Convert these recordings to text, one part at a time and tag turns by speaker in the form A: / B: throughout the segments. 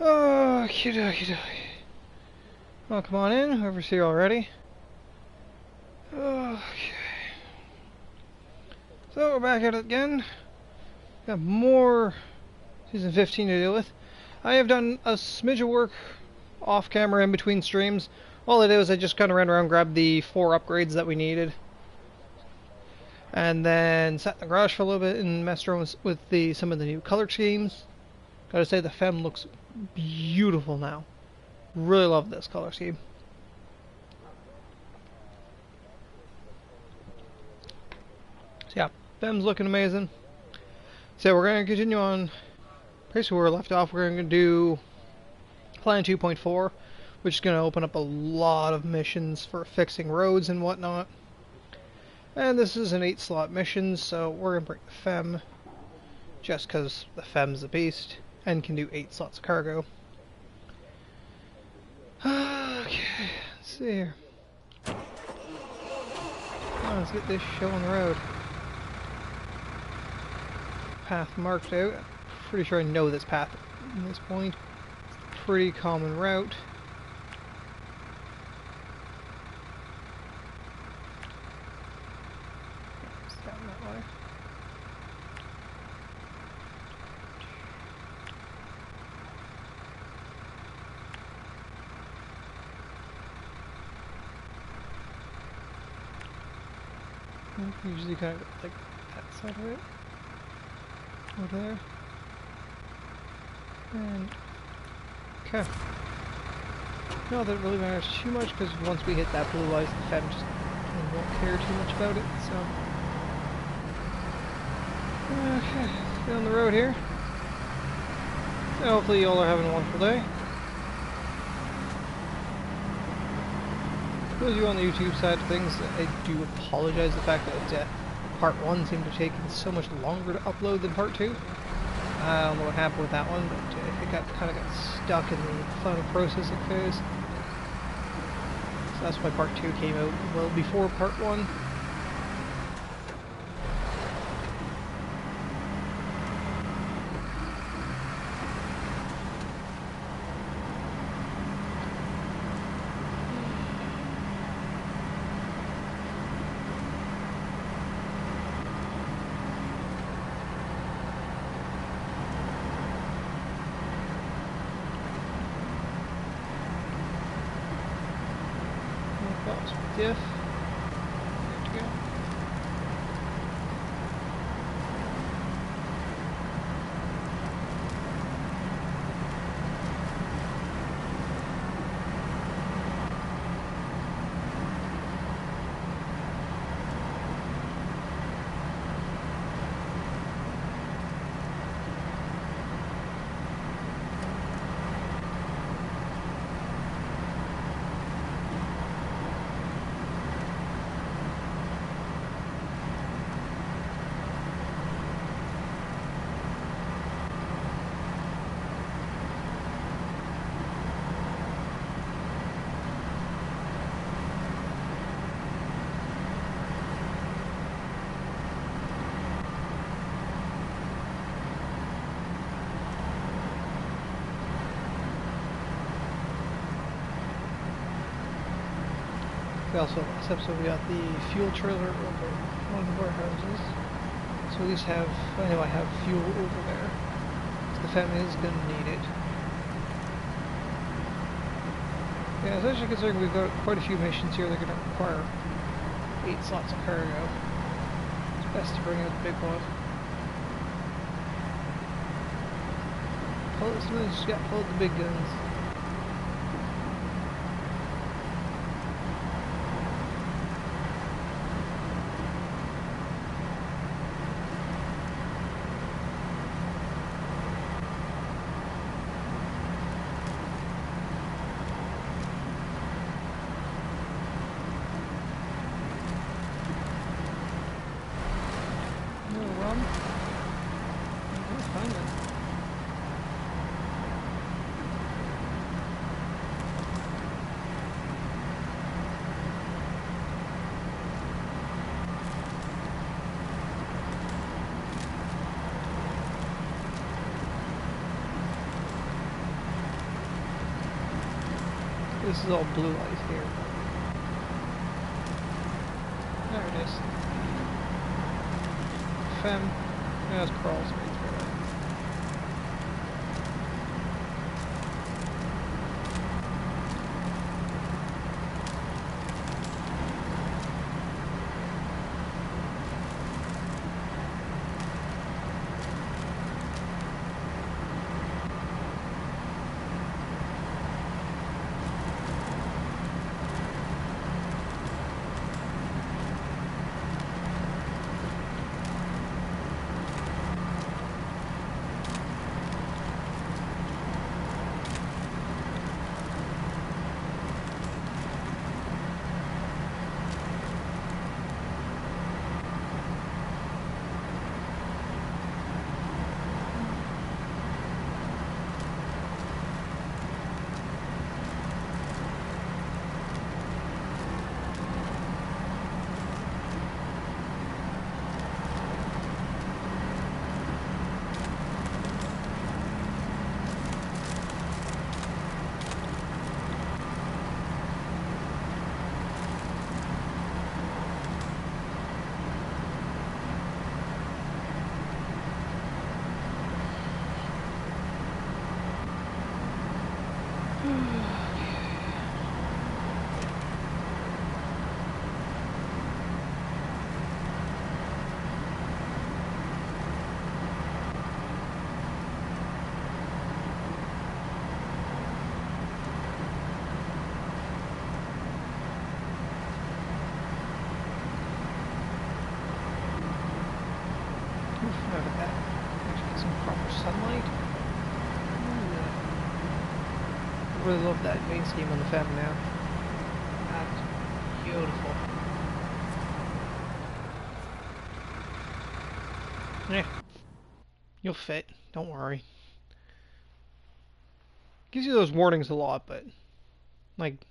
A: Okie dokie dokie. Well, come on in, whoever's here already. Okay. So we're back at it again. Got more Season 15 to deal with. I have done a smidge of work off camera in between streams. All I did was I just kind of ran around, grabbed the 4 upgrades that we needed. And then sat in the garage for a little bit and messed around with some of the new color schemes. Gotta say, the Femme looks beautiful now. Really love this color scheme. So yeah, Femme's looking amazing. So we're going to continue on basically where we left off. We're going to do Plan 2.4, which is going to open up a lot of missions for fixing roads and whatnot. And this is an 8-slot mission, so we're going to bring the Femme, just because the Femme's a beast, and can do 8 slots of cargo. Okay, let's see here. Let's get this show on the road. Path marked out. Pretty sure I know this path at this point. It's a pretty common route. It's down that way. Usually kind of like that side of it. Over there. And okay. Not that it really matters too much, because once we hit that blue light, the Femme just won't care too much about it, so. Okay, let's get on the road here. So hopefully you all are having a wonderful day. For those of you on the YouTube side of things, I do apologize the fact that Part 1 seemed to have taken so much longer to upload than Part 2. I don't know what happened with that one, but it kind of got stuck in the final processing phase. So that's why Part 2 came out well before Part 1. Diff. There we go. We also, last episode, we got the fuel trailer over one of our houses. So at least I know I have fuel over there. So the family is going to need it. Yeah, especially considering we've got quite a few missions here that are going to require 8 slots of cargo. It's best to bring out the big one. Pull out the big guns. this is all blue light here. There it is. Fem. That's crawls right through it. Sunlight. I really love that main scheme on the Fem now. That's beautiful. Yeah, you'll fit. Don't worry. Gives you those warnings a lot, but like,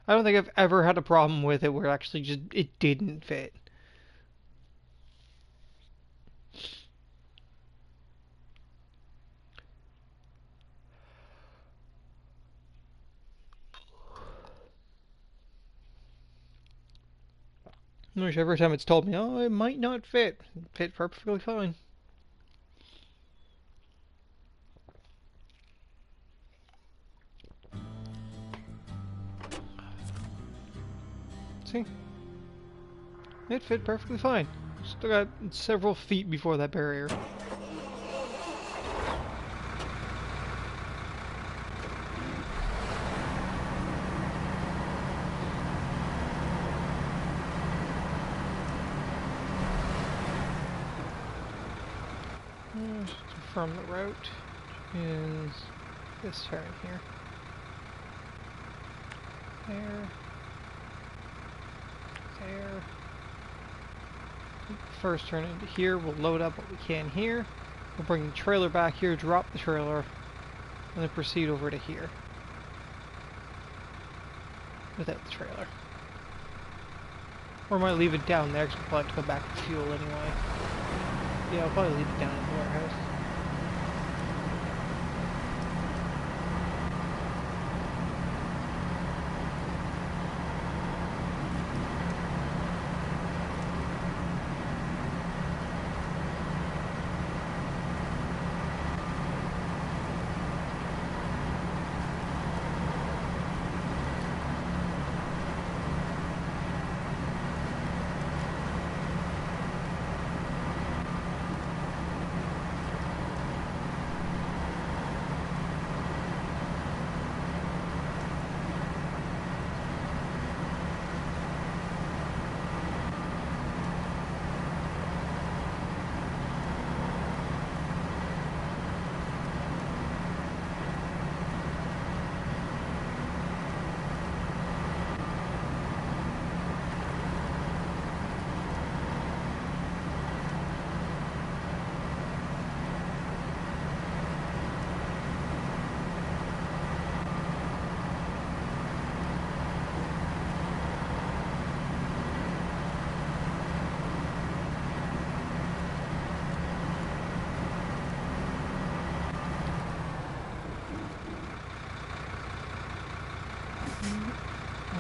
A: I don't think I've ever had a problem with it where actually just it didn't fit. Which every time it's told me, oh, it might not fit. It fit perfectly fine. See? It fit perfectly fine. Still got several feet before that barrier. From the route is this turn here. There. There. First turn into here, we'll load up what we can here. We'll bring the trailer back here, drop the trailer, and then proceed over to here. Without the trailer. Or I might leave it down there, because we'll probably have to go back to fuel anyway. Yeah, I'll probably leave it down in the warehouse.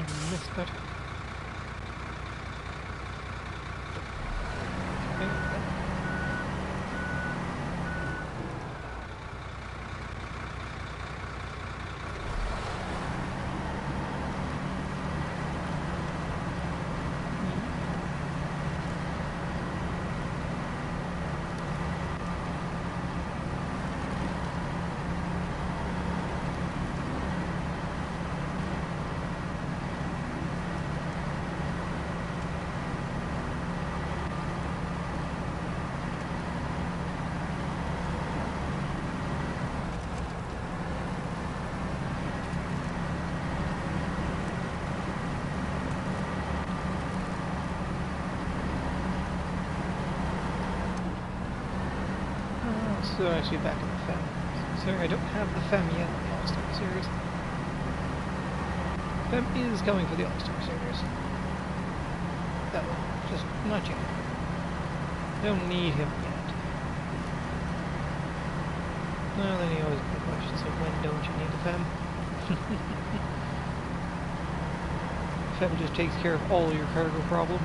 A: I missed it. Okay. So actually back in the Fem. Sorry, I don't have the Fem yet in the All-Star Series. Fem is coming for the All-Star Series. That one, just not yet. I don't need him yet. Well, then you always get the question, so when don't you need the Fem? Fem just takes care of all your cargo problems.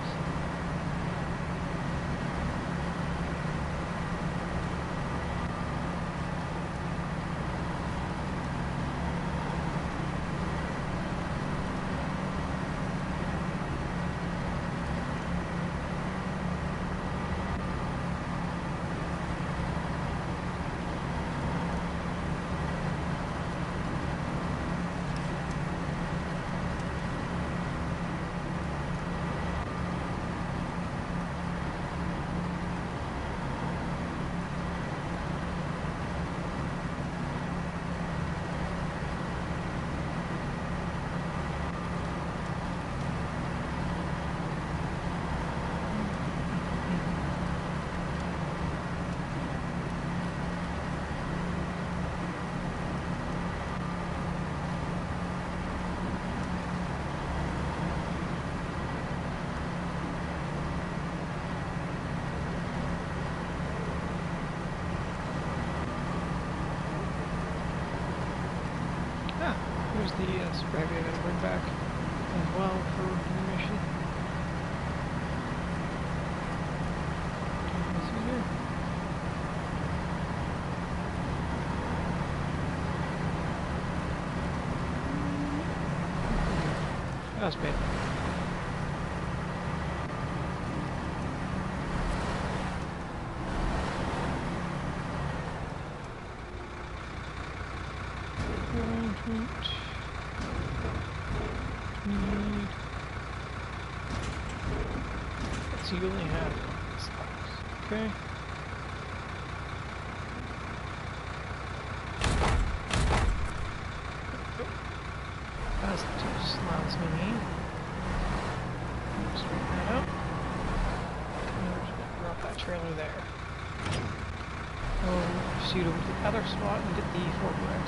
A: Here's the super heavy I gotta bring back as well for the mission. That's bad. So you only have slots, okay? That's the 2 slots we need. Straighten that out. And we're just gonna drop that trailer there. Oh, shoot over to the other spot and get the 4X.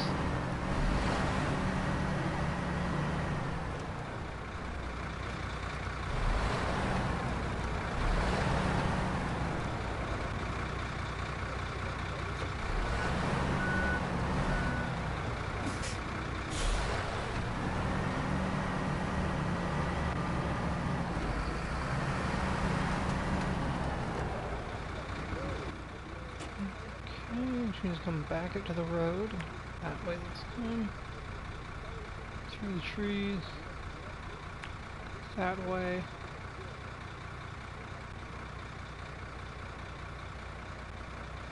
A: Just come back up to the road, that way this time, through the trees, that way.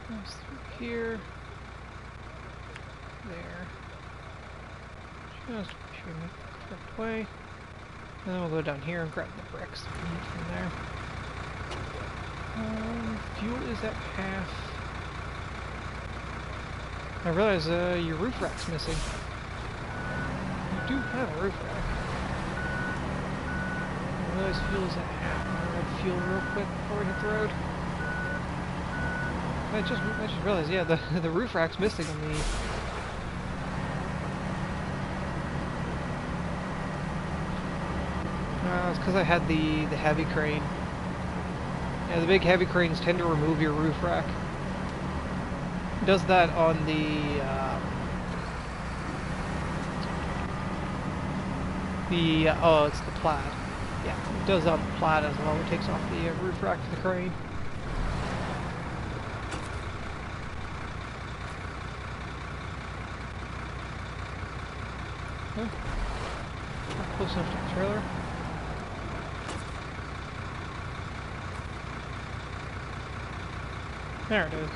A: Pass through here, there, just make sure we make the correct way, and then we'll go down here and grab the bricks that we need from there. Fuel is at half. I realize your roof rack's missing. You do have a roof rack. I realize fuel's at half. I'm gonna grab fuel real quick before we hit the road. I just realized, yeah, the roof rack's missing on the. It's because I had the heavy crane. Yeah, the big heavy cranes tend to remove your roof rack. Does that on the The, oh, it's the plaid. Yeah, it does on the plaid as well. It takes off the roof rack of the crane. Okay. Not close enough to the trailer. There it is.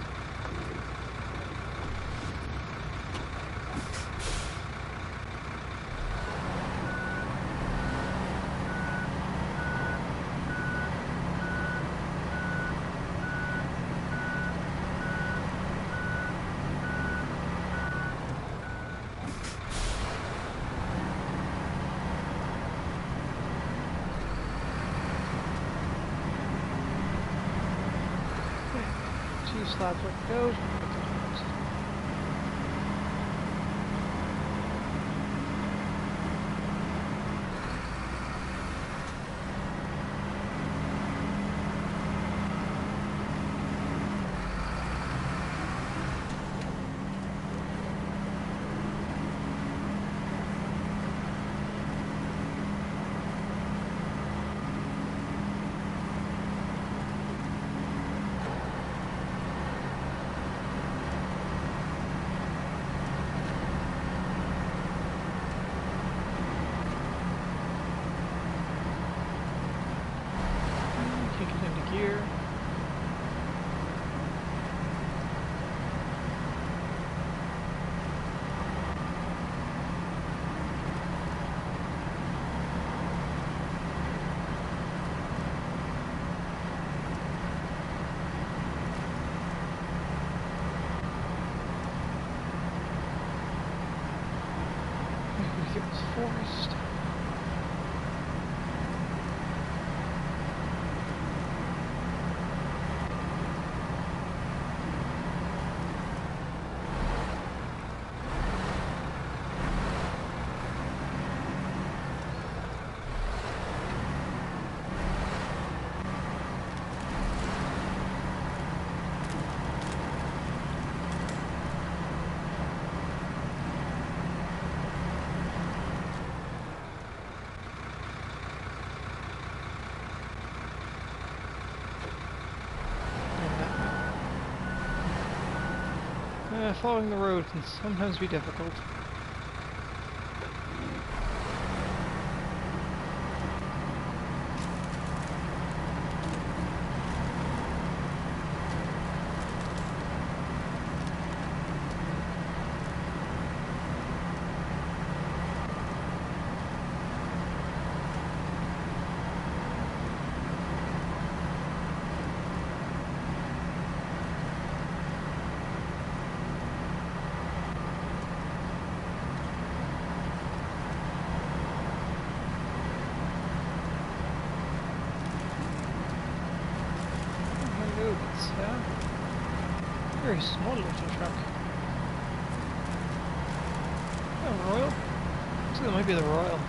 A: Two slabs where it goes. Kick it into gear. Get this forest. Following the road can sometimes be difficult. Very small little truck. Oh, Royal? Looks like that might be the Royal.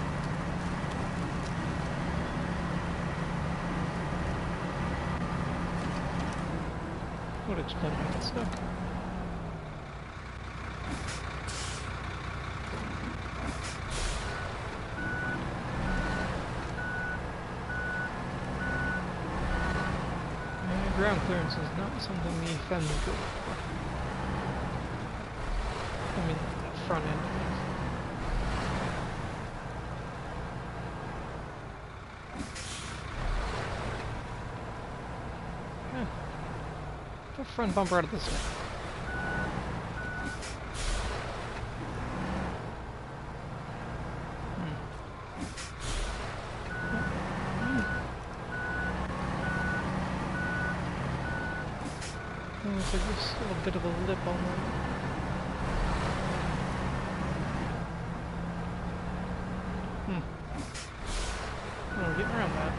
A: Would explain why it's stuck. Ground clearance is not something the family go for. I mean, the front end. Yeah. The front bumper out of this way. Looks like there's still a bit of a lip on that. Oh, getting around that.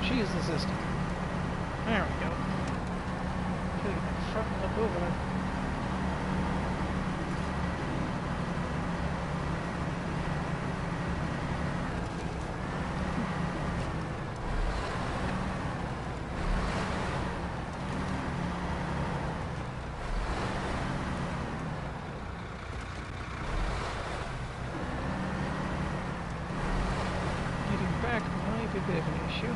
A: Cheese the system. There we go. over there. Getting back might be a bit of an issue.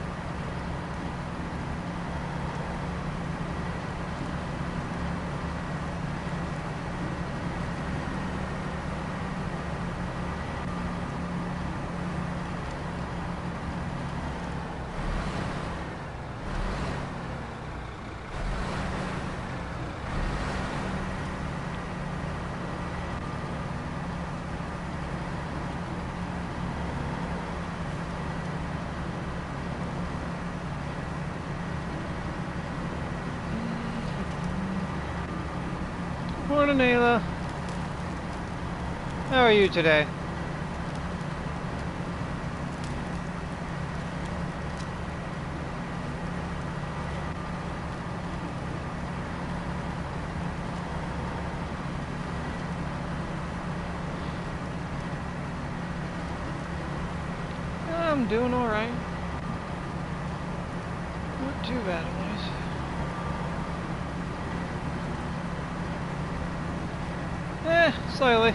A: Morning, Ayla. How are you today? I'm doing alright. Not too bad, at least. Slightly.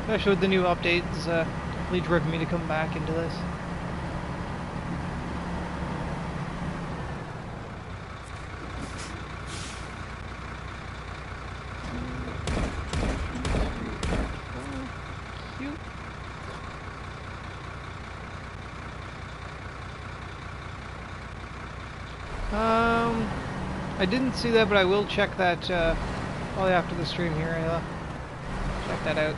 A: Especially with the new updates, definitely driven me to come back into this. Cute. I didn't see that, but I will check that, probably after the stream here, Ayla. Check that out.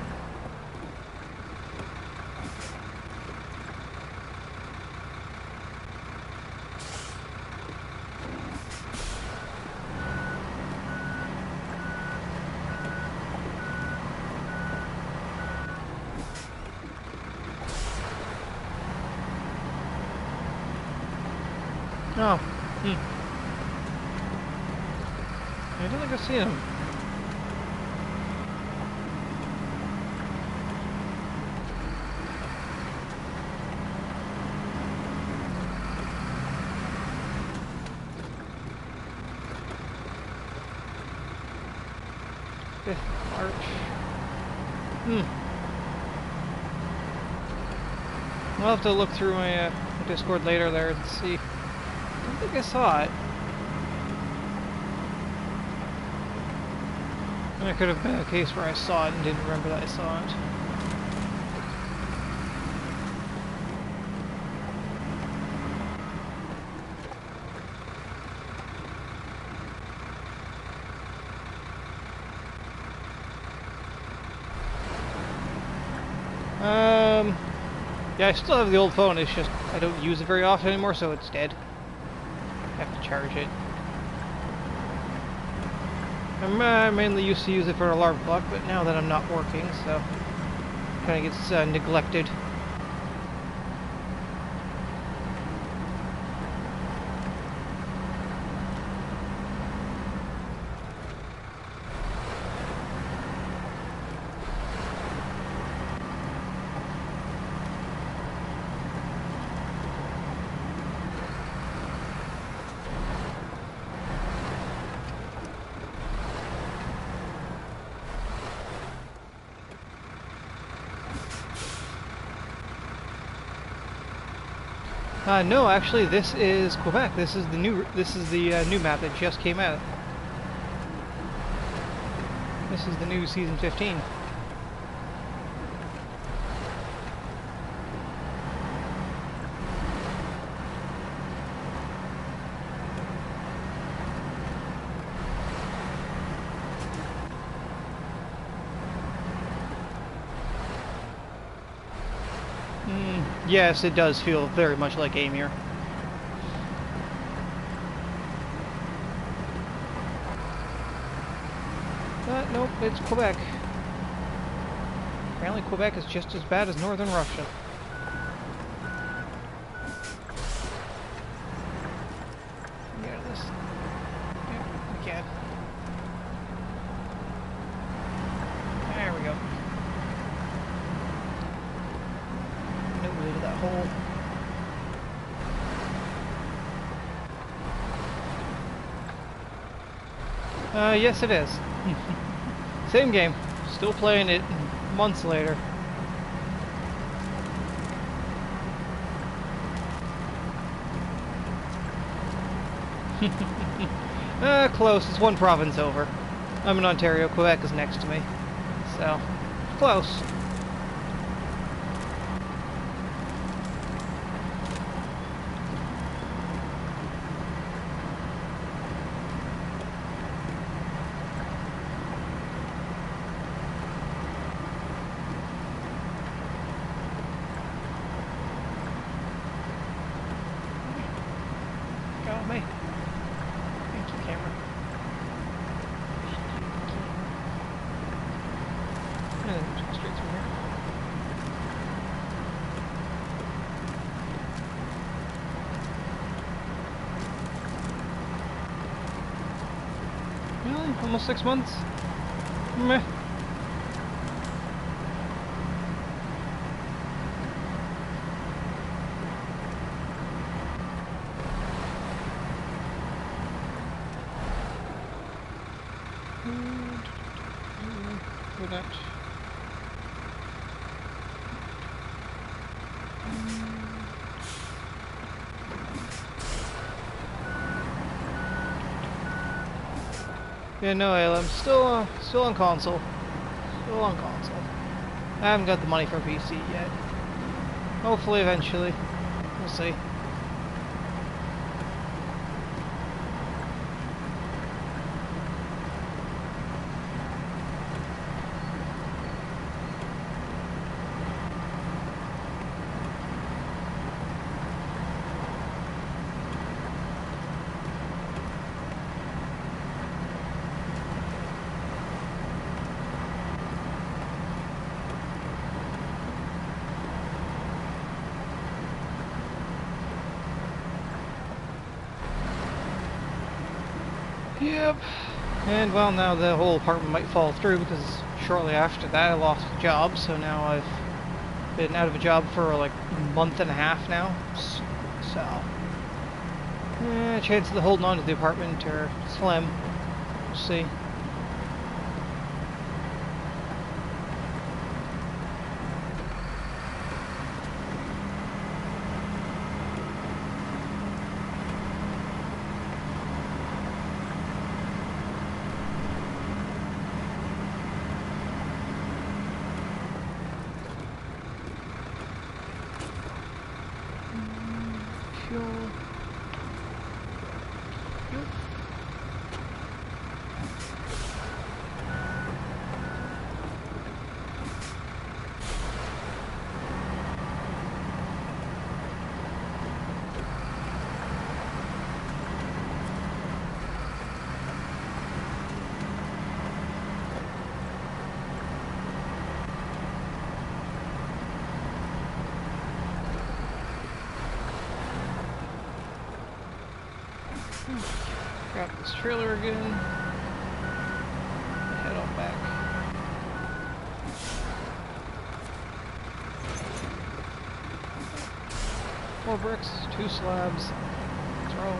A: Oh, I don't think I've seen him. March. I'll have to look through my Discord later there and see. I don't think I saw it. And it could have been a case where I saw it and didn't remember that I saw it. Yeah, I still have the old phone, it's just I don't use it very often anymore, so it's dead. I have to charge it. I mainly used to use it for an alarm clock, but now that I'm not working, so it kind of gets neglected. No, actually, this is Quebec. This is the new map that just came out. This is the new season 15. Yes, it does feel very much like Amir. But nope, it's Quebec. Apparently Quebec is just as bad as northern Russia. Get out of this. Yeah, we can. hole. Yes it is. Same game. Still playing it months later. Close. It's one province over. I'm in Ontario. Quebec is next to me. So, close. Got me. Thank you, camera. And just go straight through here. Really? Almost 6 months? Meh. For that. Yeah, no, I'm still on console. Still on console. I haven't got the money for a PC yet. Hopefully, eventually. We'll see. Yep. And well, now the whole apartment might fall through because shortly after that I lost a job, so now I've been out of a job for like a month and a half now. So, chances of holding on to the apartment are slim. We'll see. Grab this trailer again. Head on back. Four bricks, 2 slabs. Let's roll.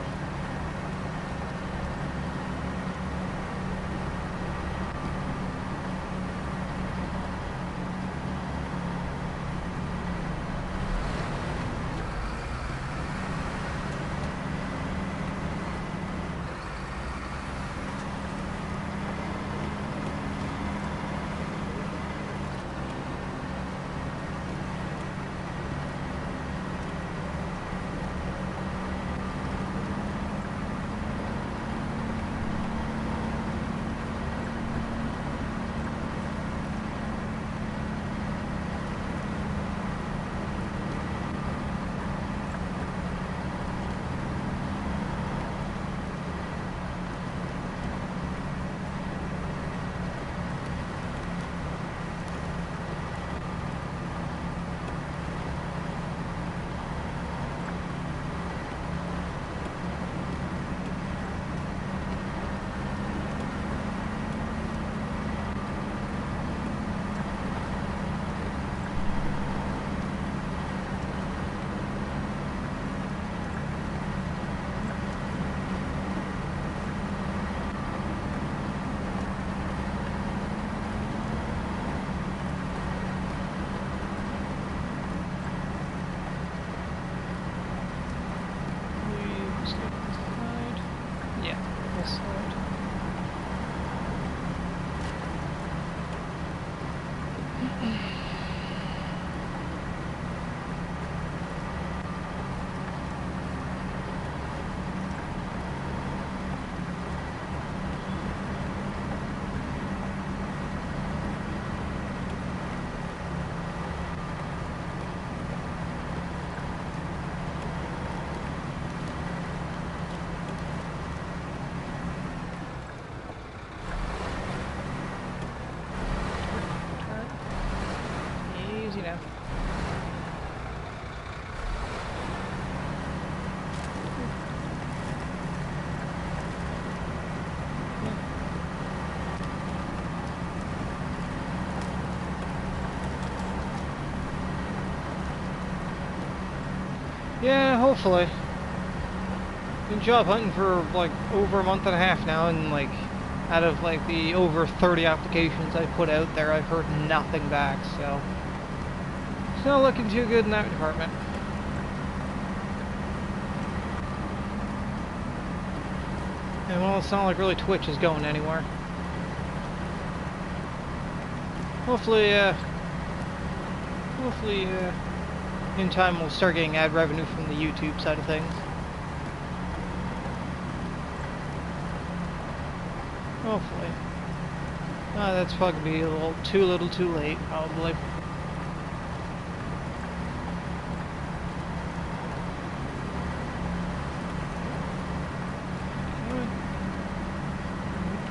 A: Yeah, hopefully. Been job hunting for like over a month and a half now, and like out of like the over 30 applications I put out there, I've heard nothing back, so it's not looking too good in that department. And well, it's not like really Twitch is going anywhere. Hopefully, in time we'll start getting ad revenue from the YouTube side of things. Hopefully. That's probably a little too late, probably.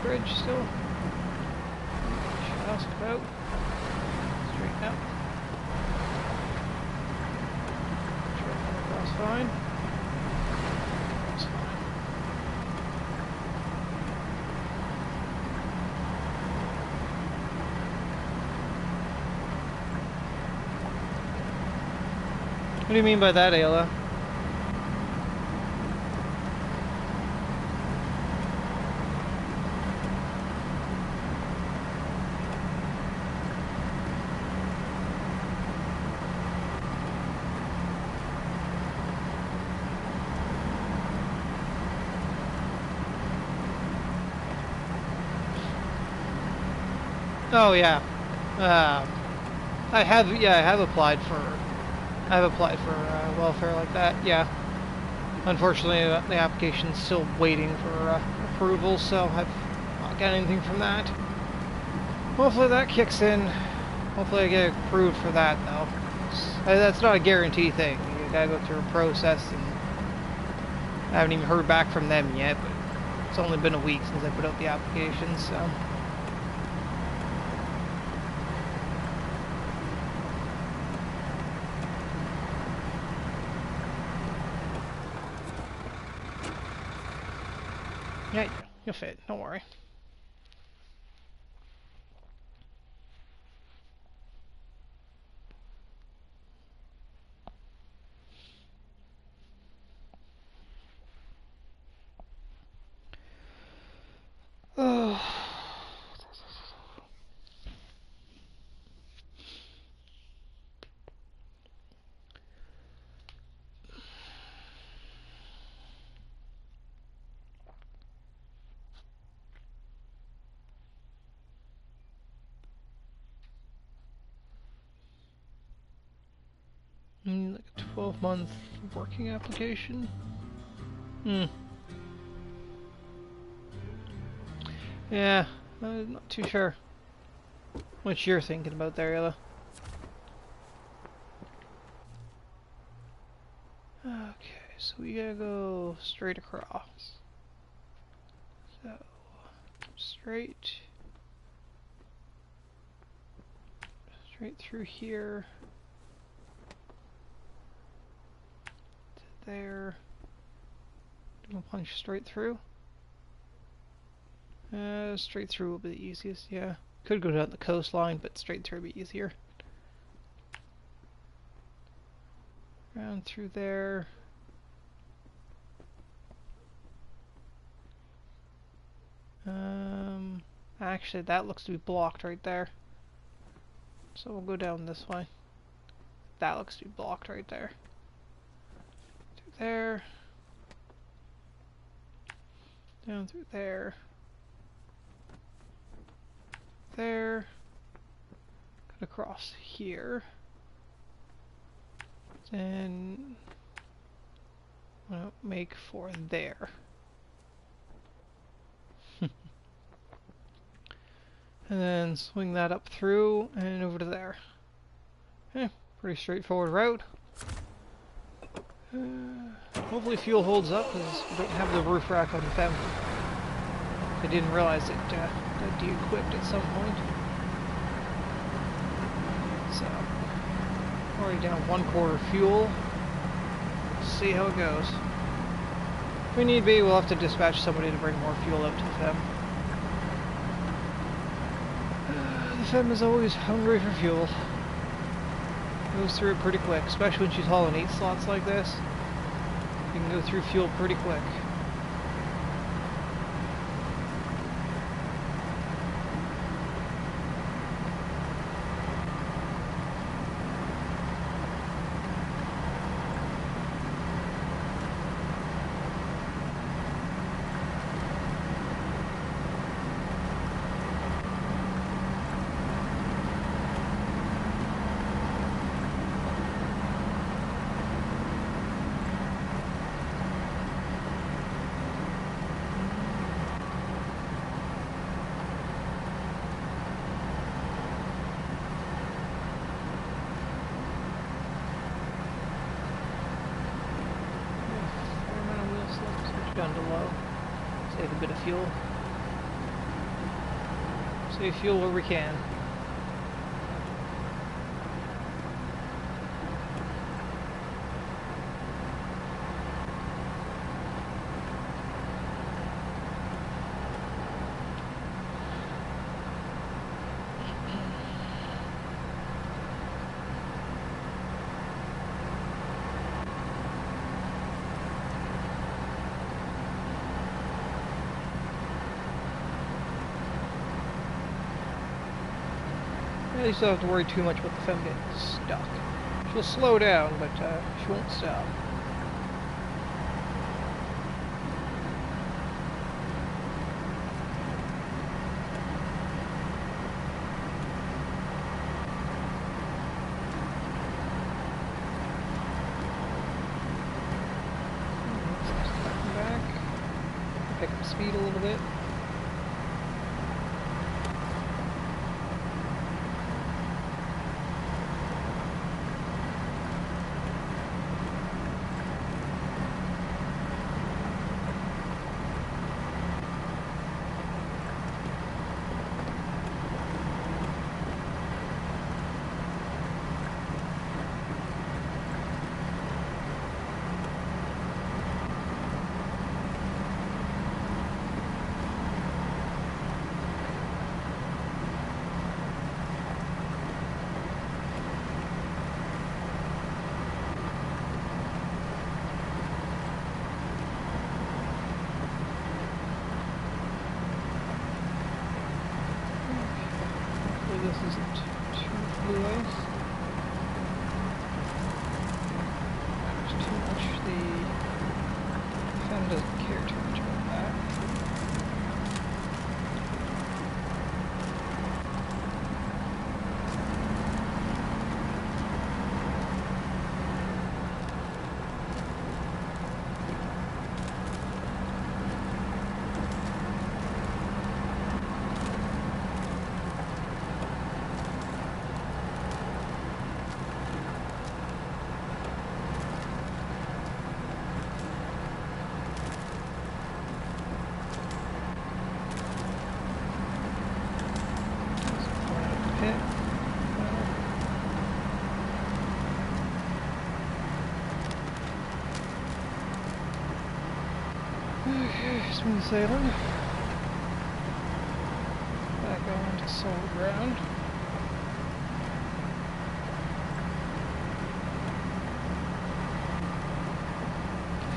A: Bridge still. Just about. Straighten out. That's fine. That's fine. What do you mean by that, Ayla? Oh yeah, I have applied for welfare like that. Yeah, unfortunately the application's still waiting for approval, so I've not got anything from that. Hopefully that kicks in. Hopefully I get approved for that though. That's not a guarantee thing. You gotta go through a process, and I haven't even heard back from them yet. But it's only been a week since I put out the application, so. Yeah, you'll fit. Don't worry. Oh. Like a 12-month working application? Yeah, I'm not too sure what you're thinking about there, Ella. Okay, so we gotta go straight across. So, straight through here. There. We'll punch straight through. Straight through will be the easiest, yeah. Could go down the coastline, but straight through would be easier. Round through there. Actually, that looks to be blocked right there. So we'll go down this way. That looks to be blocked right there. Through there. Down through there. There. Cut across here. Then make for there. And then swing that up through and over to there. Okay, pretty straightforward route. Hopefully fuel holds up because we don't have the roof rack on the FEM. I didn't realize it got de-equipped at some point. So, already down 1/4 fuel. See how it goes. If we need be, we'll have to dispatch somebody to bring more fuel out to the FEM. The FEM is always hungry for fuel. Goes through it pretty quick, especially when she's hauling 8 slots like this. You can go through fuel pretty quick. Down to low. Save a bit of fuel. Save fuel where we can. At least I don't have to worry too much about the femme getting stuck. She'll slow down, but she won't stop. Back. Pick up speed a little bit. This isn't too blue ice. There's too much. The fan doesn't care too much about that. Okay, smooth sailing. Back on to solid ground.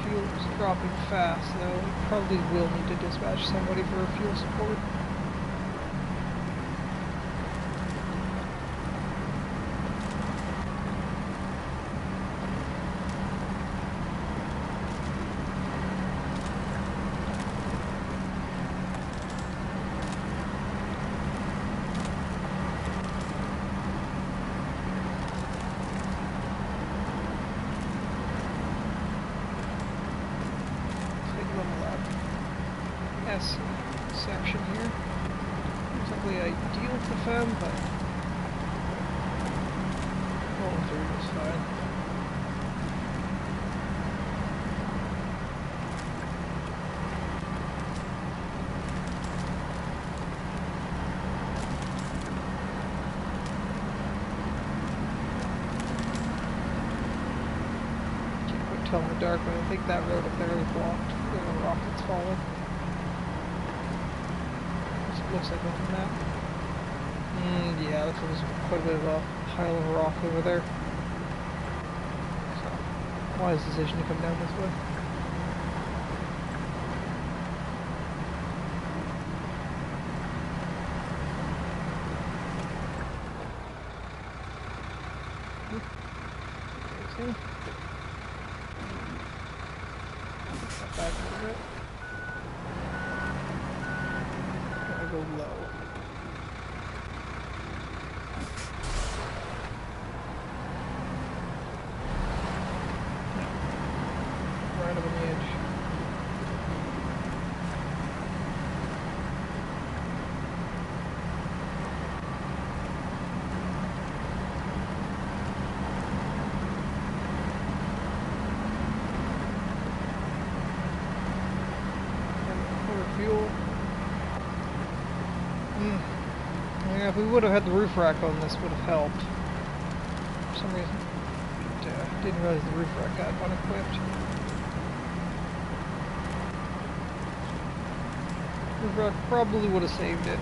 A: Fuel's dropping fast, though. We probably will need to dispatch somebody for fuel support. Section here. Exactly ideal for femme, but rolling through is fine. Can't quite tell in the dark, but I think that road up there is blocked. There's a rock that's falling. Looks like on the map. Yeah, this is quite a bit of a pile of rock over there. So, wise decision to come down this way. See? Step back a little bit. Gotta go low. Right up on the edge. Fuel. Yeah, if we would have had the roof rack on, this would have helped. For some reason, didn't realize the roof rack got unequipped. Roof rack probably would have saved it.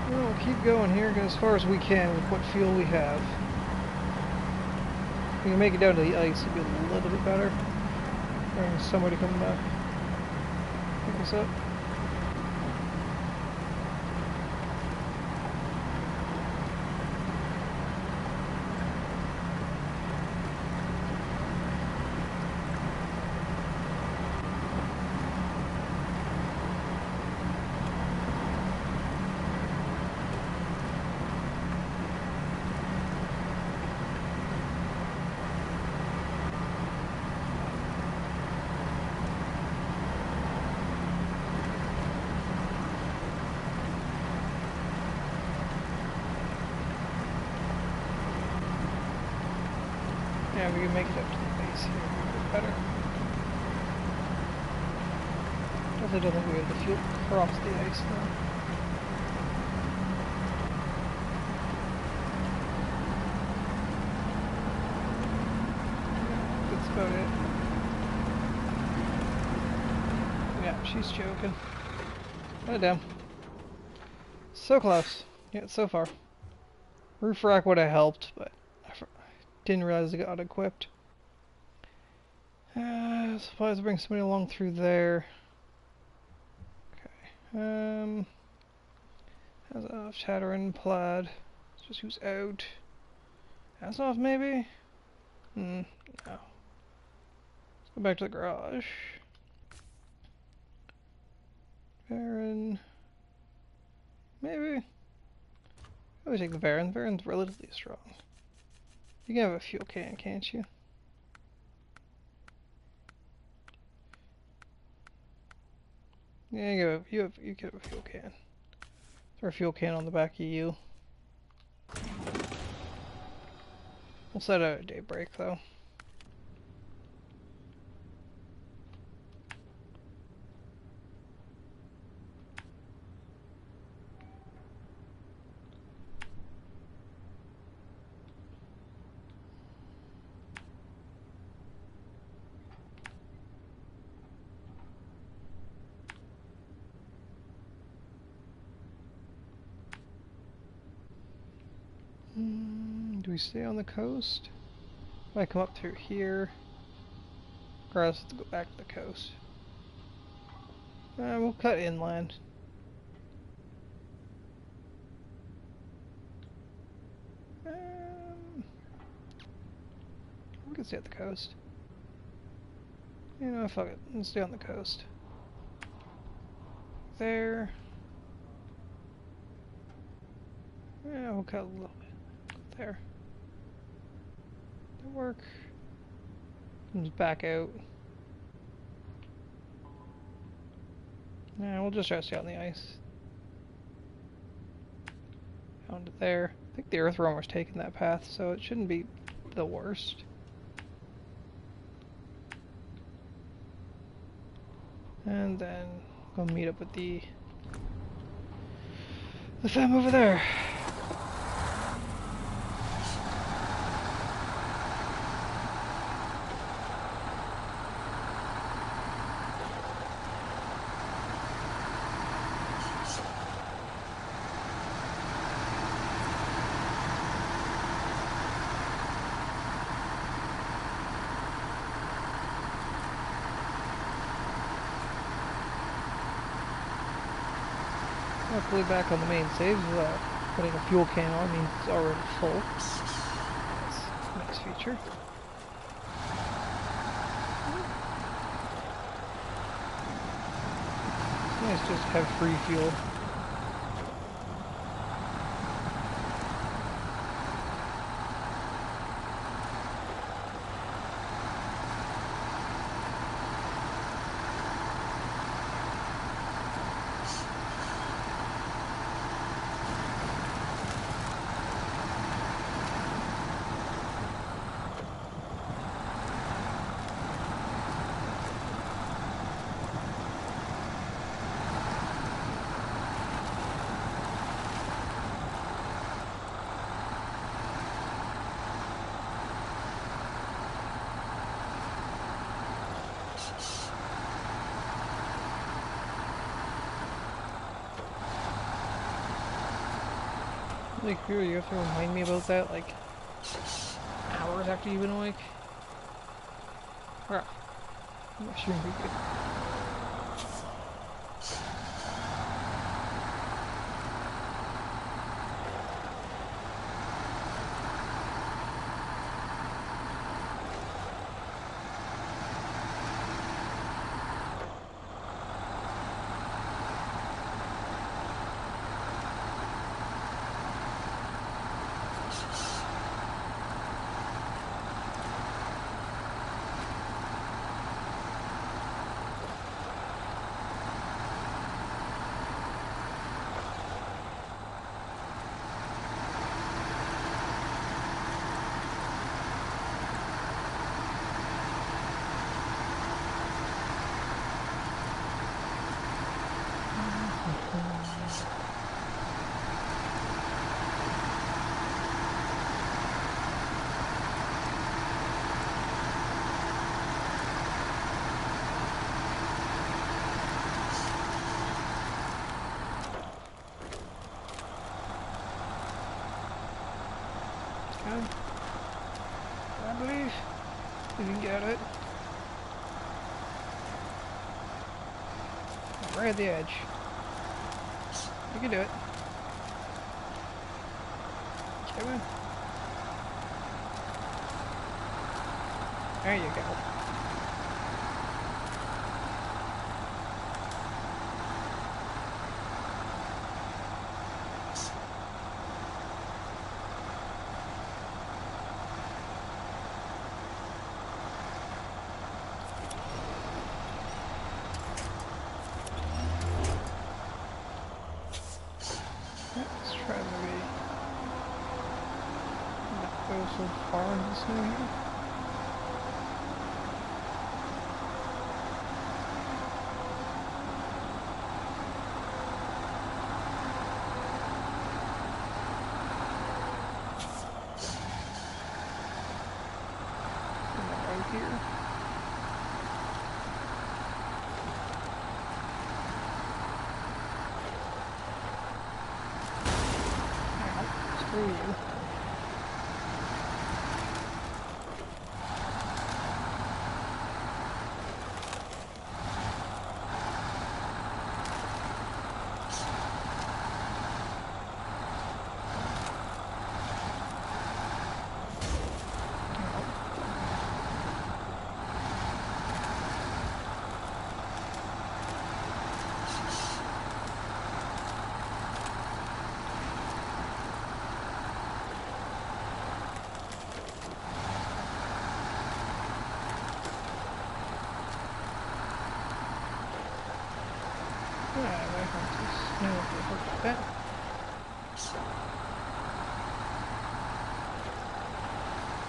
A: We'll keep going here as far as we can with what fuel we have. If we can make it down to the ice, it'll be a little bit better. There's somebody coming back. Pick us up. Yeah, we can make it up to the base here a little bit better. Definitely don't think we have the fuel across the ice though. That's about it. Yeah, she's choking. Oh damn. So close. Yeah, so far. Roof rack would have helped, but didn't realize it got equipped. Supplies bring somebody along through there. Okay. Has off, Chattering, Plaid. Let's just who's out. Has off maybe? No. Let's go back to the garage. Varen. Maybe. I would take the Varen. Varen's relatively strong. You can have a fuel can, can't you? Yeah, you get a fuel can. Throw a fuel can on the back of you. We'll set out a daybreak though. Do we stay on the coast? If I come up through here, or else have to go back to the coast. We'll cut inland. We can stay at the coast. You know, fuck it. Let's stay on the coast. There. Yeah, we'll cut a little bit. There. That'll work. Comes back out. Nah, we'll just try to stay on the ice. Onto there. I think the Earth roamer's taking that path, so it shouldn't be the worst. And then go meet up with the fam over there. Luckily back on the main save, putting a fuel can on means it's already full. That's a nice feature. It's nice just have free fuel. Like, here, you have to remind me about that, like, hours after you've been awake. Alright. That shouldn't be good. I believe you can get it. Right at the edge. You can do it. Come on. There you go. Let's try to maybe not go so far in the snow here. Right here. Screw you. That's no, like that.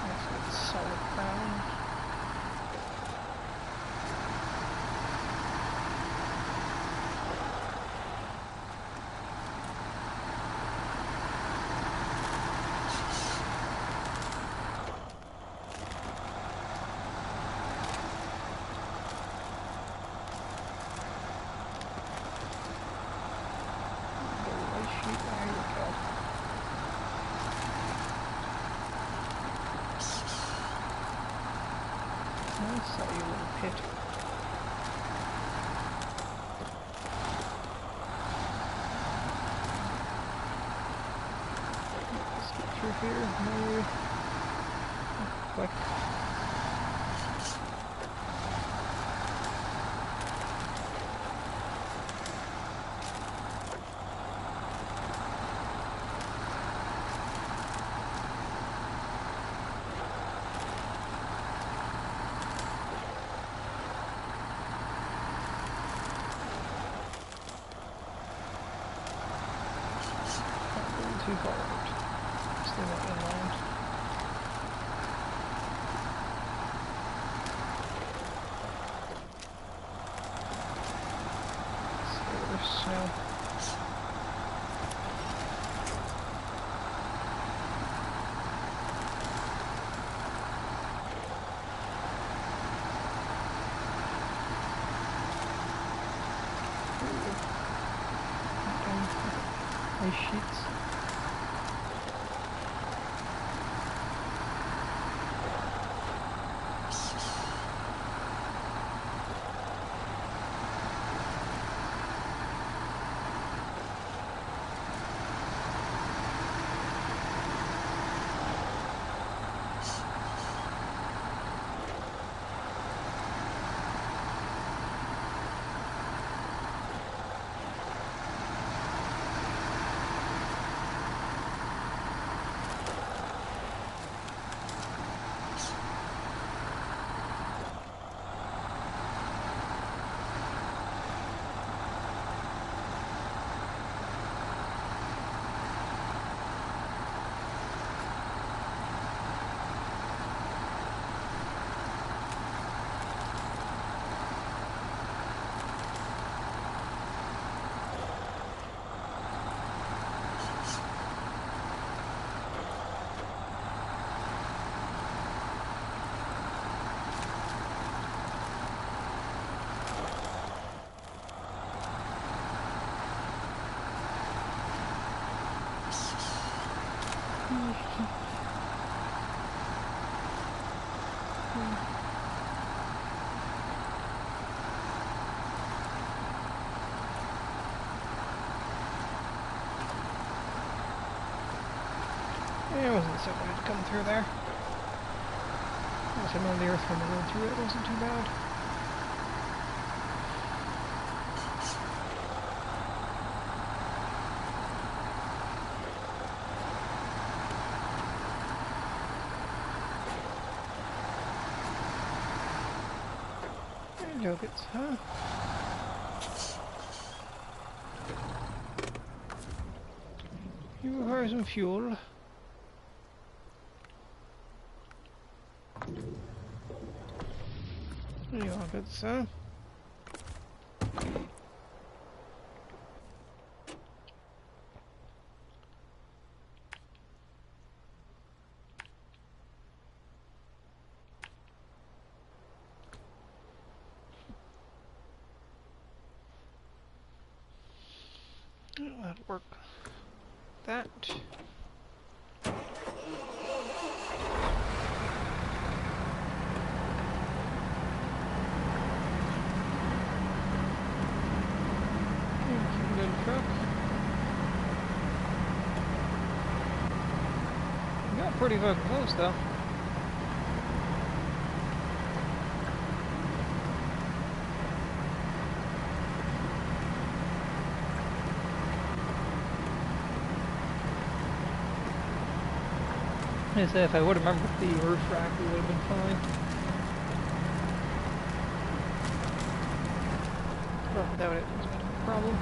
A: Nice good solid ground. Nice, saw you little pit. Let's get through here. No. Quick. Too forward. Stay that inland. So there's snow. Ice sheets. It wasn't so bad to come through there. Once I'm on the earth when I went through it, it wasn't too bad. There you go, bits, huh? You require some fuel. There you are, bits, huh? That'll work. That. Good truck. You got pretty fucking close though. I say if I would have remembered the roof rack, we would have been fine. But without it, it's been a problem.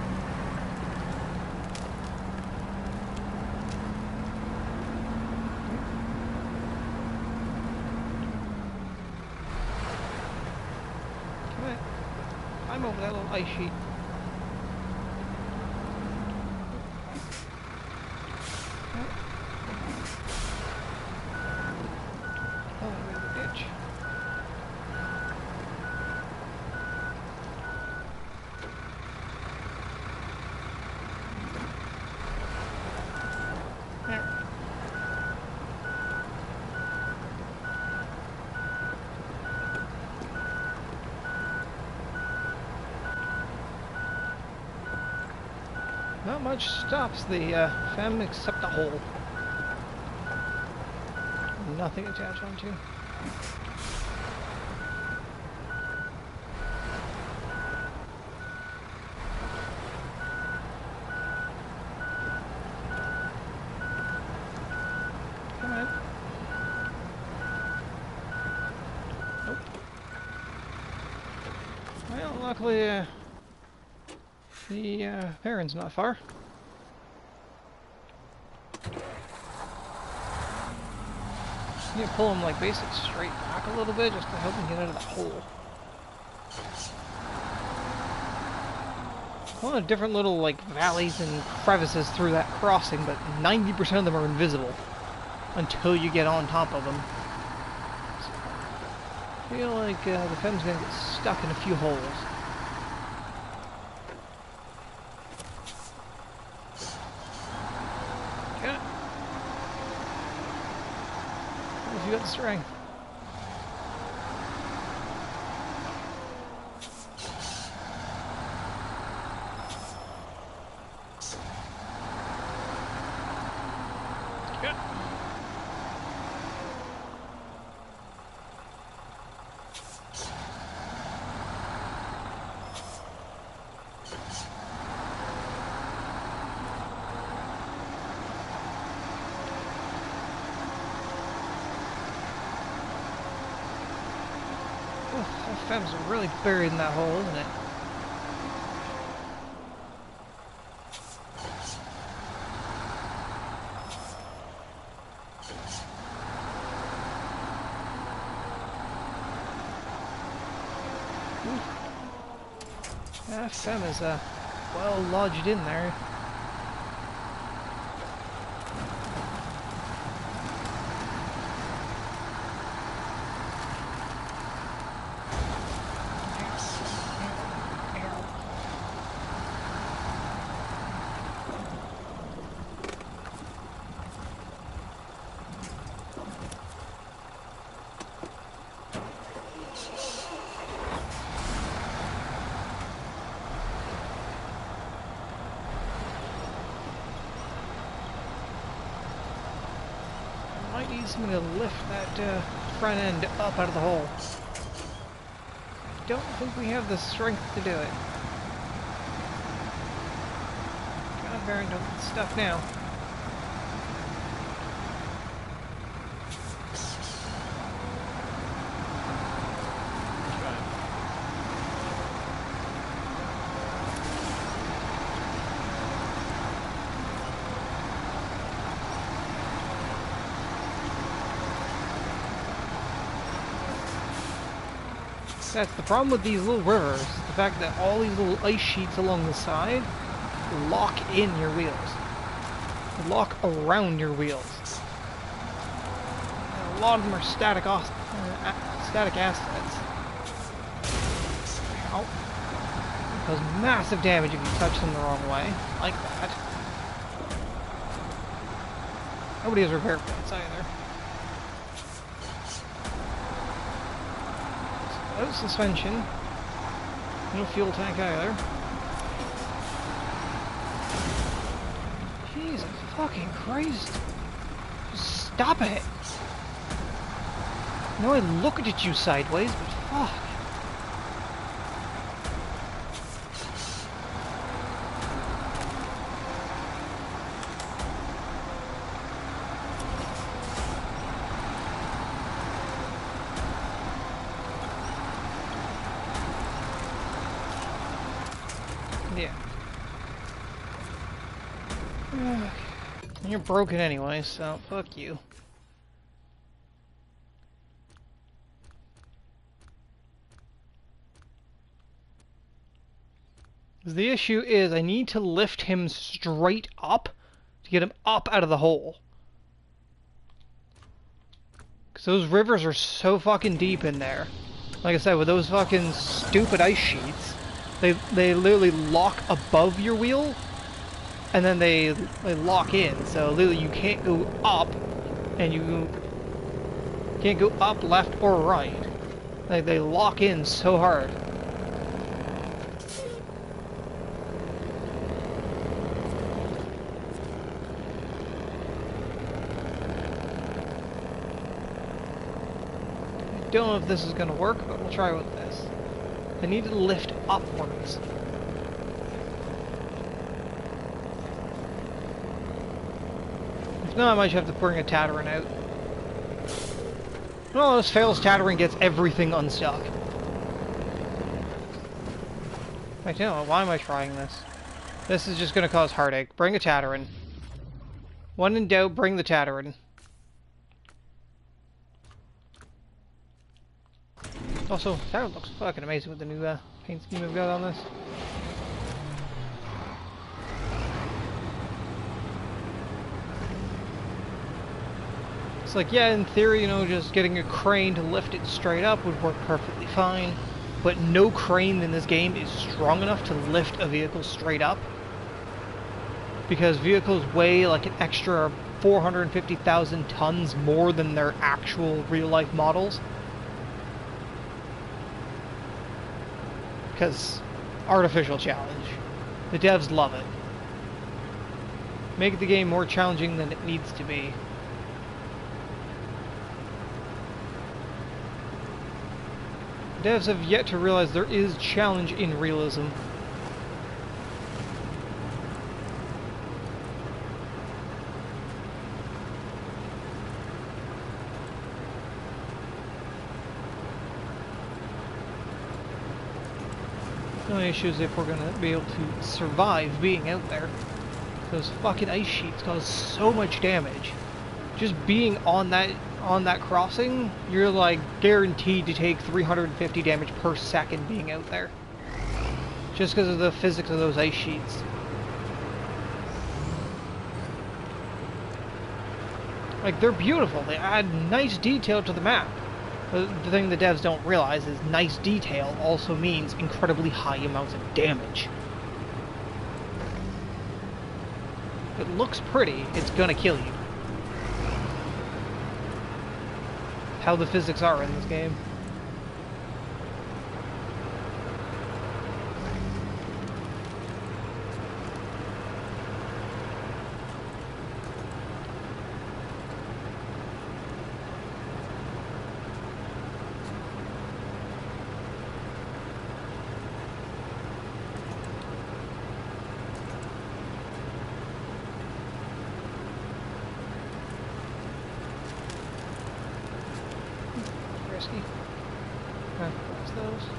A: climb over that little ice sheet. Oh, there's a ditch. There. Not much stops the fem except a hole. Nothing to attach onto. Come on. Nope. Well, luckily, the Heron's not far. You can pull him like basically straight back a little bit just to help him get out of the hole. A lot of different little like valleys and crevices through that crossing, but 90% of them are invisible until you get on top of them. So, I feel like the fem's gonna get stuck in a few holes. Get it? If you got the string. Good. That fem's really buried in that hole, isn't it? That fem is well lodged in there. Might need somebody to lift that front end up out of the hole. I don't think we have the strength to do it. Gotta bear into stuff now. That's the problem with these little rivers, the fact that all these little ice sheets along the side lock in your wheels. They lock around your wheels. And a lot of them are static assets. Ow. Cause massive damage if you touch them the wrong way, like that. Nobody has repair points either. No suspension, no fuel tank either. Jesus fucking Christ. Just stop it. I know I looked at you sideways, but fuck. Yeah. You're broken anyway, so fuck you. The issue is I need to lift him straight up to get him up out of the hole. Because those rivers are so fucking deep in there. Like I said, with those fucking stupid ice sheets, they literally lock above your wheel, and then they lock in. So literally you can't go up, and you can't go up, left, or right. Like they lock in so hard. Don't know if this is gonna work, but we'll try with this. I need to lift upwards. If not, I might have to bring a Tatterin out. No, this fails. Tatterin gets everything unstuck. I don't know, why am I trying this? This is just gonna cause heartache. Bring a Tatterin. When in doubt, bring the Tatterin. Also, that looks fucking amazing with the new paint scheme we've got on this. It's like, yeah, in theory, you know, just getting a crane to lift it straight up would work perfectly fine. But no crane in this game is strong enough to lift a vehicle straight up. Because vehicles weigh like an extra 450,000 tons more than their actual real-life models. Because artificial challenge. The devs love it. Make the game more challenging than it needs to be. Devs have yet to realize there is challenge in realism. The only issue is if we're gonna be able to survive being out there. Those fucking ice sheets cause so much damage. Just being on that crossing, you're like guaranteed to take 350 damage per second being out there. Just because of the physics of those ice sheets. Like, they're beautiful. They add nice detail to the map. The thing the devs don't realize is nice detail also means incredibly high amounts of damage. If it looks pretty, it's gonna kill you. How the physics are in this game. Risky. What's those?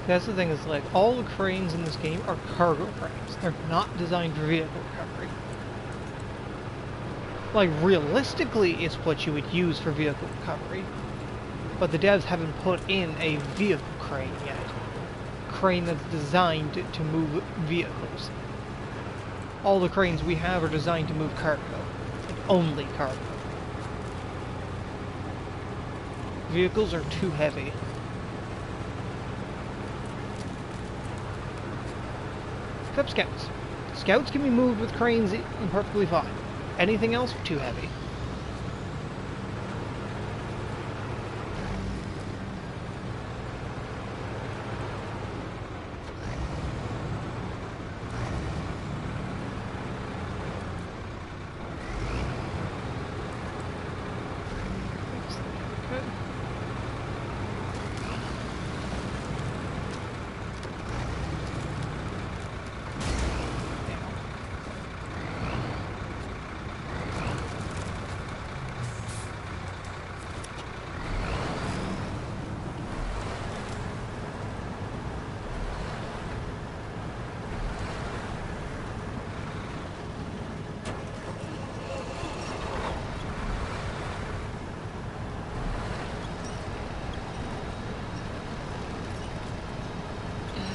A: That's the thing, is like, all the cranes in this game are cargo cranes. They're not designed for vehicle recovery. Like, realistically, it's what you would use for vehicle recovery. But the devs haven't put in a vehicle crane yet. Crane that's designed to move vehicles. All the cranes we have are designed to move cargo. Like, only cargo. Vehicles are too heavy. Except scouts. Scouts can be moved with cranes perfectly fine. Anything else, too heavy.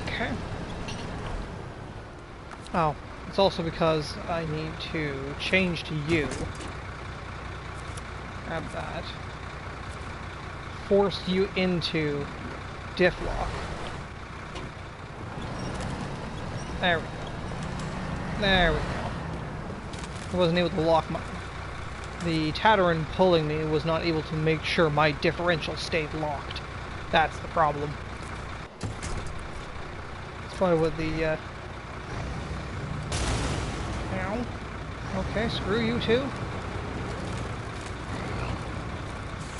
A: Okay. Oh, it's also because I need to change to you. Grab that. Force you into diff lock. There we go. There we go. I wasn't able to lock my... The Tataran pulling me was not able to make sure my differential stayed locked. That's the problem. That's probably what the, Ow. Okay, screw you too.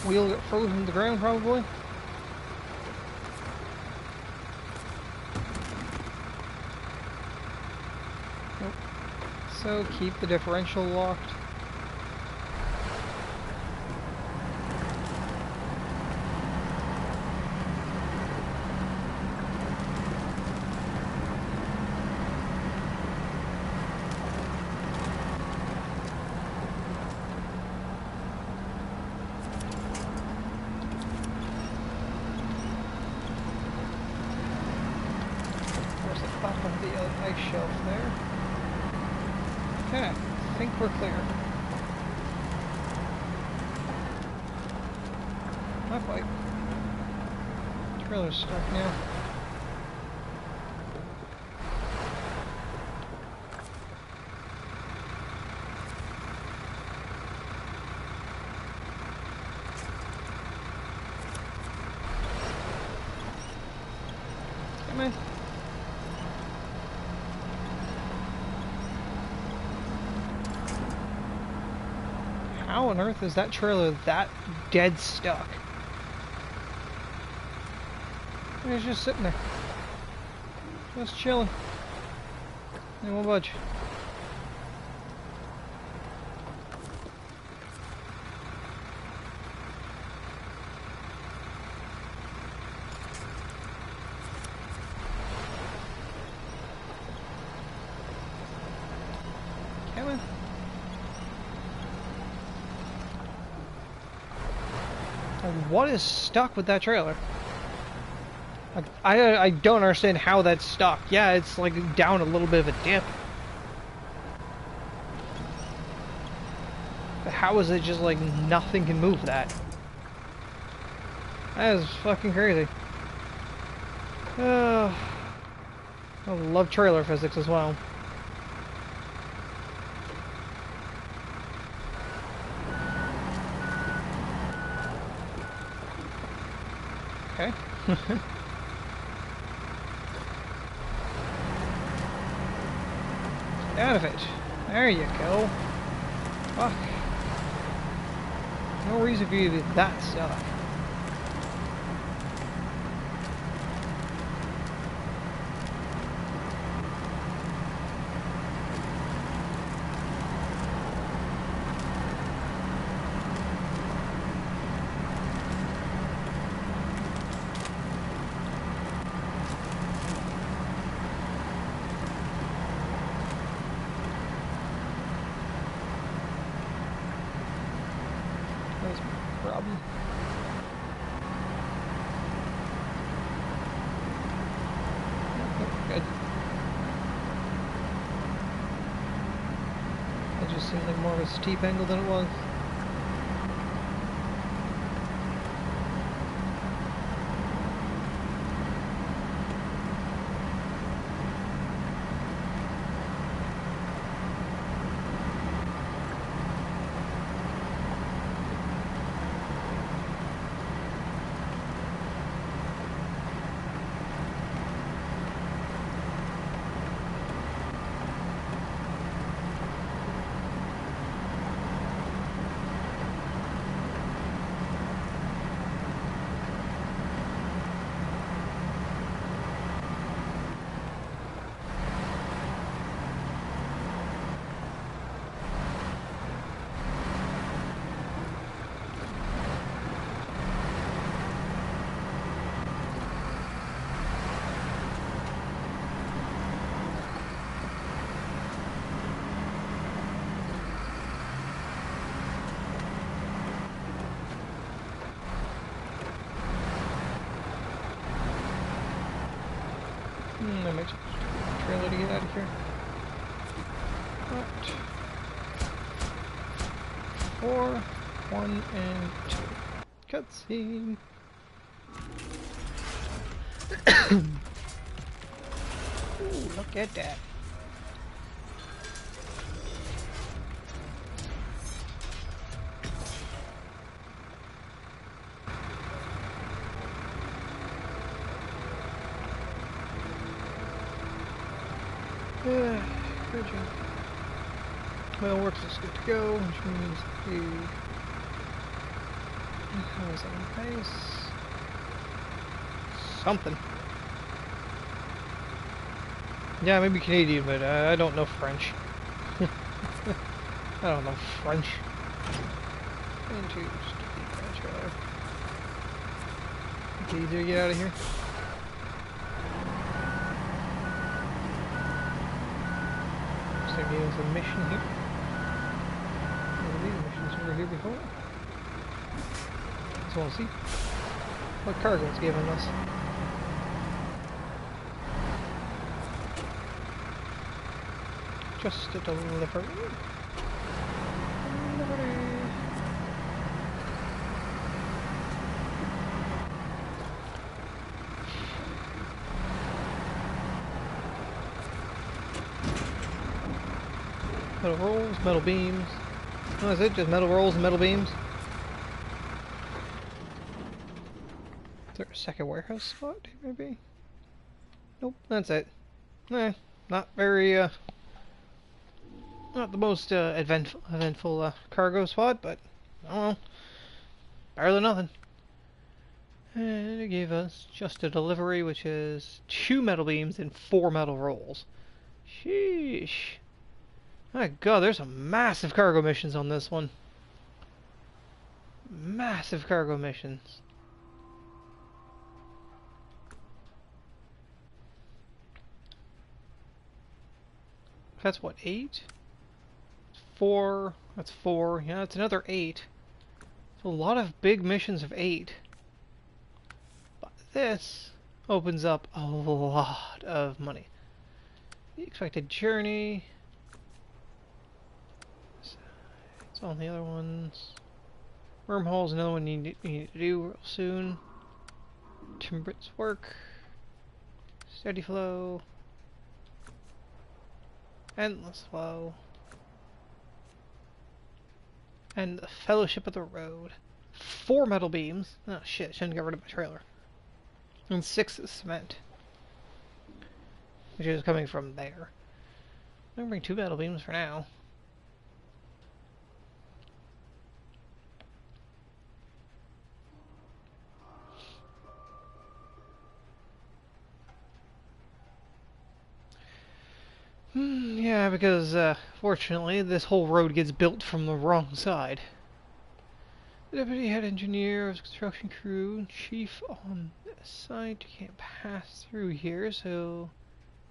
A: Wheel get frozen to the ground, probably. Nope. So, keep the differential locked. Ice shelf there. Okay, I think we're clear. Not quite. Trailer's stuck now. Come in. How on earth is that trailer that dead stuck? It's just sitting there. Just chilling. It won't budge. Come on. What is stuck with that trailer? I don't understand how that's stuck. Yeah, it's like down a little bit of a dip. But how is it just like nothing can move that? That is fucking crazy. I love trailer physics as well. Okay. Out of it. There you go. Fuck. No reason for you to be that stuck. seemed like more of a steep angle than it was. I might just trailer to get out of here. What? 4, 1, and 2. Cutscene. Ooh, look at that. Encouraging. Well, works is good to go, which means the how is that in base? Something. Yeah, maybe Canadian, but I don't know French. I don't know French. Into the trailer. Okay, easier to get out of here. There is a mission here. I believe the missions over here before. Just want to see what cargo it's giving us. Just a delivery. Metal rolls, metal beams. Oh, is it just metal rolls and metal beams? Is there a second warehouse spot, maybe? Nope, that's it. Not very, not the most, eventful cargo spot, but, oh well. Better than nothing. And it gave us just a delivery, which is 2 metal beams and 4 metal rolls. Sheesh. My god, there's some massive cargo missions on this one. Massive cargo missions. That's what, 8? 4. That's 4. Yeah, that's another 8. So a lot of big missions of 8. But this opens up a lot of money. The expected journey. It's all the other ones. Wormhole's another one you need to do real soon. Timber's work. Steady flow. Endless flow. And the Fellowship of the Road. 4 metal beams. Oh shit, shouldn't get rid of my trailer. And 6 cement. Which is coming from there. I'm gonna bring 2 metal beams for now. Yeah, because, fortunately, this whole road gets built from the wrong side. The deputy head engineer of the construction crew and chief on this site can't pass through here, so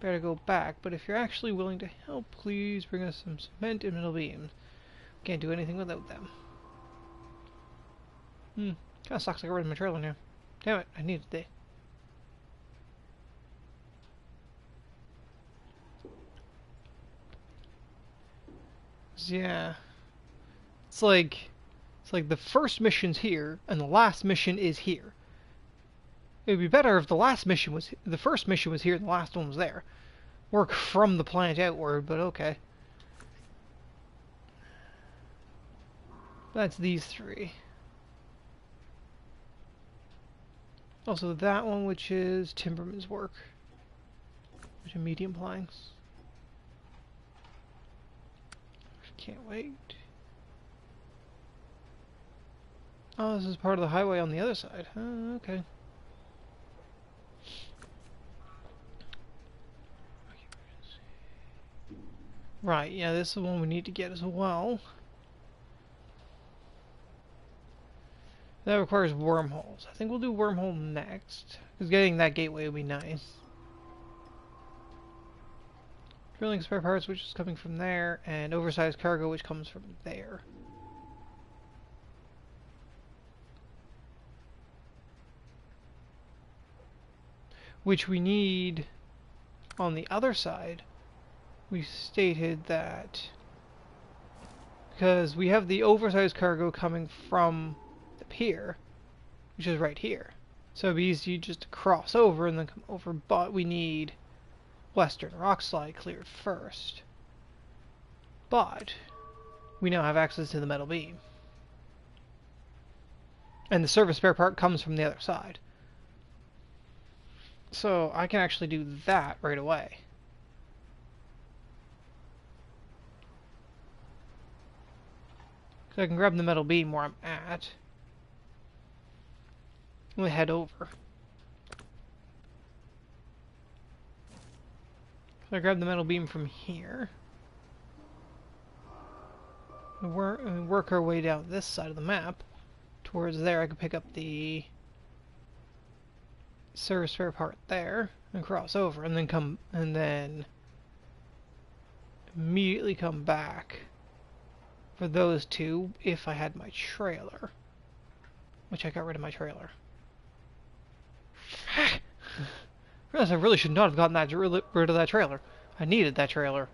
A: better go back. But if you're actually willing to help, please bring us some cement and metal beams. Can't do anything without them. Kinda sucks I got rid of my trailer now. Damn it, I needed it. Yeah. It's like the first mission's here and the last mission is here. It would be better if the first mission was here and the last one was there. Work from the planet outward, but okay. That's these three. Also that one, which is Timberman's work, which are medium planks. Can't wait. Oh, this is part of the highway on the other side. Oh, okay. Right, yeah, this is the one we need to get as well. That requires wormholes. I think we'll do wormhole next, because getting that gateway would be nice. Drilling spare parts, which is coming from there, and oversized cargo, which comes from there. Which we need on the other side. We stated that because we have the oversized cargo coming from the pier, which is right here. So it'd be easy just to cross over and then come over, but we need Western Rock Slide cleared first. But we now have access to the metal beam. And the service spare part comes from the other side. So I can actually do that right away. So I can grab the metal beam where I'm at. And we head over. So I grab the metal beam from here. And work our way down this side of the map. Towards there I can pick up the service spare part there and cross over and then immediately come back for those two if I had my trailer, which I got rid of my trailer. I realized I really should not have gotten rid of that trailer. I needed that trailer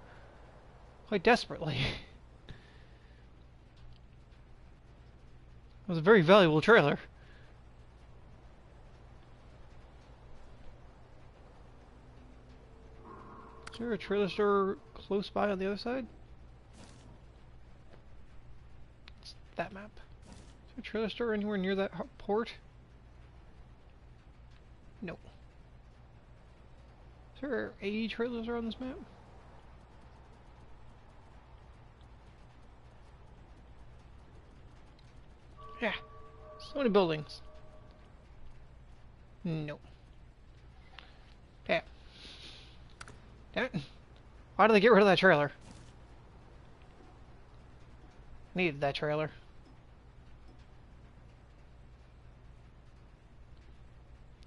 A: quite desperately. It was a very valuable trailer. Is there a trailer store close by on the other side? It's that map. Is there a trailer store anywhere near that port? No. Is there a trailer store on this map? Yeah. So many buildings. No. Damn. Damn it. Why did they get rid of that trailer? Needed that trailer.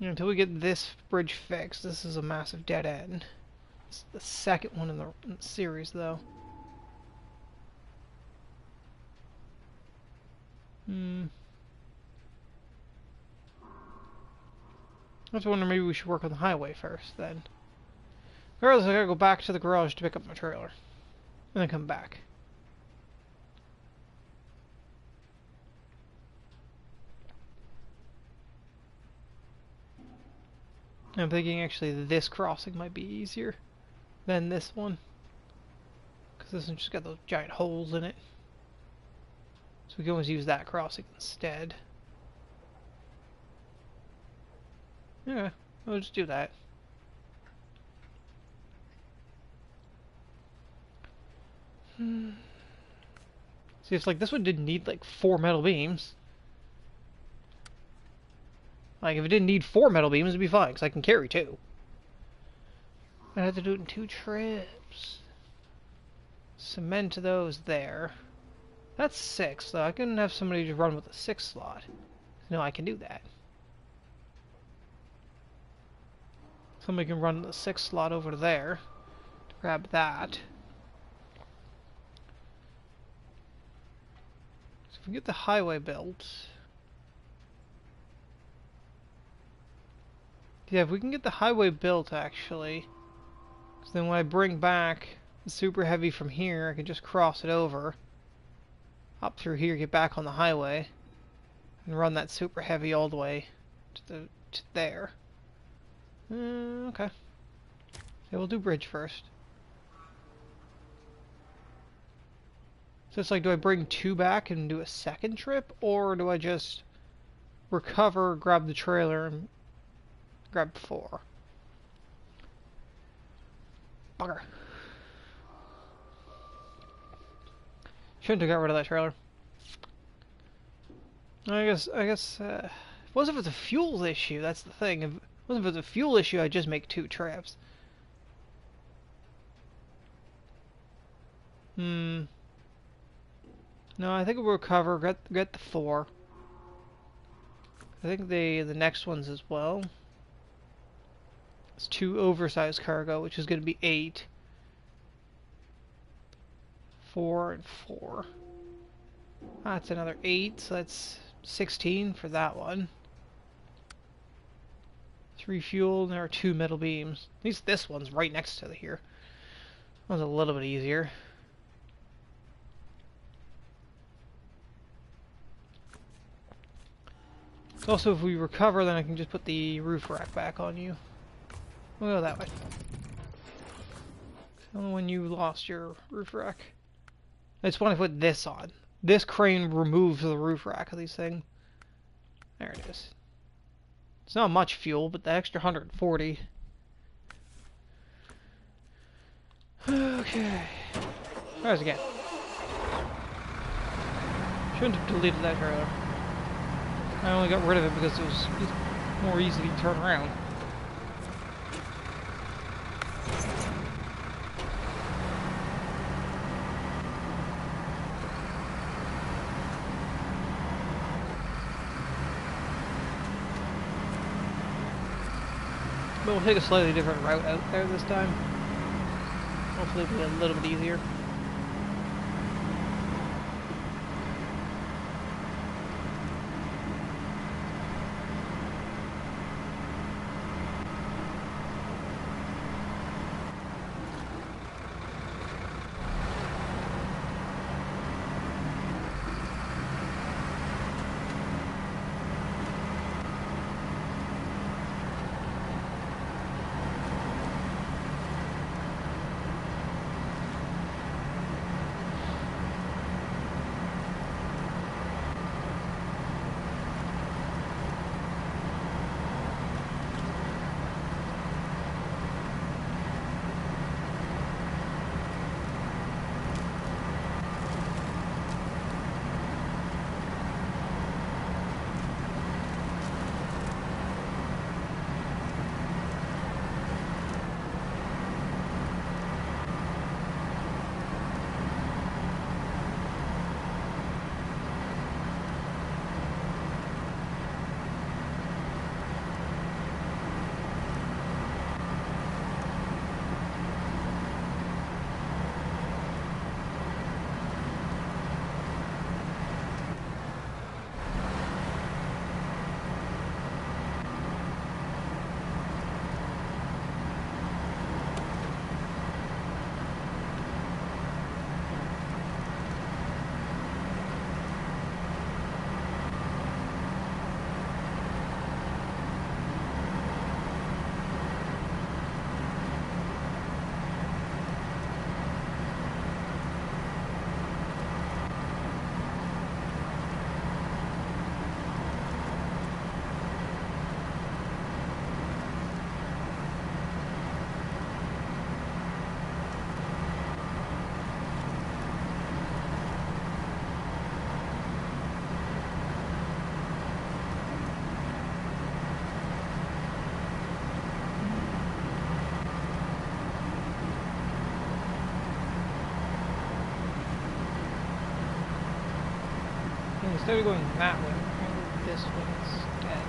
A: Until we get this bridge fixed, this is a massive dead end. It's the second one in the series, though. I was wondering maybe we should work on the highway first, then. Regardless, I gotta go back to the garage to pick up my trailer. And then come back. I'm thinking actually this crossing might be easier than this one. Because this one's just got those giant holes in it. So we can always use that crossing instead. Yeah, we'll just do that. See, it's like this one didn't need like 4 metal beams. Like, if it didn't need 4 metal beams, it'd be fine, because I can carry 2. I have to do it in 2 trips. Cement those there. That's 6, though. I couldn't have somebody just run with a 6 slot. No, I can do that. Somebody can run the 6 slot over to there. To grab that. So if we get the highway built... Yeah, if we can get the highway built, actually, because then when I bring back super heavy from here, I can just cross it over, up through here, get back on the highway, and run that super heavy all the way to there. Okay. So we'll do bridge first. So it's like, do I bring 2 back and do a second trip, or do I just recover, grab the trailer, and grab 4? Bugger. Shouldn't have got rid of that trailer. I guess, what if it's a fuel issue? That's the thing. What if it's a fuel issue, I just make 2 trips? No, I think we'll recover, get the 4. I think the next ones as well. It's 2 oversized cargo, which is going to be 8. 4 and 4. That's another 8, so that's 16 for that one. 3 fuel, and there are 2 metal beams. At least this one's right next to here. That was a little bit easier. Also, if we recover, then I can just put the roof rack back on you. We'll go that way. Tell me when you lost your roof rack. I just want to put this on. This crane removes the roof rack of these things. There it is. It's not much fuel, but the extra 140. Okay. Try this again. Shouldn't have deleted that trailer. I only got rid of it because it was more easy to turn around. But we'll take a slightly different route out there this time. Hopefully it'll be a little bit easier. Instead of going that way, we're going to go this way instead.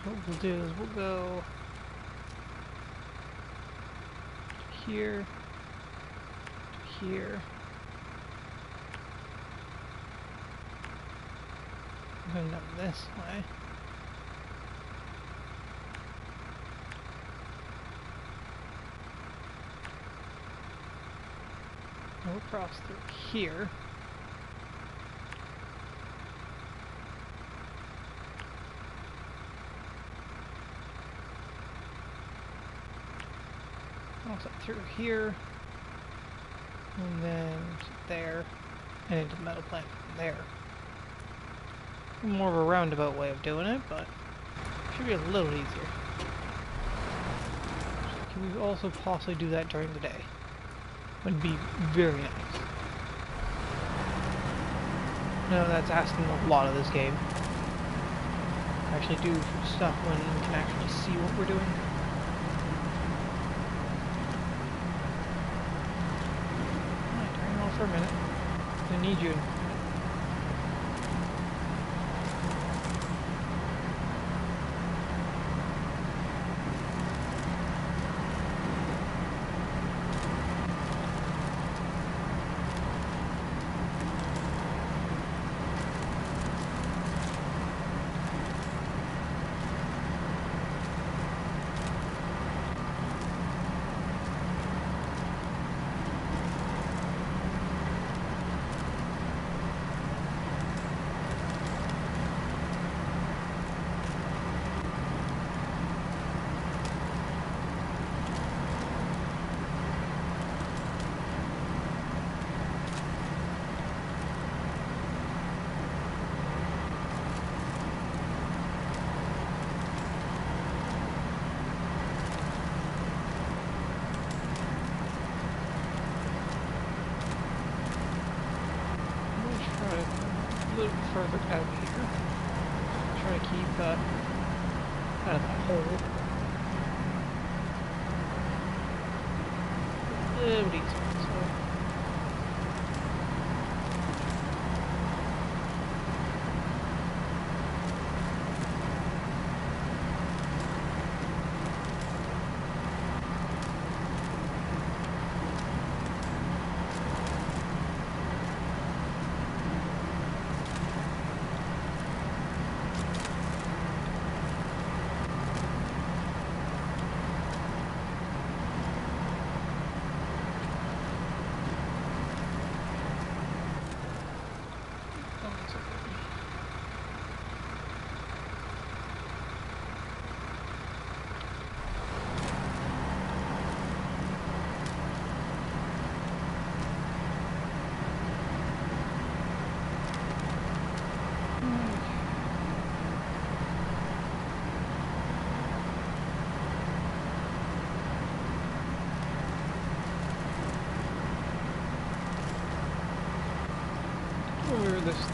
A: What we'll do is we'll go here, here. I'm going down this way. go across through here. Cross up through here. And then there. And into the metal plant from there. More of a roundabout way of doing it, but should be a little easier. Can we also possibly do that during the day? Would be very nice. No, that's asking a lot of this game. Actually do stuff when we can actually see what we're doing. Alright, turn it off for a minute. I need you. A little further out here. Try to keep out of that hole. A little bit easier this way.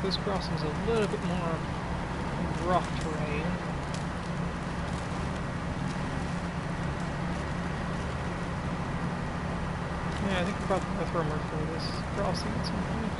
A: This crossing's a little bit more rough terrain. Yeah, I think we're probably going to throw more for this crossing at some point.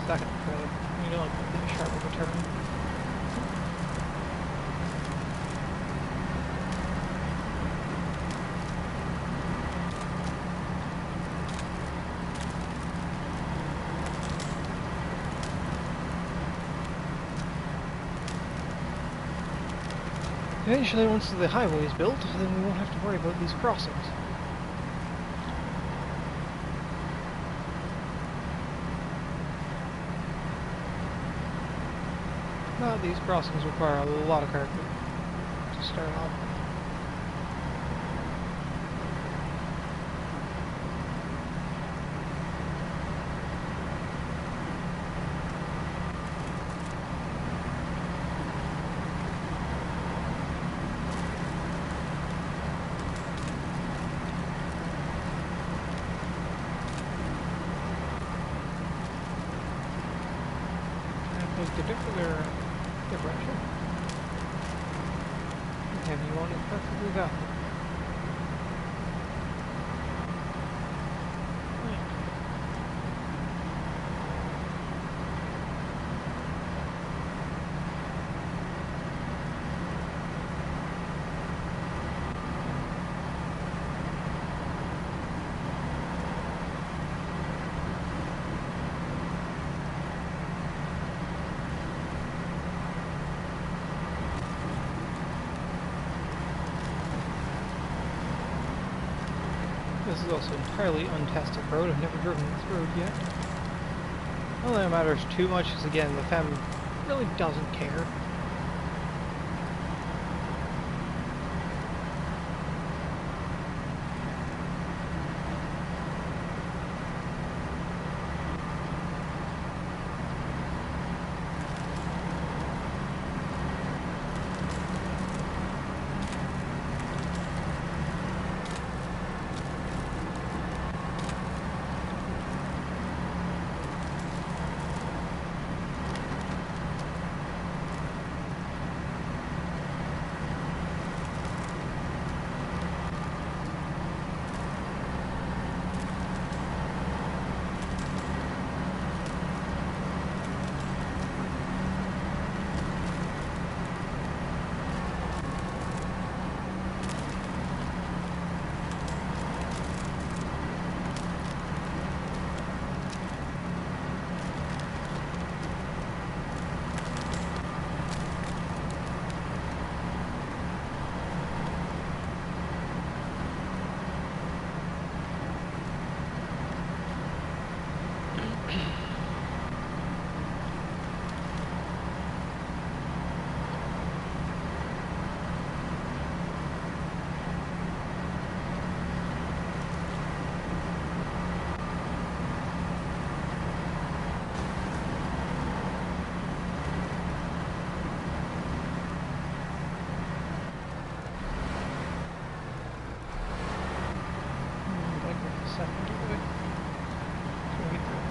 A: Second credit. You know, like that sharp of a turn. Eventually, once the highway is built, then we won't have to worry about these crossings. But these crossings require a lot of carpet to start off. Is the differential? Have you on it perfectly valid? This is also entirely untested road. I've never driven this road yet. I don't think it matters too much because, again, the FEM really doesn't care.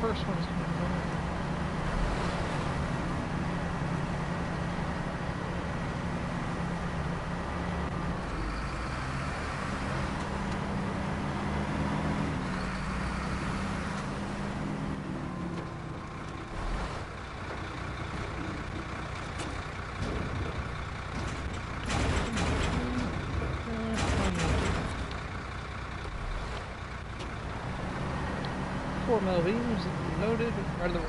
A: First one's going to go. 4 metal beams loaded right of the road.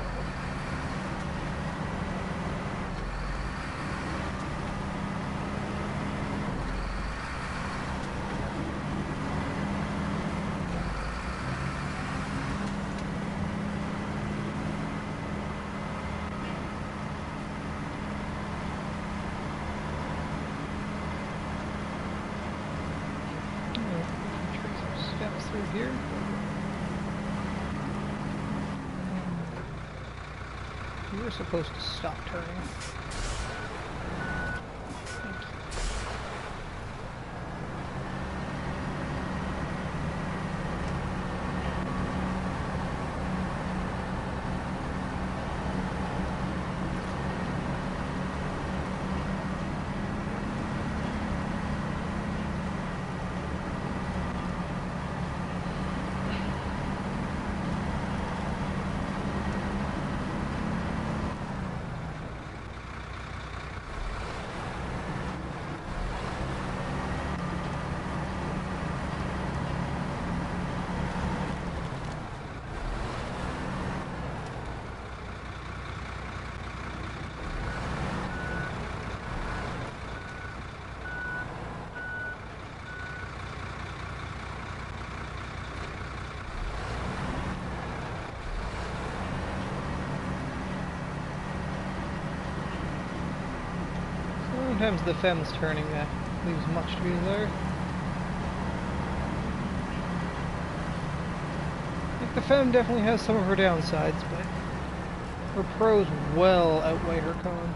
A: Steps through here. You were supposed to stop turning. Thank you. Sometimes the FEM's turning leaves much to be desired. Like the FEM definitely has some of her downsides, but her pros well outweigh her cons.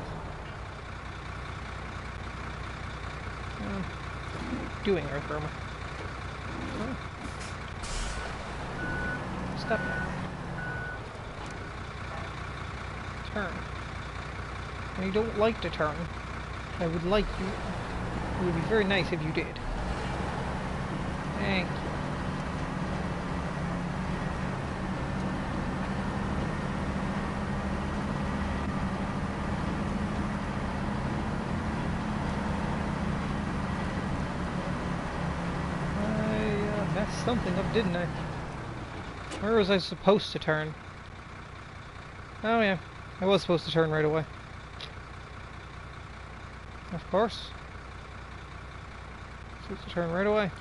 A: Doing Earth Roamer. Oh. Step down. Turn. and you don't like to turn. I would like you. It would be very nice if you did. Thank you. I messed something up, didn't I? Where was I supposed to turn? Oh yeah, I was supposed to turn right away. Of course. Supposed to turn right away.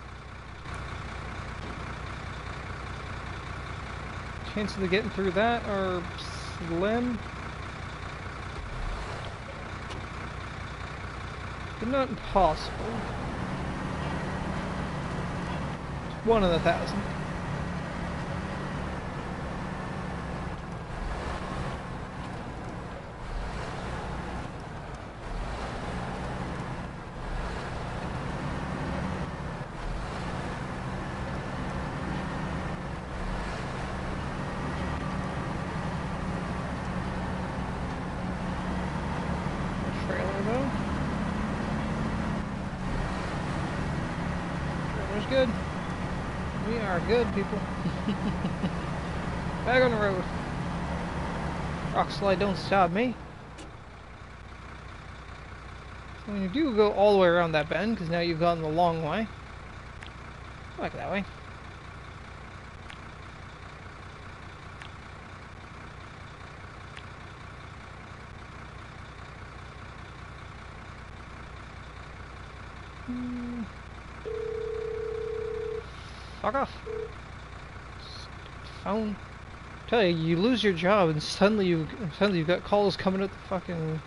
A: Chances of getting through that are slim. But not impossible. It's 1 in 1,000. Good. We are good, people. Back on the road. Rock slide don't stop me. So when you do go all the way around that bend, because now you've gone the long way, like that way. Fuck off. Phone. Tell you, you lose your job and suddenly you've got calls coming at the fucking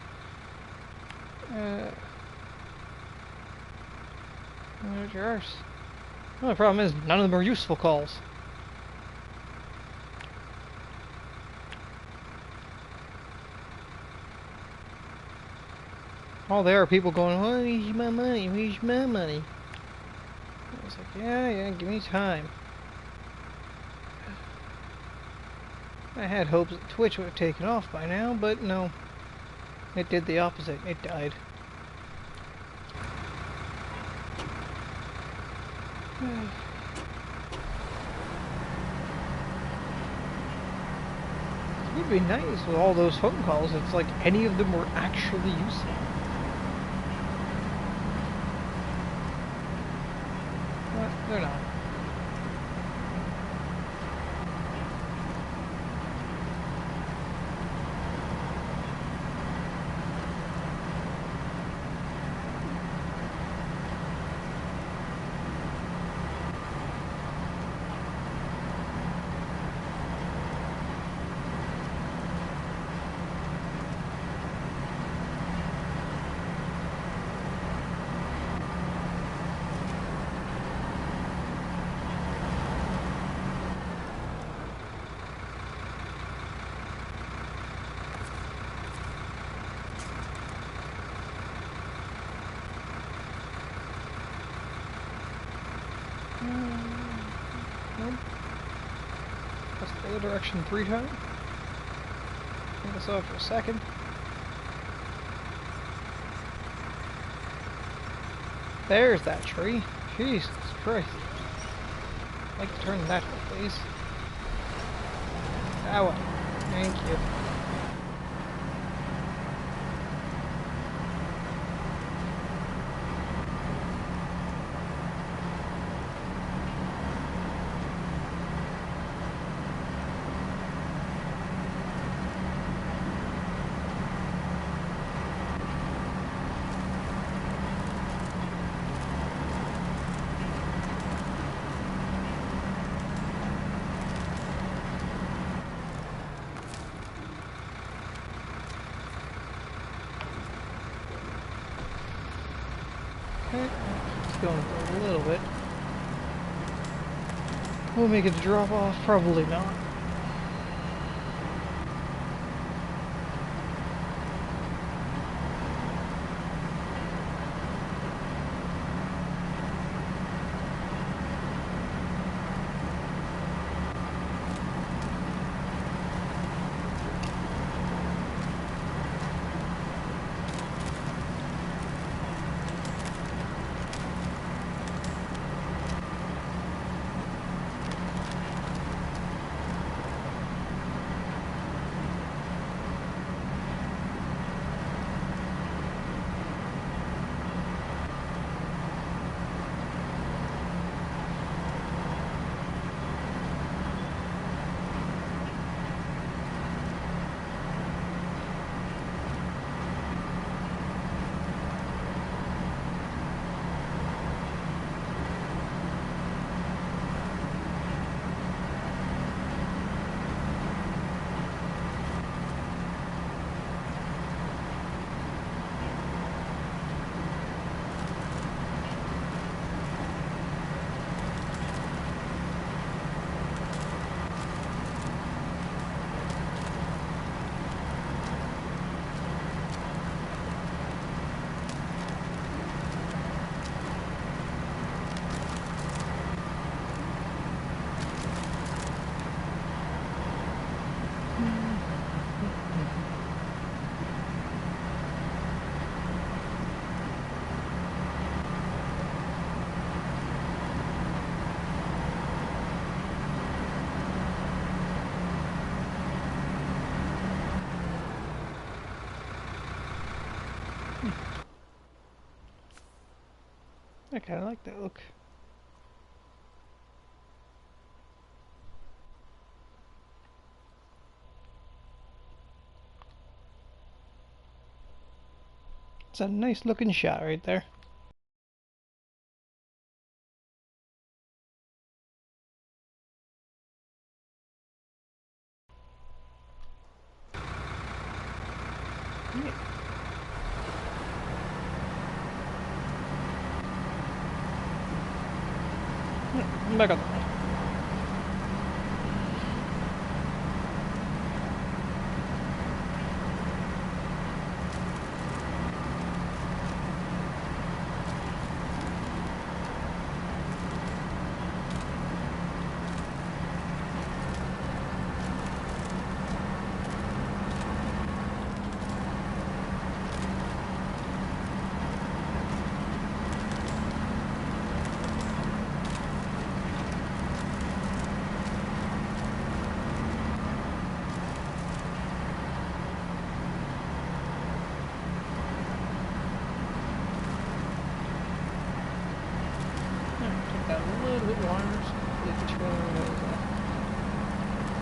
A: there's your arse. The only problem is none of them are useful calls. All there are people going, where's my money? Where's my money? I was like, yeah, give me time. I had hopes that Twitch would have taken off by now, but no. It did the opposite. It died. It would be nice with all those phone calls. It's like any of them were actually useful. But they're not. Nope. That's the other direction 3 times. I think I saw it for a second. There's that tree. Jesus Christ. I'd like to turn that way, please. That way. Thank you. Okay, it's going for a little bit. We'll make it a drop off, probably not. I kind of like that look. It's a nice looking shot right there. Yeah. Back on the road. Got a little bit longer, so hopefully the trailer has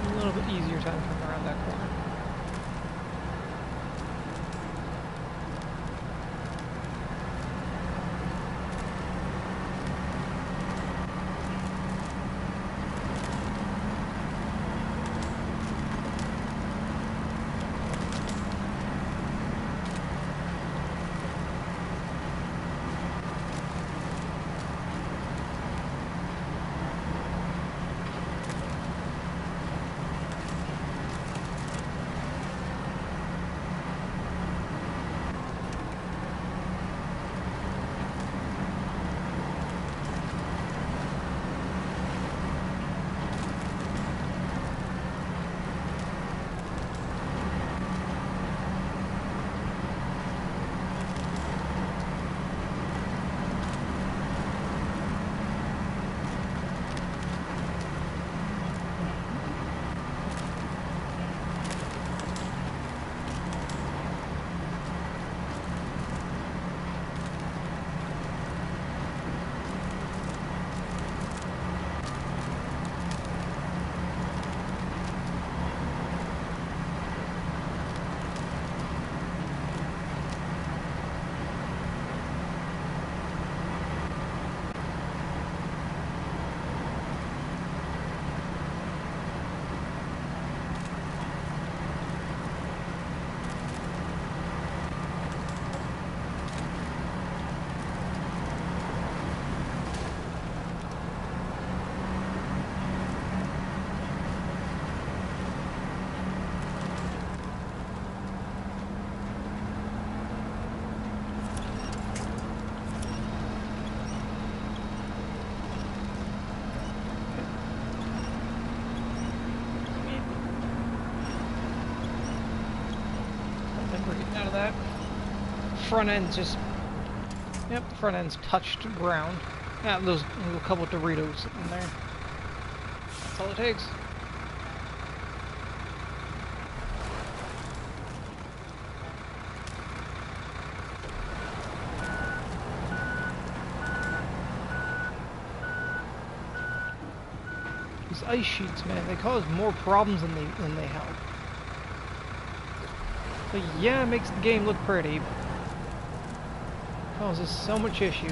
A: a little bit easier time coming around that corner. I think we're getting out of that. Front end's just... Yep, the front end's touched ground. Yeah, those little couple Doritos in there. That's all it takes. These ice sheets, man, they cause more problems than they help. But yeah, it makes the game look pretty. Causes so much issue.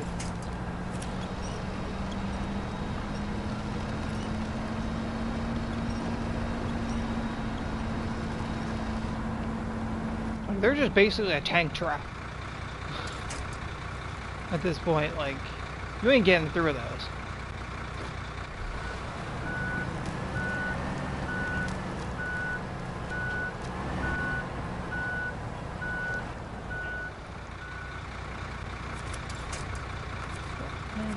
A: Like, they're just basically a tank trap. At this point, like, you ain't getting through those.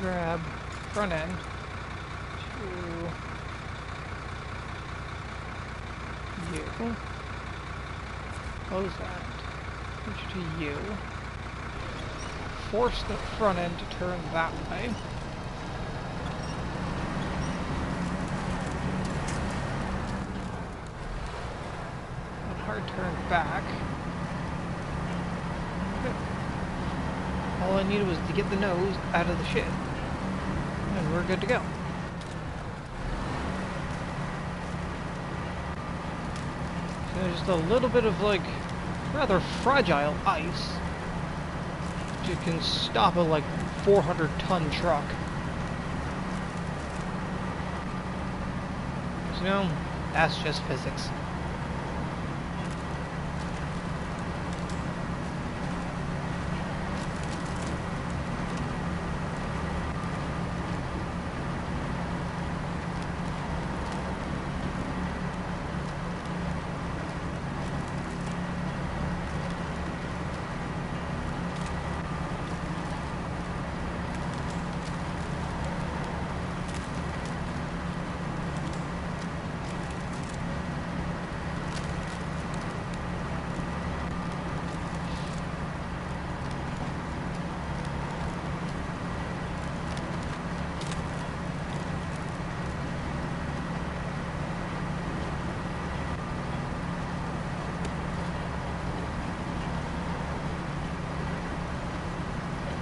A: Grab front end to you. Close that. Switch to you. Force the front end to turn that way. And hard turn back. all I needed was to get the nose out of the ship, and we're good to go. So just a little bit of, like, rather fragile ice, which can stop a, like, 400-ton truck. So, you know, that's just physics.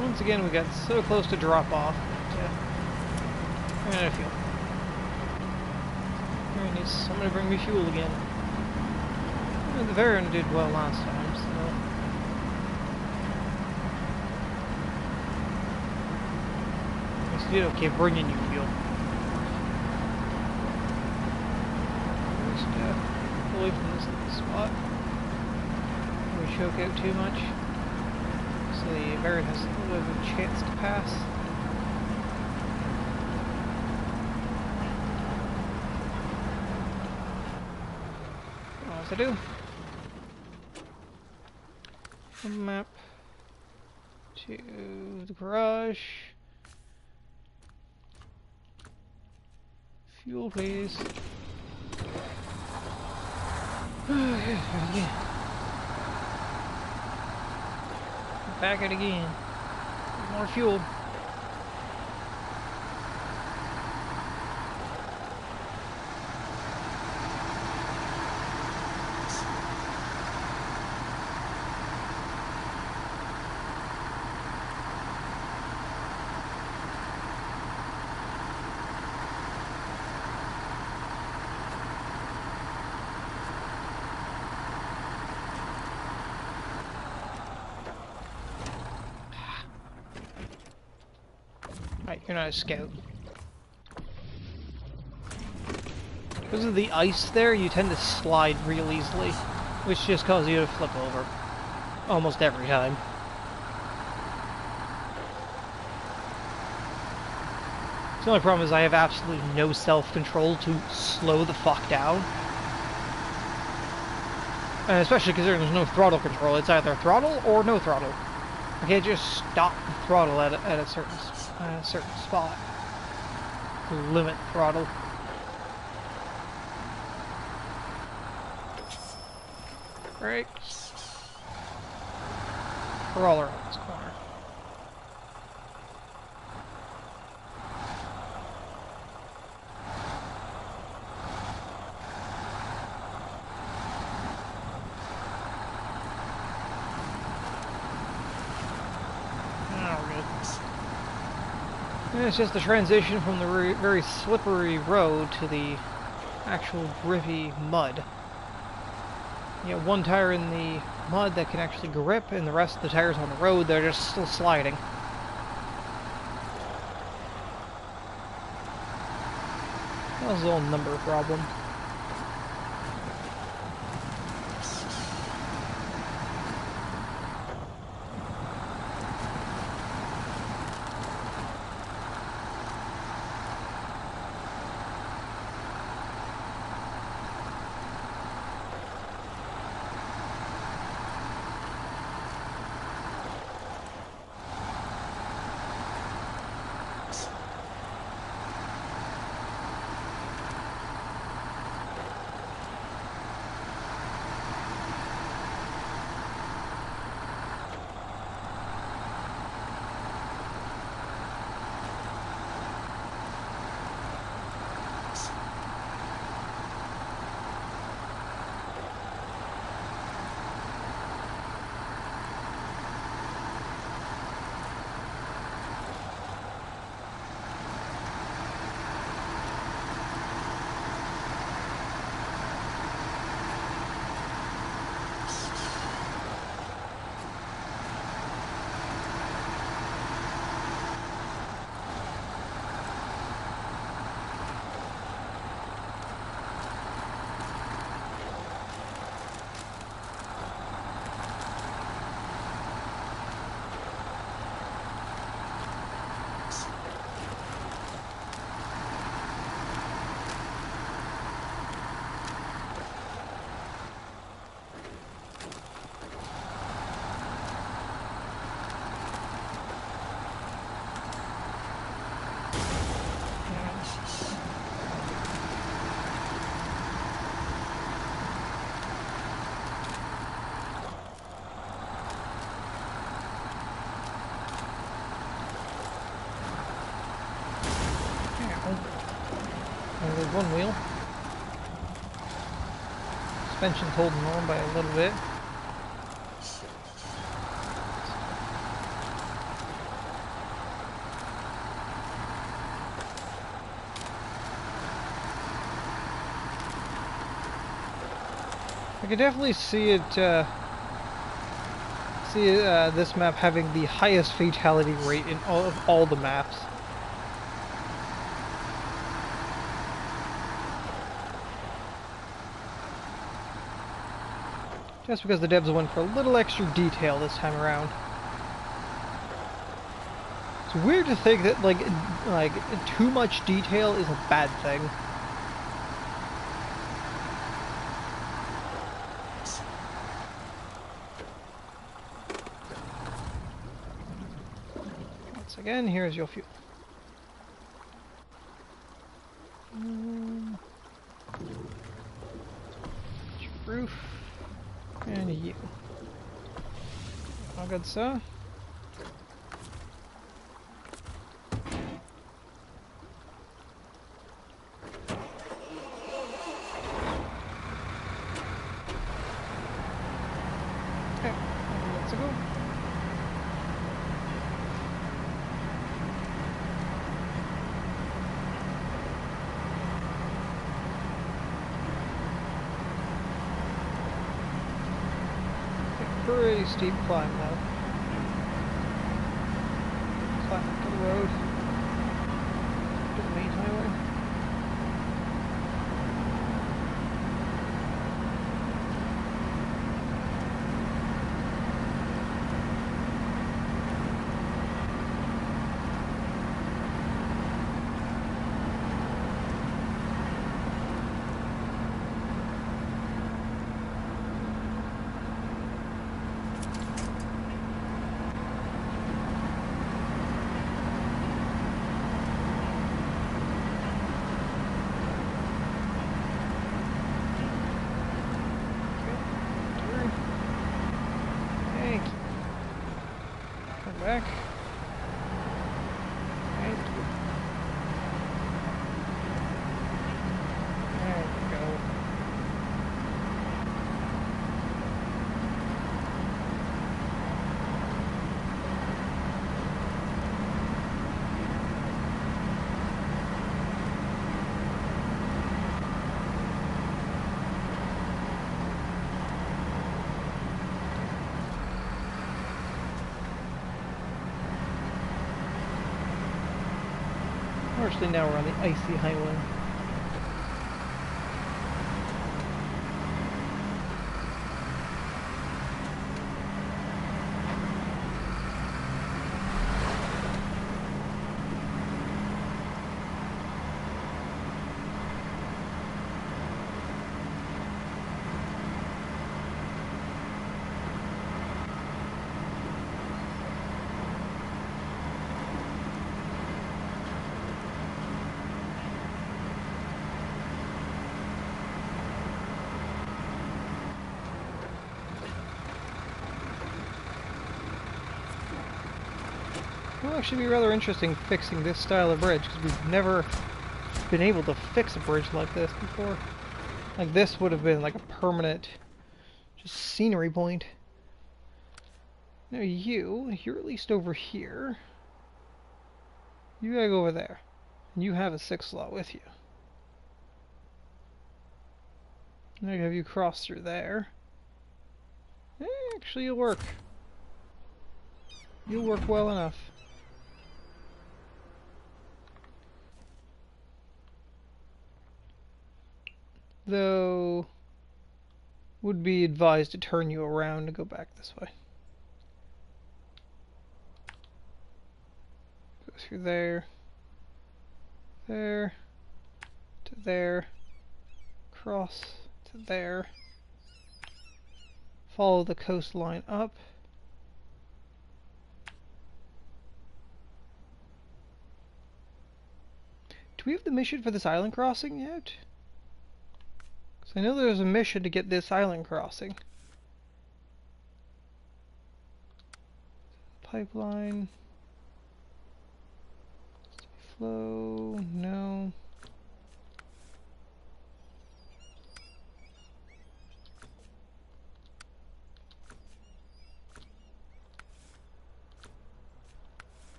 A: Once again, we got so close to drop off. Ran out of fuel. I need somebody to bring me fuel again. And the Varian did well last time, so... I guess you did okay bringing you fuel. Just away from this spot. We choke out too much. So the Varian has a little bit of a chance to pass. What else I do? A map to the garage. Fuel, please. Back it again. More fuel. Right, you're not a scout. Because of the ice there, you tend to slide real easily, which just causes you to flip over. Almost every time. The only problem is I have absolutely no self-control to slow the fuck down. And especially because there's no throttle control. It's either throttle or no throttle. I can't just stop the throttle at a certain spot to limit throttle. Right. We're all around this corner. And it's just the transition from the very slippery road to the actual grippy mud. You have one tire in the mud that can actually grip, and the rest of the tires on the road, they're just still sliding. That was a little number problem. one wheel. Suspension's holding on by a little bit. I can definitely see it, this map having the highest fatality rate in all the maps. Just because the devs went for a little extra detail this time around. It's weird to think that like too much detail is a bad thing. Once again, here's your fuel. Roof. And you. All good, sir. Okay, let's go. Pretty steep climb though. Climb up to the road. To the main highway. Back. Right. There we go. Unfortunately, now we're on the icy highway. It will actually be rather interesting fixing this style of bridge, because we've never been able to fix a bridge like this before. Like this would have been like a permanent, just scenery point. Now you're at least over here. You gotta go over there. And you have a 6 slot with you. Now I have you cross through there. Actually, you'll work. You'll work well enough. Though, would be advised to turn you around to go back this way. Go through there, there, to there, cross to there, follow the coastline up. Do we have the mission for this island crossing yet? I know there's a mission to get this island crossing. Pipeline. Flow. No.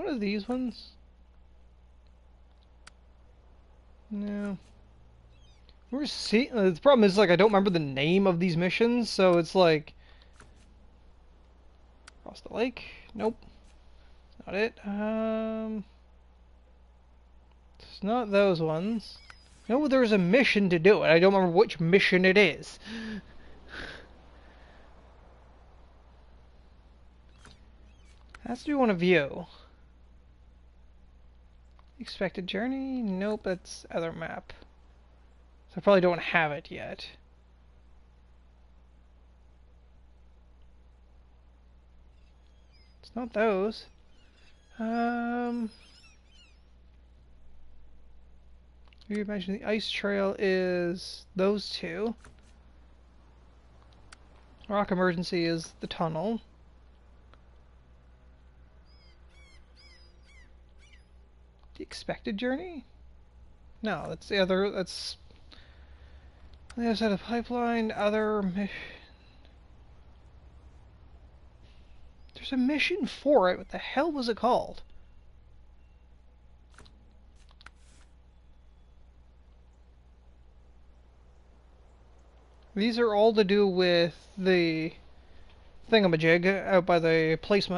A: one of these ones? No. We're seeing. The problem is, like, I don't remember the name of these missions, so it's like. Across the lake? Nope. Not it. It's not those ones. No, there's a mission to do it. I don't remember which mission it is. Has to be one of you. Expected journey? Nope, that's other map. So I probably don't have it yet. It's not those. You imagine the ice trail is those two. Rock emergency is the tunnel. The expected journey? No, that's the other. That's on the other side of the pipeline. Other mission. There's a mission for it. What the hell was it called? These are all to do with the thingamajig out by the place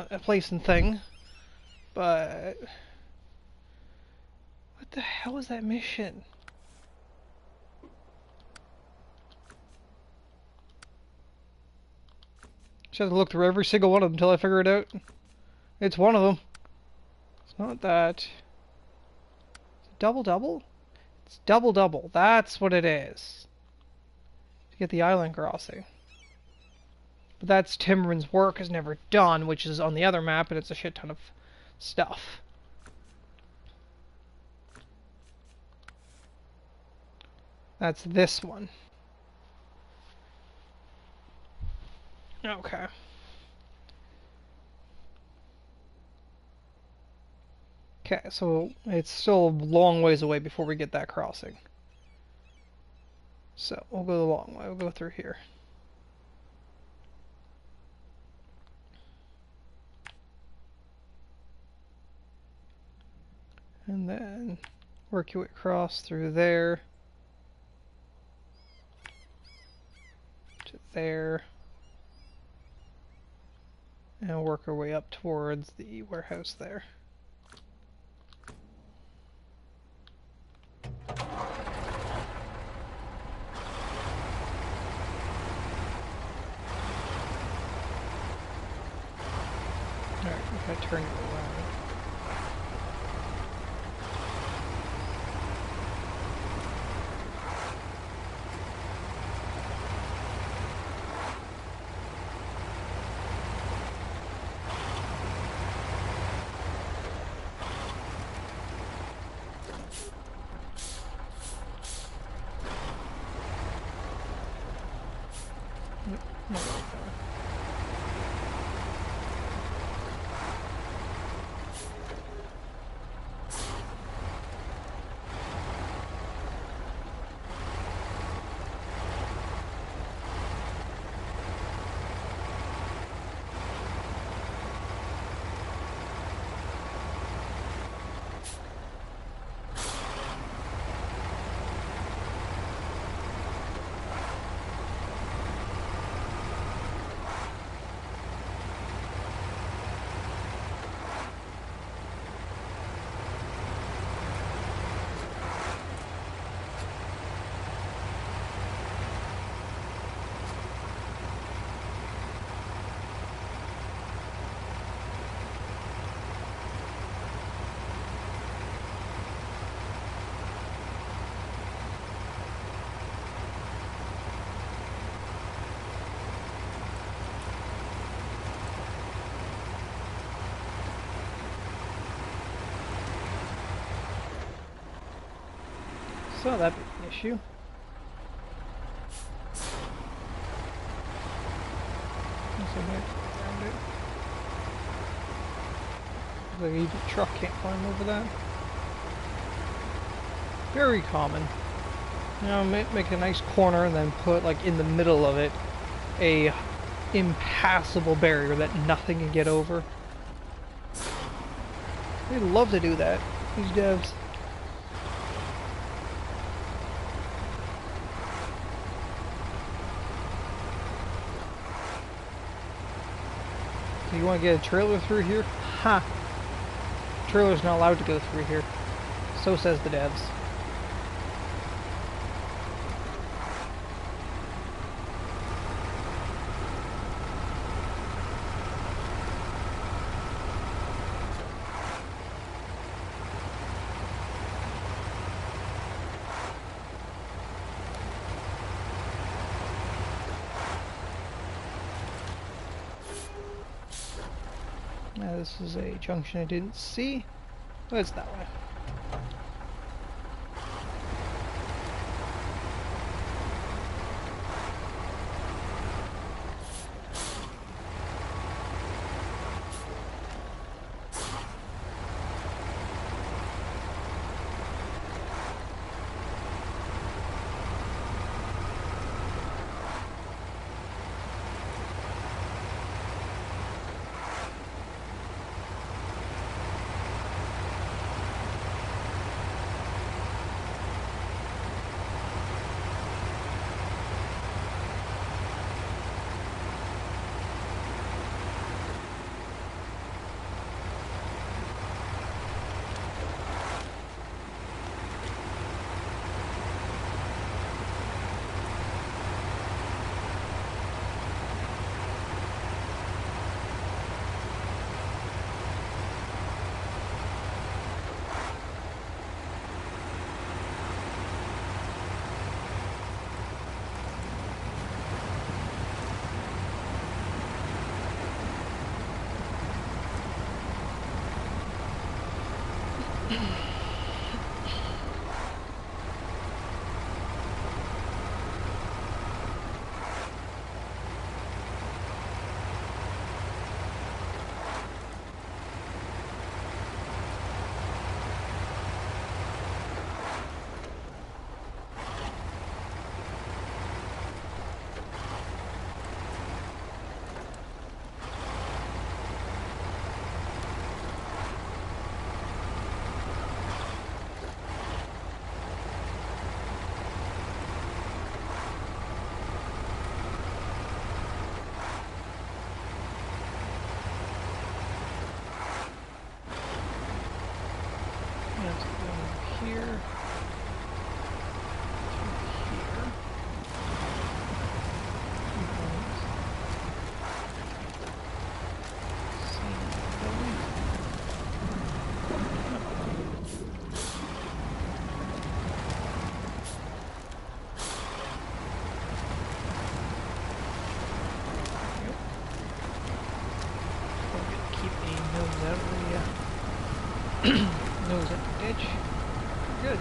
A: and thing. But what the hell is that mission? Just have to look through every single one of them until I figure it out. It's one of them. It's not that. Is it double double? It's double double. That's what it is. To get the island crossing. But that's Timrin's work is never done, which is on the other map, and it's a shit ton of stuff. That's this one. Okay. Okay, so it's still a long ways away before we get that crossing. So, we'll go the long way. We'll go through here. And then work your way across through there. To there. And work our way up towards the warehouse there. Alright, if I turn it around. So that'd be an issue. Like even a truck can't climb over that. Very common. You know, make a nice corner and then put like in the middle of it a impassable barrier that nothing can get over. They love to do that, these devs. So you want to get a trailer through here? Ha! Trailer's not allowed to go through here. So says the devs. Now this is a junction I didn't see, but it's that way. Let's go here. Through here. Keep the nose out of the nose at the ditch. Good.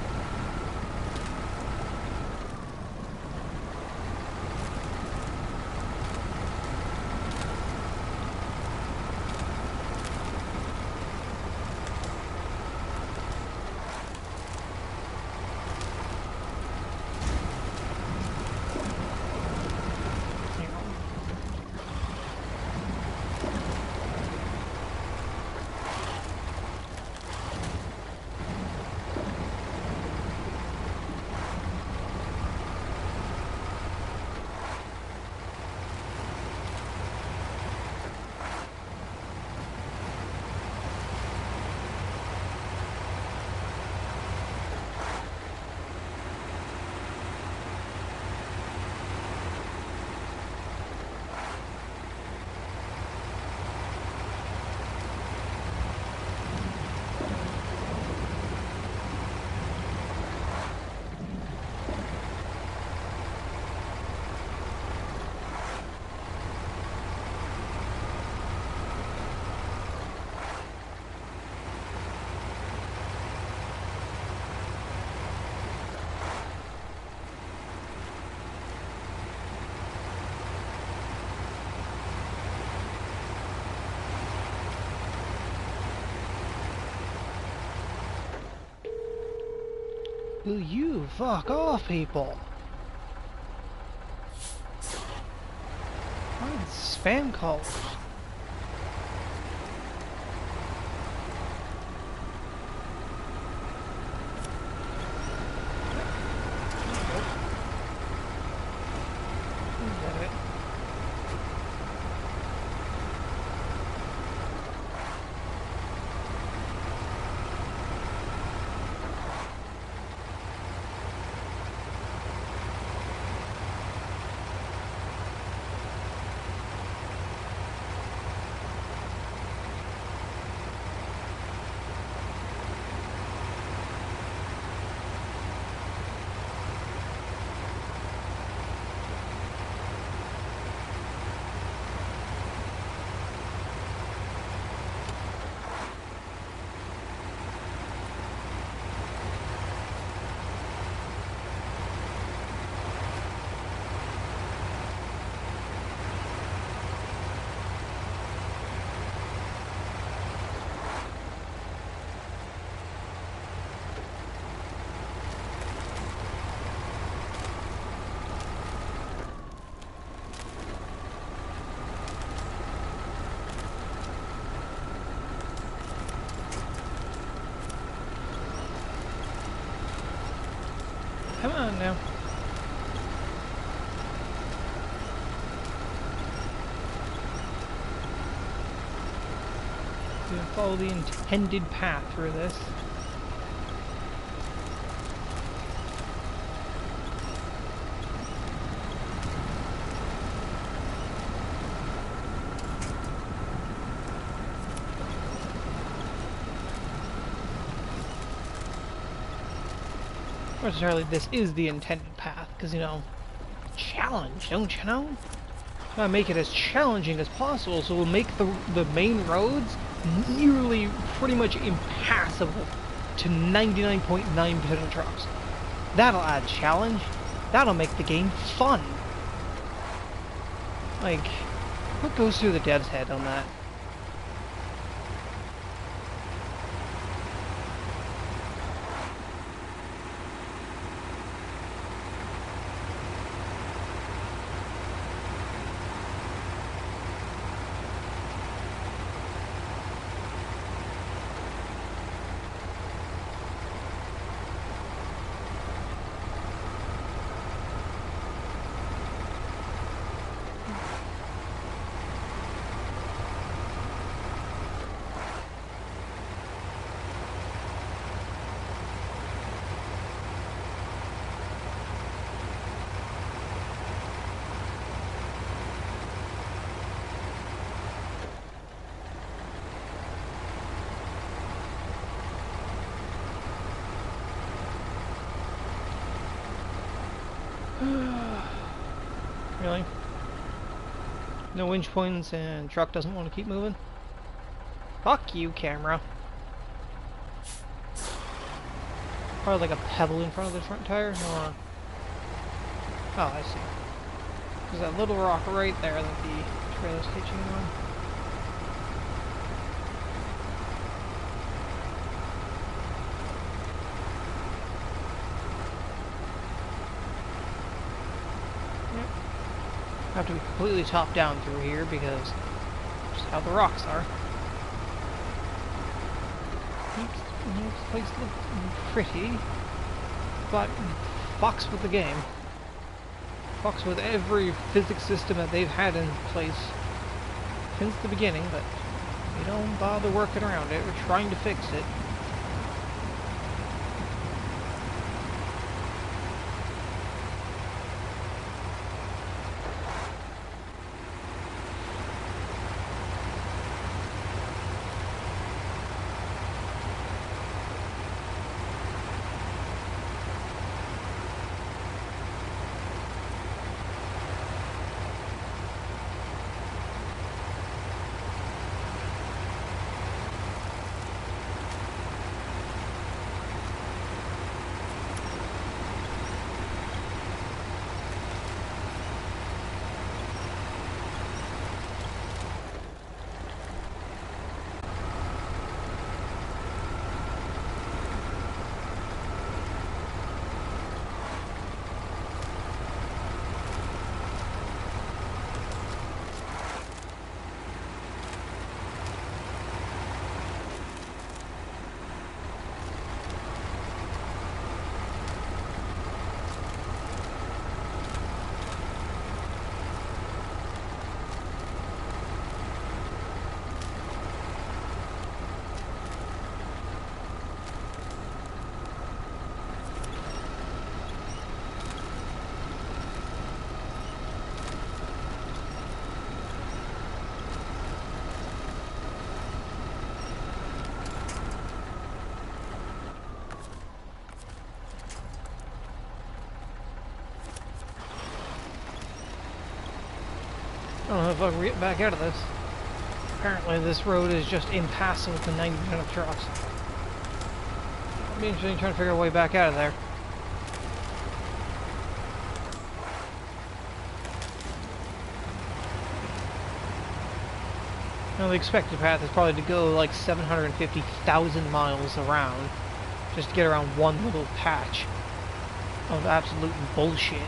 A: Will you fuck off, people? Why spam calls? Come on now. Gonna follow the intended path through this. Not necessarily this is the intended path, because, you know, challenge, don't you know? Gotta make it as challenging as possible, so we'll make the main roads nearly pretty much impassable to 99.9% of trucks. That'll add challenge. That'll make the game fun. Like, what goes through the dev's head on that? Really? No winch points and truck doesn't want to keep moving? Fuck you, camera. Probably like a pebble in front of the front tire? Or... oh, I see. There's that little rock right there that the trailer's hitching on. Have to be completely top down through here because just how the rocks are. This place looks pretty, but fucks with the game. Fucks with every physics system that they've had in place since the beginning, but they don't bother working around it or trying to fix it. I don't know if I can get back out of this. Apparently this road is just impassable to 90% of trucks. It'll be interesting trying to figure a way back out of there. Now the expected path is probably to go like 750,000 miles around just to get around one little patch of absolute bullshit.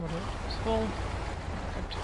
A: It's full. Perfect.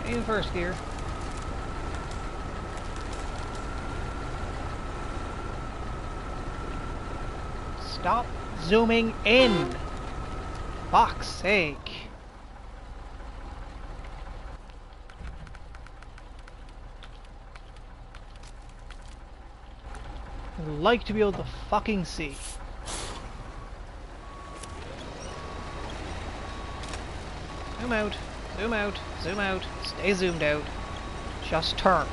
A: In first gear. Stop zooming in! Fuck's sake. I'd like to be able to fucking see. Zoom out. Zoom out, zoom out, stay zoomed out. Just turn.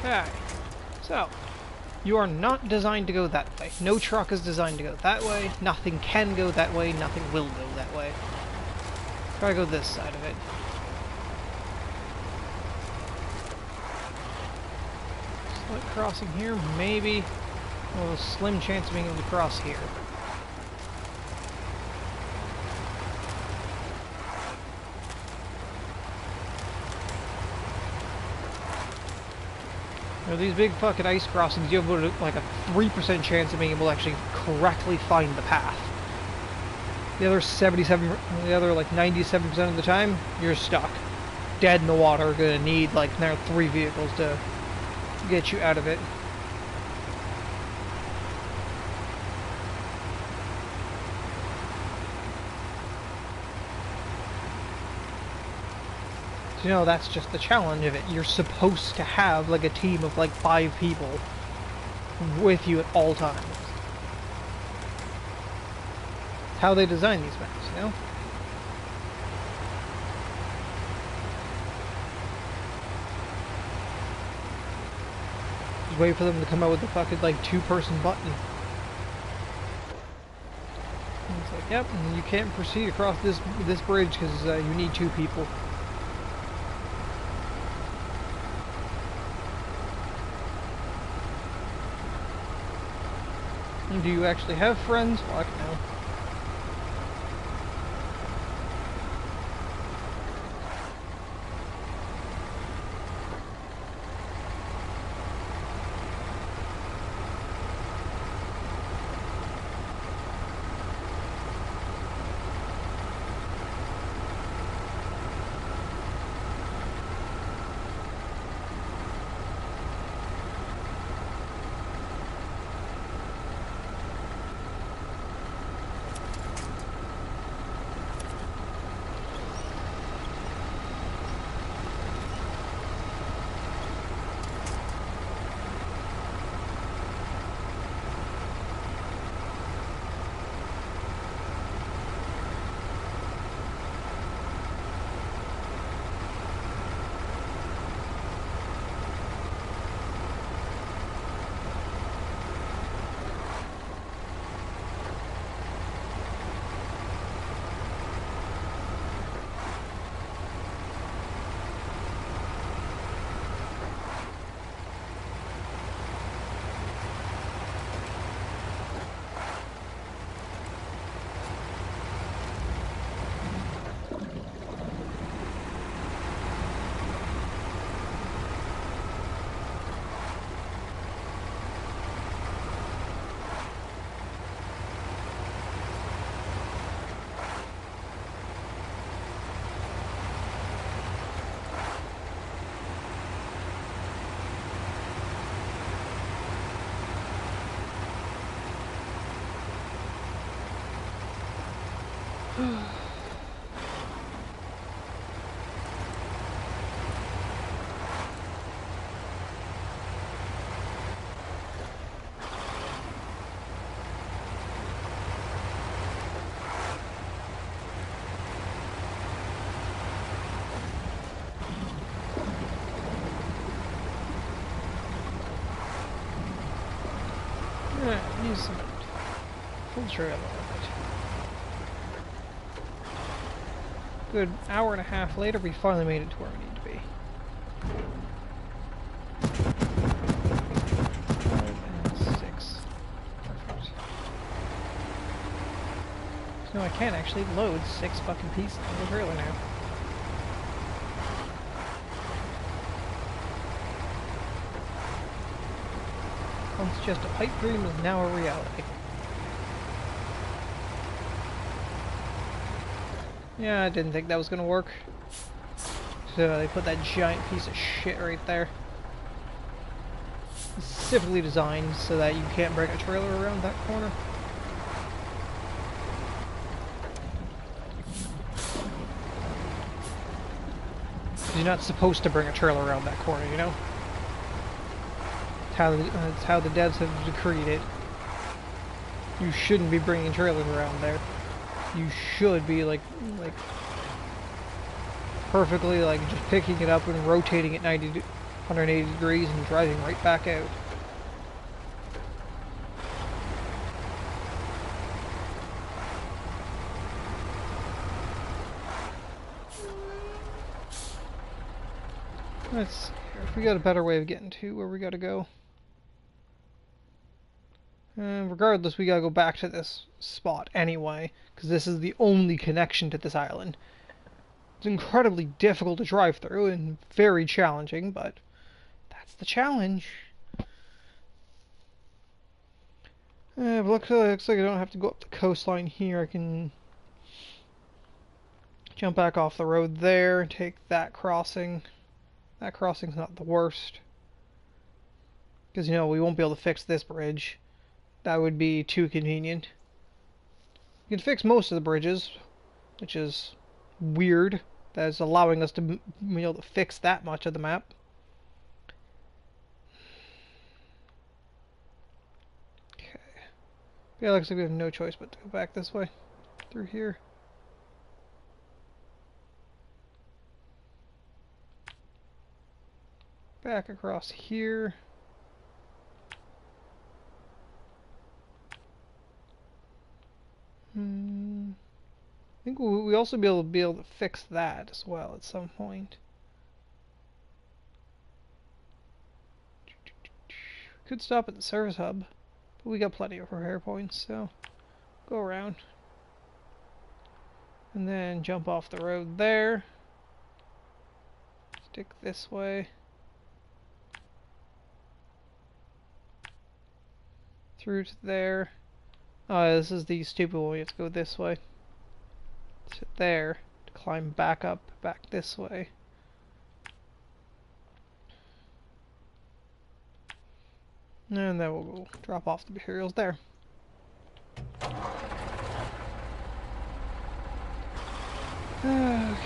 A: Okay, so you are not designed to go that way. No truck is designed to go that way. Nothing can go that way. Nothing will go that way. Try to go this side of it. Slight crossing here, maybe. Well, a slim chance of being able to cross here. You know, these big fucking ice crossings, you have like a 3% chance of being able to actually correctly find the path. The other 97% of the time, you're stuck. Dead in the water, gonna need like now 3 vehicles to get you out of it. You know, that's just the challenge of it. You're supposed to have like a team of like 5 people with you at all times. It's how they design these maps, you know? Just wait for them to come out with the fucking like 2-person button. And it's like, yep, you can't proceed across this bridge because you need 2 people. Do you actually have friends? Fuck no. Use some full trailer. Good hour and a half later, we finally made it to where we need to be. 5 and 6. Perfect. So I can actually load 6 fucking pieces of the trailer now. Once just a pipe dream is now a reality. Yeah, I didn't think that was gonna work. So they put that giant piece of shit right there. Specifically designed so that you can't bring a trailer around that corner. You're not supposed to bring a trailer around that corner, you know? It's how the devs have decreed it. You shouldn't be bringing trailers around there. You should be like perfectly like just picking it up and rotating it 180 degrees and driving right back out. Let's see here. If we got a better way of getting to where we gotta go. Regardless, we gotta go back to this spot anyway, because this is the only connection to this island. It's incredibly difficult to drive through and very challenging, but that's the challenge. Looks like I don't have to go up the coastline here. I can jump back off the road there and take that crossing. That crossing's not the worst. Because, you know, we won't be able to fix this bridge. That would be too convenient. You can fix most of the bridges, which is weird. That is allowing us to be able to fix that much of the map. Okay. Yeah, looks like we have no choice but to go back this way. Through here. Back across here. I think we also be able to fix that as well at some point. Could stop at the service hub, but we got plenty of repair points, so go around. And then jump off the road there. Stick this way. Through to there. Oh, this is the stupid one. You have to go this way. Sit there to climb back up, back this way. And then we'll go drop off the materials there. Okay.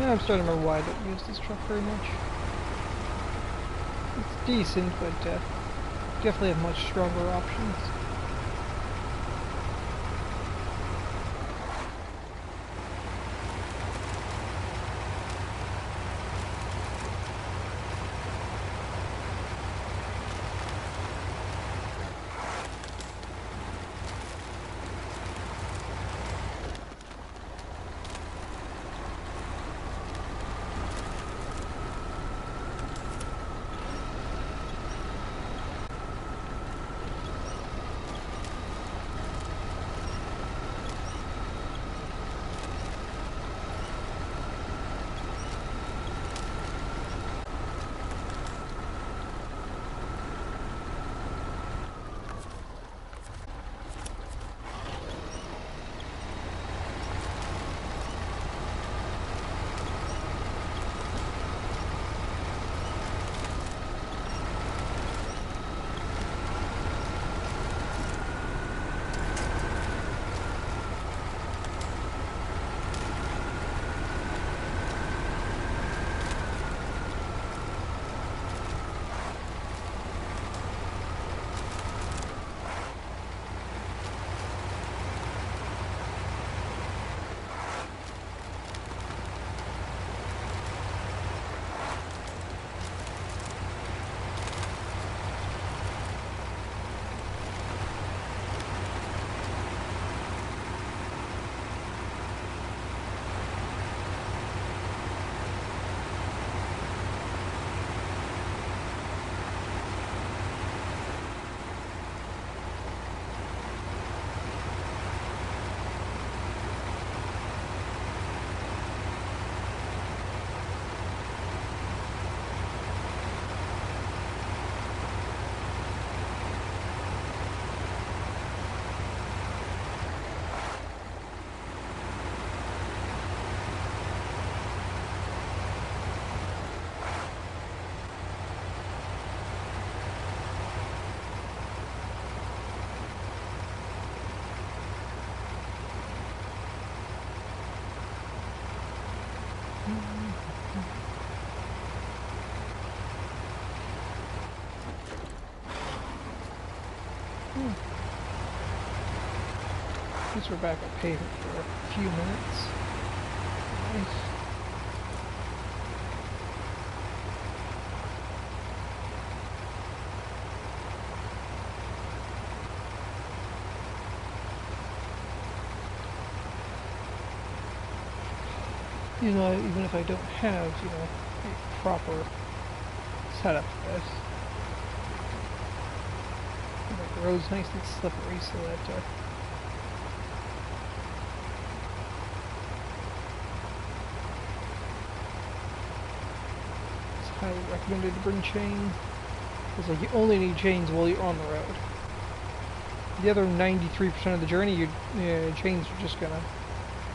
A: I'm starting to remember why I don't use this truck very much. It's decent, but definitely have much stronger options. At least we're back on pavement for a few minutes. Nice. You know, even if I don't have, you know, a proper setup for this. The road's nice and slippery, so that it's highly recommended to bring chain. Because like, you only need chains while you're on the road. The other 93% of the journey, chains are just gonna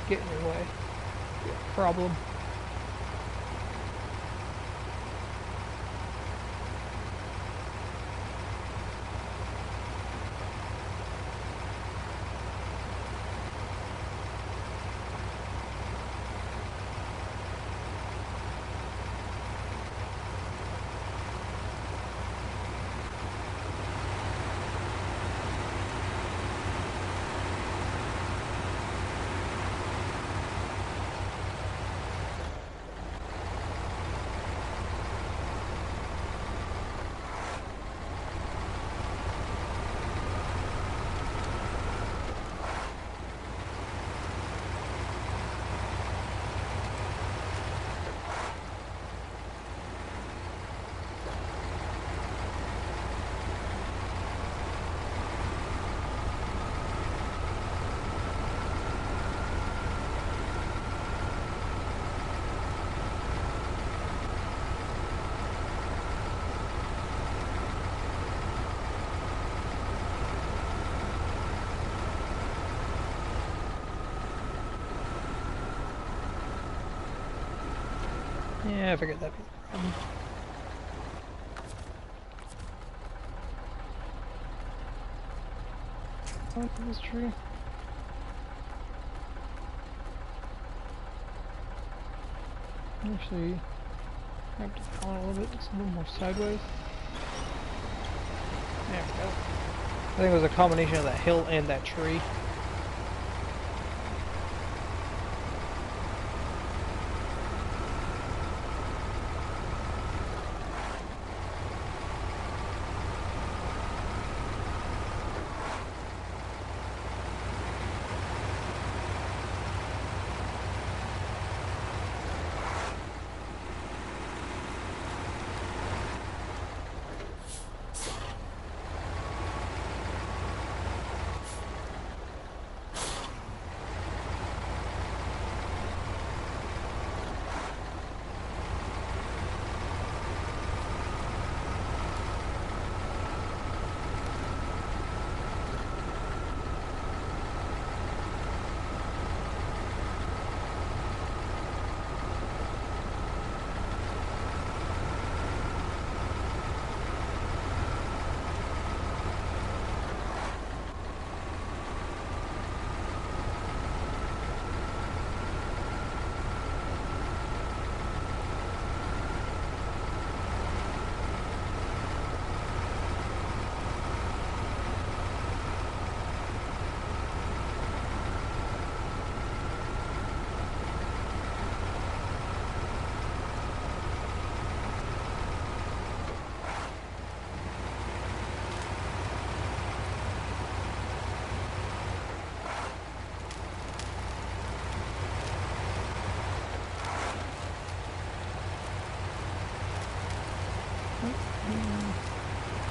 A: get in your way. Yeah, problem. Yeah, I figured that'd be the problem. Onto this tree. Actually, I have to down a little bit. It's a little more sideways. There we go. I think it was a combination of that hill and that tree.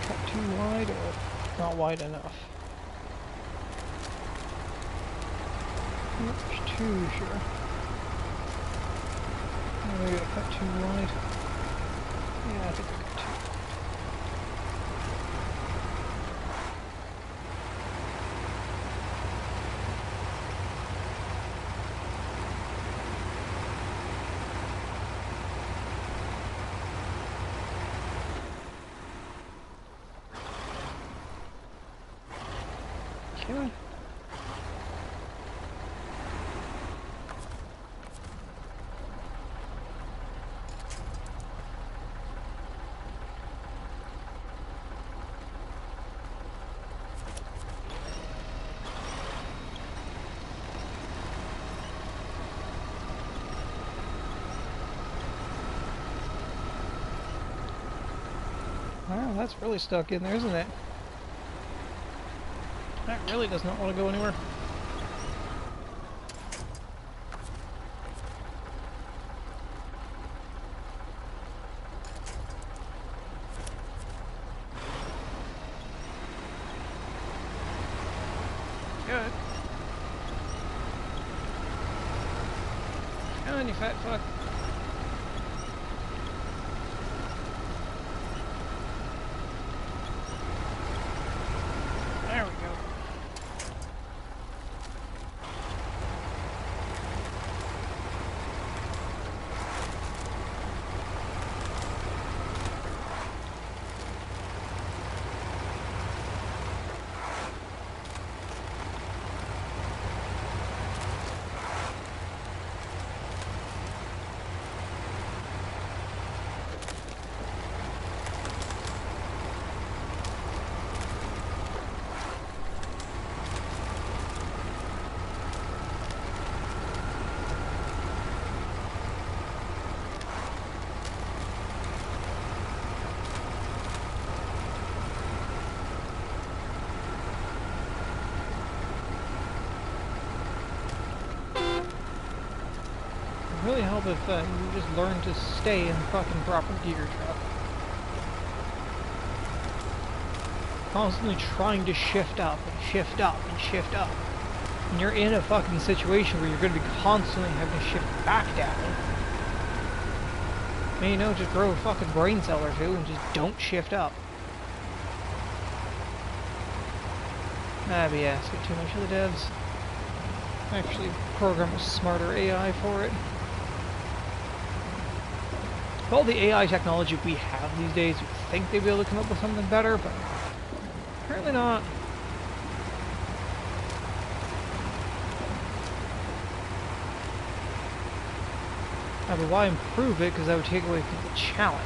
A: Cut too wide or not wide enough? Not too sure. Maybe I cut too wide. Yeah, I think I cut too wide. Can I? Wow, that's really stuck in there, isn't it? That really does not want to go anywhere. Good. Come on, you fat fuck. There we go. Really help if you just learn to stay in fucking proper gear, truck. Constantly trying to shift up and shift up and shift up. And you're in a fucking situation where you're going to be constantly having to shift back down. I mean, you know, just grow a fucking brain cell or two and just don't shift up. Maybe asking too much of the devs. Actually, program a smarter AI for it. With all the AI technology we have these days, you'd think they'd be able to come up with something better, but apparently not. But why improve it? Because that would take away from the challenge.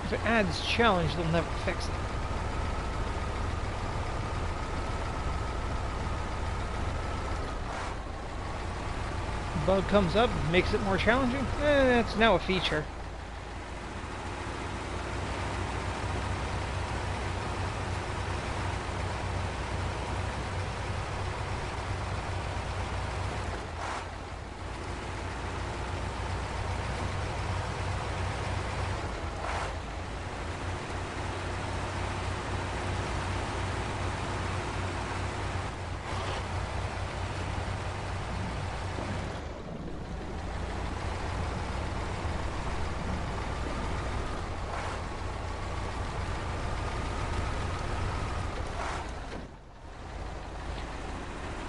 A: If it adds challenge, they'll never fix it. Bug comes up, makes it more challenging. That's now a feature.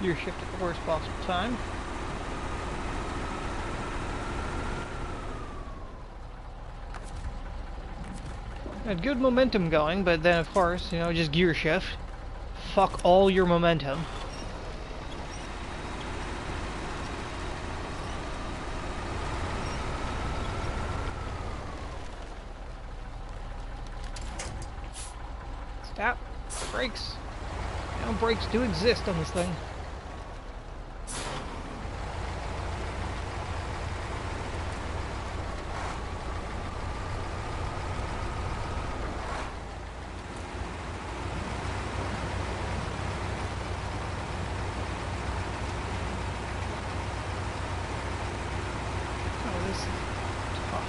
A: Gear shift at the worst possible time. Had good momentum going, but then of course, you know, just gear shift. Fuck all your momentum. Stop. Brakes. Now brakes do exist on this thing.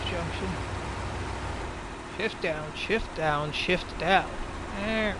A: Junction. Shift down, shift down, shift down. There.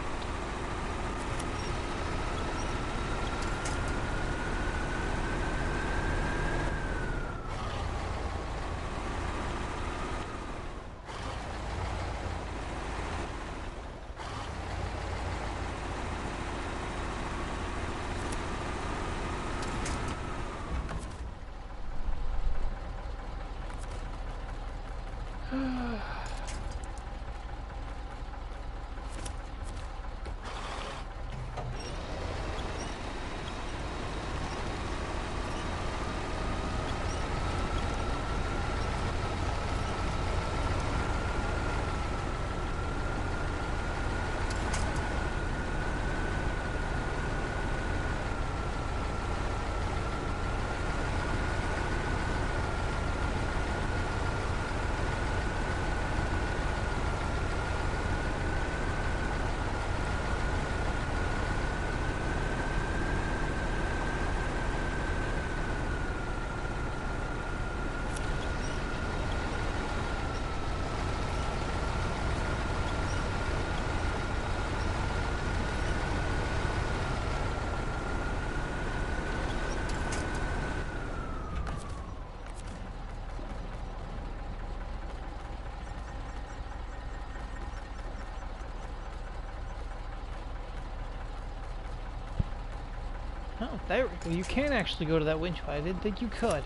A: Oh, there we go. You can actually go to that winch. I didn't think you could.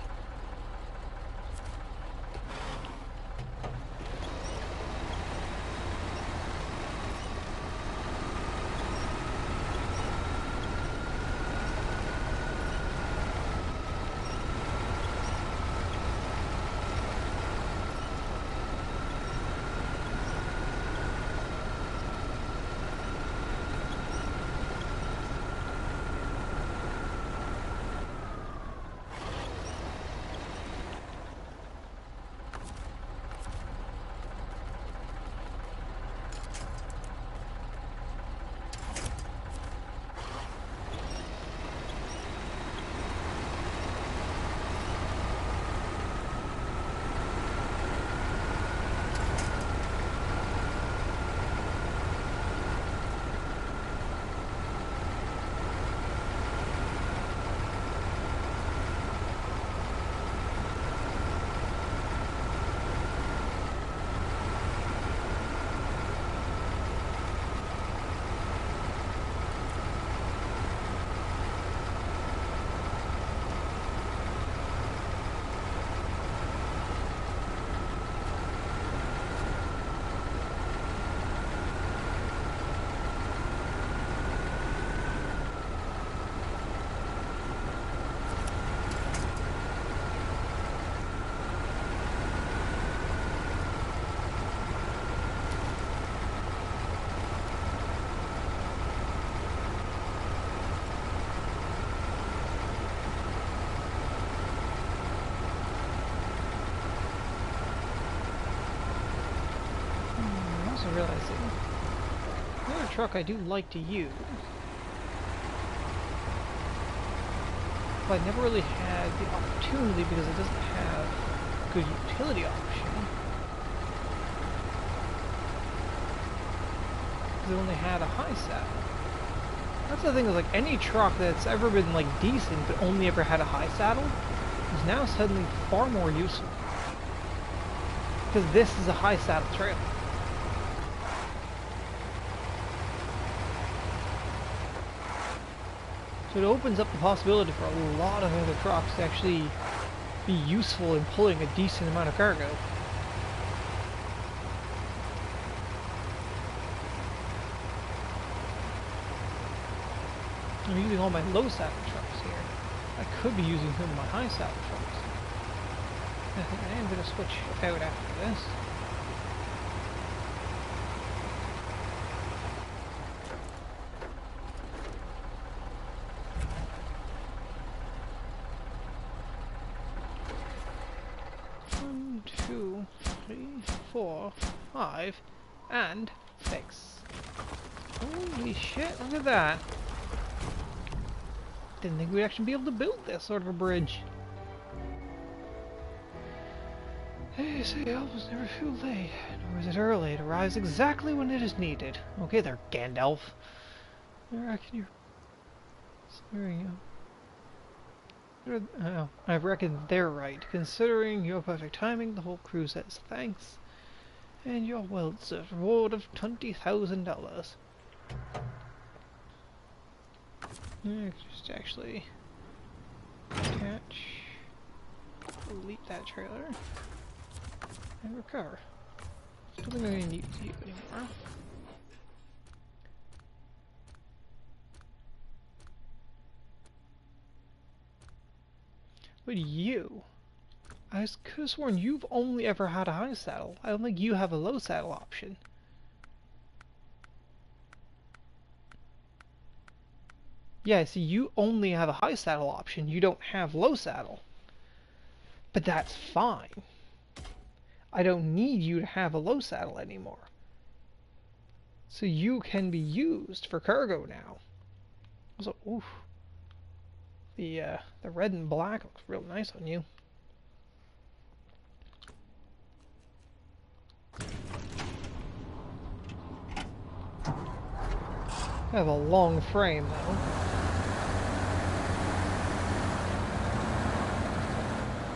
A: also realizing another truck I do like to use, but I never really had the opportunity because it doesn't have a good utility option. Because it only had a high saddle. That's the thing, is like any truck that's ever been like decent but only ever had a high saddle is now suddenly far more useful. Because this is a high saddle trailer. So it opens up the possibility for a lot of other trucks to actually be useful in pulling a decent amount of cargo. I'm using all my low saddle trucks here. I could be using some of my high saddle trucks. I think I am going to switch out after this. One, two, three, 4, 5, and 6. Holy shit, look at that. Didn't think we'd actually be able to build this sort of a bridge. They say elves never feel late, nor is it early. It arrives exactly when it is needed. Okay there, Gandalf. I reckon I reckon they're right. Considering your perfect timing, the whole crew says thanks. And your well-deserved reward of $20,000. Just actually attach, delete that trailer, and recover. Still think I'm going to need you anymore. But you, I could have sworn you've only ever had a high saddle. I don't think you have a low saddle option. Yeah, see, you only have a high saddle option. You don't have low saddle. But that's fine. I don't need you to have a low saddle anymore. So you can be used for cargo now. So, oof. The red and black looks real nice on you. I have a long frame though.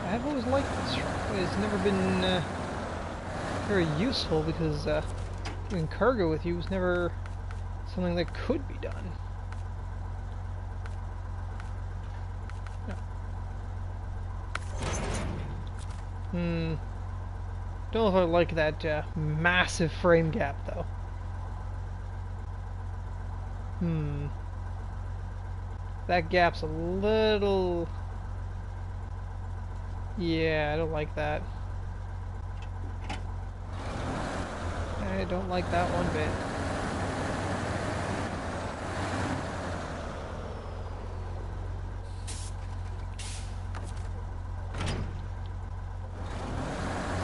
A: I've always liked this truck. It's never been very useful because doing cargo with you was never something that could be done. No. Don't know if I like that massive frame gap though. That gap's a little... Yeah, I don't like that. I don't like that one bit.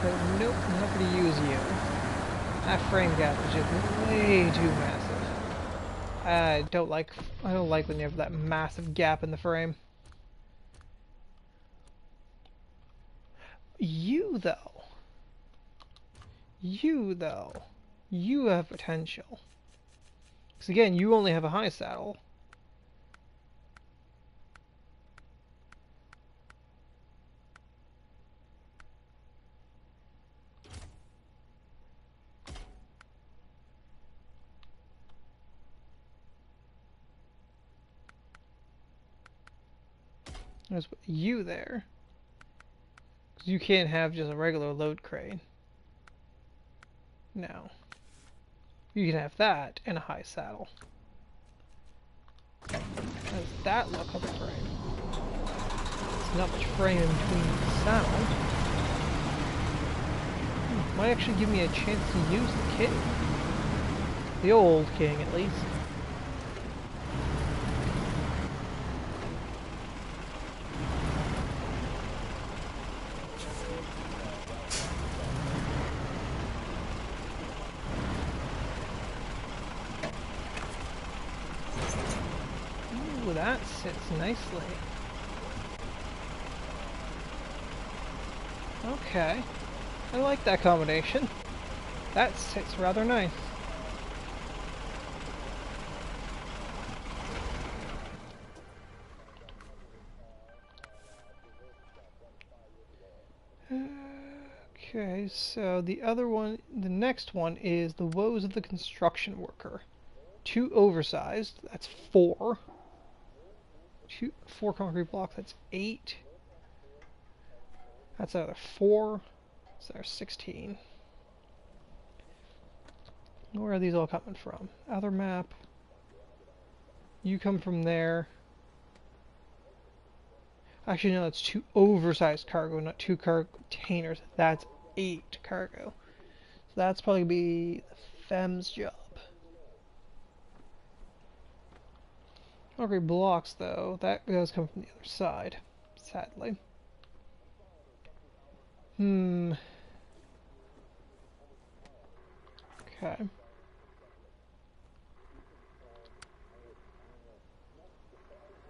A: So, nope, I'm not going to use you. That frame gap is just way too massive. I don't like when you have that massive gap in the frame. You though, you have potential. Because again, you only have a high saddle. There's you there. Because you can't have just a regular load crane. No. You can have that and a high saddle. How does that look on the frame? There's not much frame in between the saddle. Might actually give me a chance to use the king. The old king, at least. that sits nicely. Okay. I like that combination. That sits rather nice. Okay, so the other one, the next one is the woes of the construction worker. 2 oversized, that's 4. 4 concrete blocks, that's 8. That's another 4. So there's 16. Where are these all coming from? Other map. You come from there. Actually, no, that's 2 oversized cargo, not 2 cargo containers. That's 8 cargo. So that's probably be the Fem's job. Concrete blocks, though, that does come from the other side, sadly. Okay.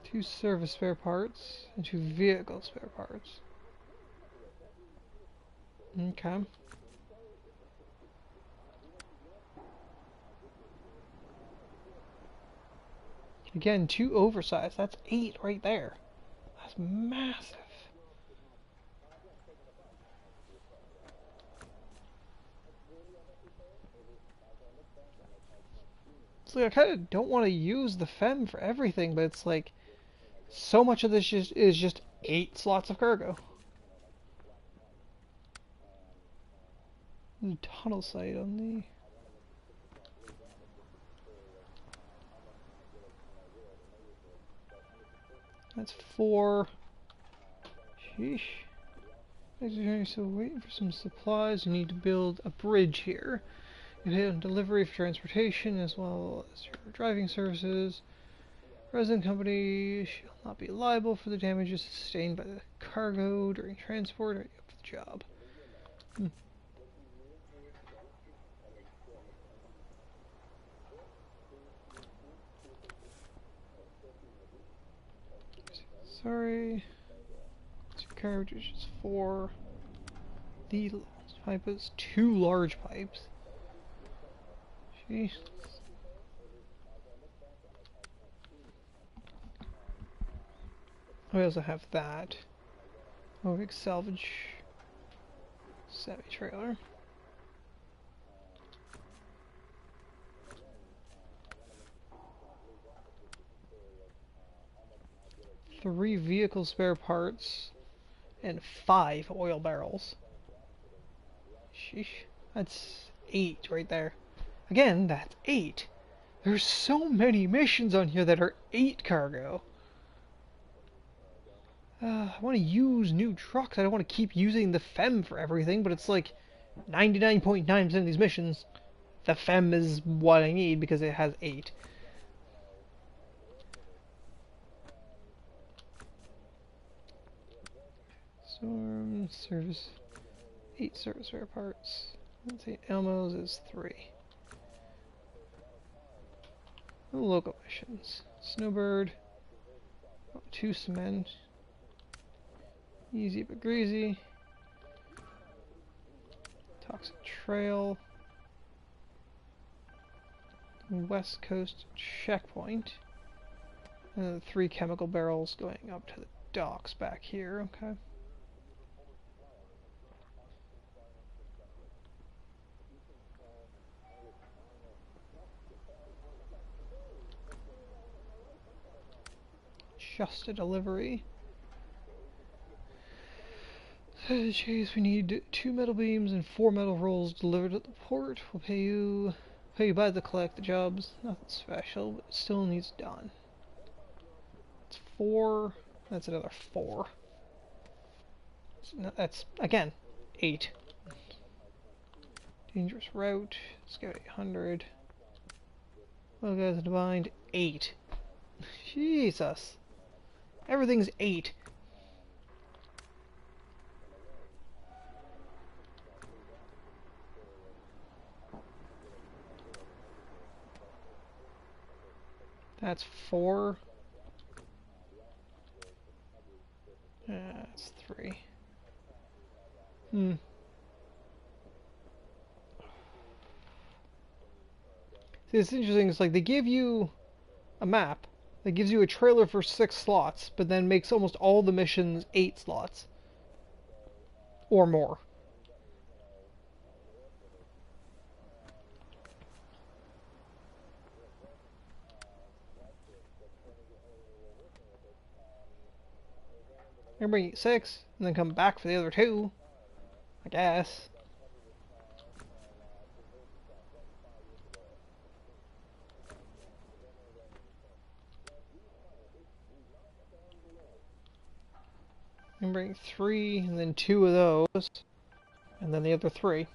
A: Two service spare parts and 2 vehicle spare parts. Okay. Again, 2 oversized. That's 8 right there. That's massive. So I kind of don't want to use the Fem for everything, but it's like so much of this is just 8 slots of cargo. There's a tunnel site on the... That's 4. Sheesh. So waiting for some supplies. You need to build a bridge here. You hit on delivery for transportation as well as your driving services. Resident company shall not be liable for the damages sustained by the cargo during transport or for the job. Sorry. 2 carriages, 4. The pipe is 2 large pipes. Jeez. We also have that. Oh, big salvage semi-trailer. Three vehicle spare parts and 5 oil barrels. Sheesh. That's 8 right there. Again, that's 8. There's so many missions on here that are 8 cargo. I want to use new trucks. I don't want to keep using the Fem for everything, but it's like 99.9% of these missions, the Fem is what I need because it has 8. Storm service, 8 service spare parts. Let's see, Elmo's is 3. Local missions. Snowbird, 2 cement. Easy but greasy. Toxic Trail. West Coast checkpoint. And the 3 chemical barrels going up to the docks back here, okay. Just a delivery. Chase, we need 2 metal beams and 4 metal rolls delivered at the port. We'll pay you by the collect. The job's nothing special, but it still needs done. It's 4. That's another 4. That's again 8. Dangerous route. Let's go 800. Well, guys, in the bind 8. Jesus. Everything's 8. That's 4. Hmm. See, it's interesting. It's like they give you a map that gives you a trailer for 6 slots, but then makes almost all the missions 8 slots or more. You're bring 6 and then come back for the other 2, I guess. And bring 3 and then 2 of those, and then the other 3.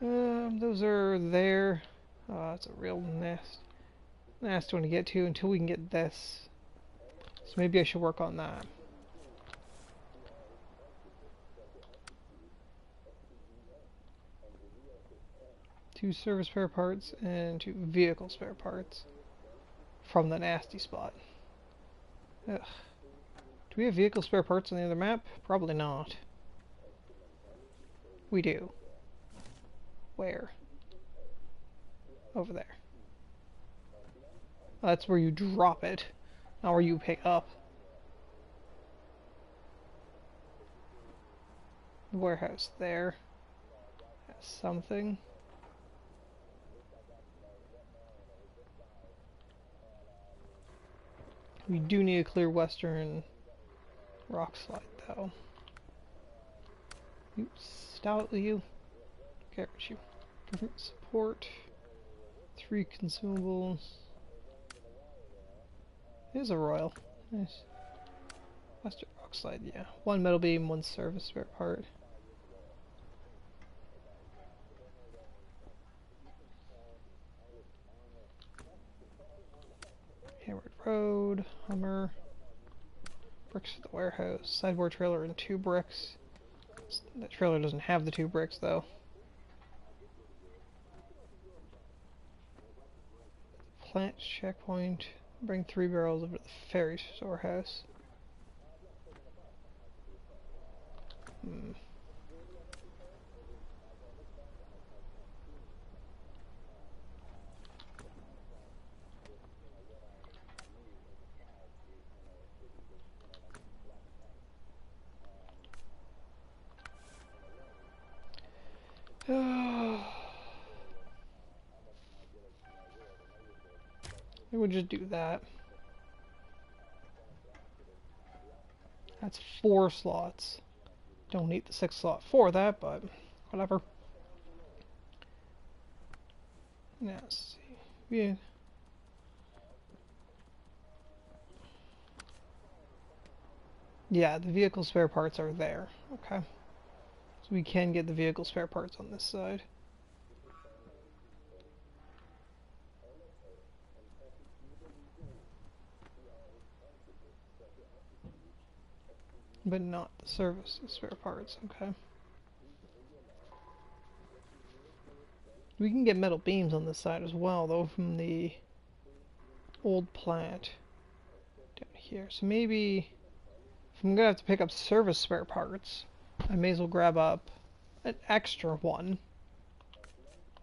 A: Those are there. Oh, that's a real nasty one to get to until we can get this. So maybe I should work on that. Two service spare parts and 2 vehicle spare parts from the nasty spot. Ugh. Do we have vehicle spare parts on the other map? Probably not. We do. Where? Over there. That's where you drop it, not where you pick up. The warehouse there has something. We do need a clear western rock slide though. You stoutly you. Okay, you. Government support. 3 consumables. Here's a royal. Nice. Western rock slide, yeah. 1 metal beam, 1 service spare part. Hayward Road, Hummer. Bricks for the warehouse. Sideboard trailer and 2 bricks. That trailer doesn't have the 2 bricks though. Plant checkpoint. Bring 3 barrels over to the ferry storehouse. I think we'll just do that. That's 4 slots. Don't need the 6th slot for that, but whatever. Now, let's see. Yeah, the vehicle spare parts are there. Okay. So we can get the vehicle spare parts on this side. But not the service spare parts, okay. We can get metal beams on this side as well, though, from the old plant down here. So maybe if I'm gonna have to pick up service spare parts, I may as well grab up an extra one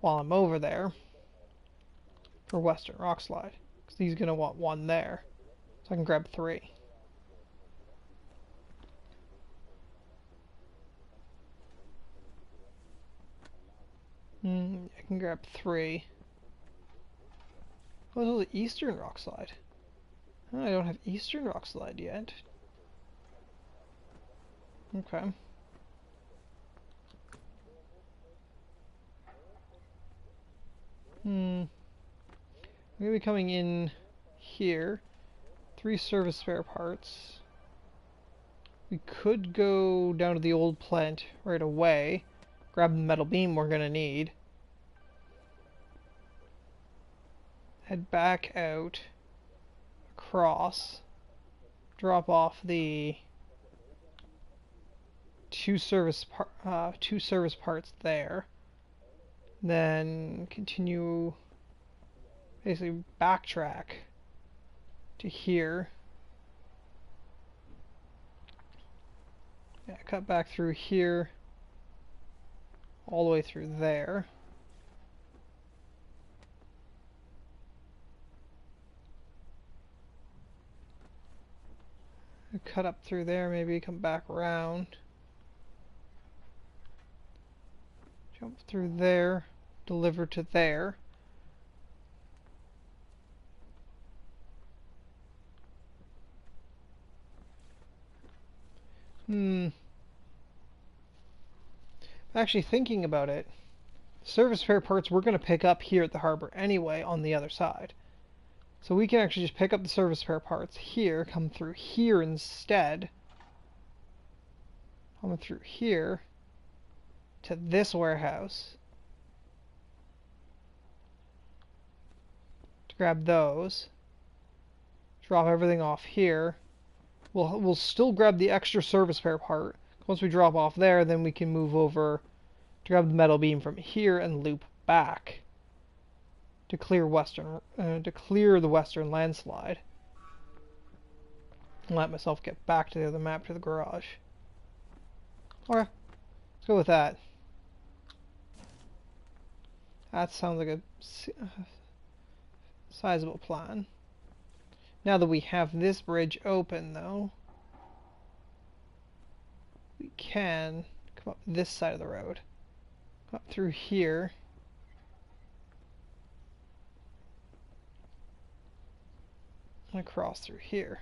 A: while I'm over there for Western Rock Slide, because he's gonna want 1 there, so I can grab 3. I can grab 3. Oh, the Eastern Rock Slide. Oh, I don't have Eastern Rock Slide yet. Okay. I'm gonna be coming in here. 3 service spare parts. We could go down to the old plant right away. Grab the metal beam we're gonna need. Head back out. Across. Drop off the 2 service parts there. Then continue, basically backtrack to here Yeah, cut back through here, all the way through there. Cut up through there, maybe come back around. Jump through there, deliver to there. Actually thinking about it, service spare parts we're going to pick up here at the harbor anyway on the other side. So we can actually just pick up the service spare parts here, come through here instead. Come through here to this warehouse to grab those. Drop everything off here. We'll still grab the extra service spare part. Once we drop off there, then we can move over to grab the metal beam from here and loop back to clear the western landslide. And let myself get back to the other map to the garage. Okay, let's go with that. That sounds like a sizable plan. Now that we have this bridge open, though, we can come up this side of the road. Up through here. And across through here.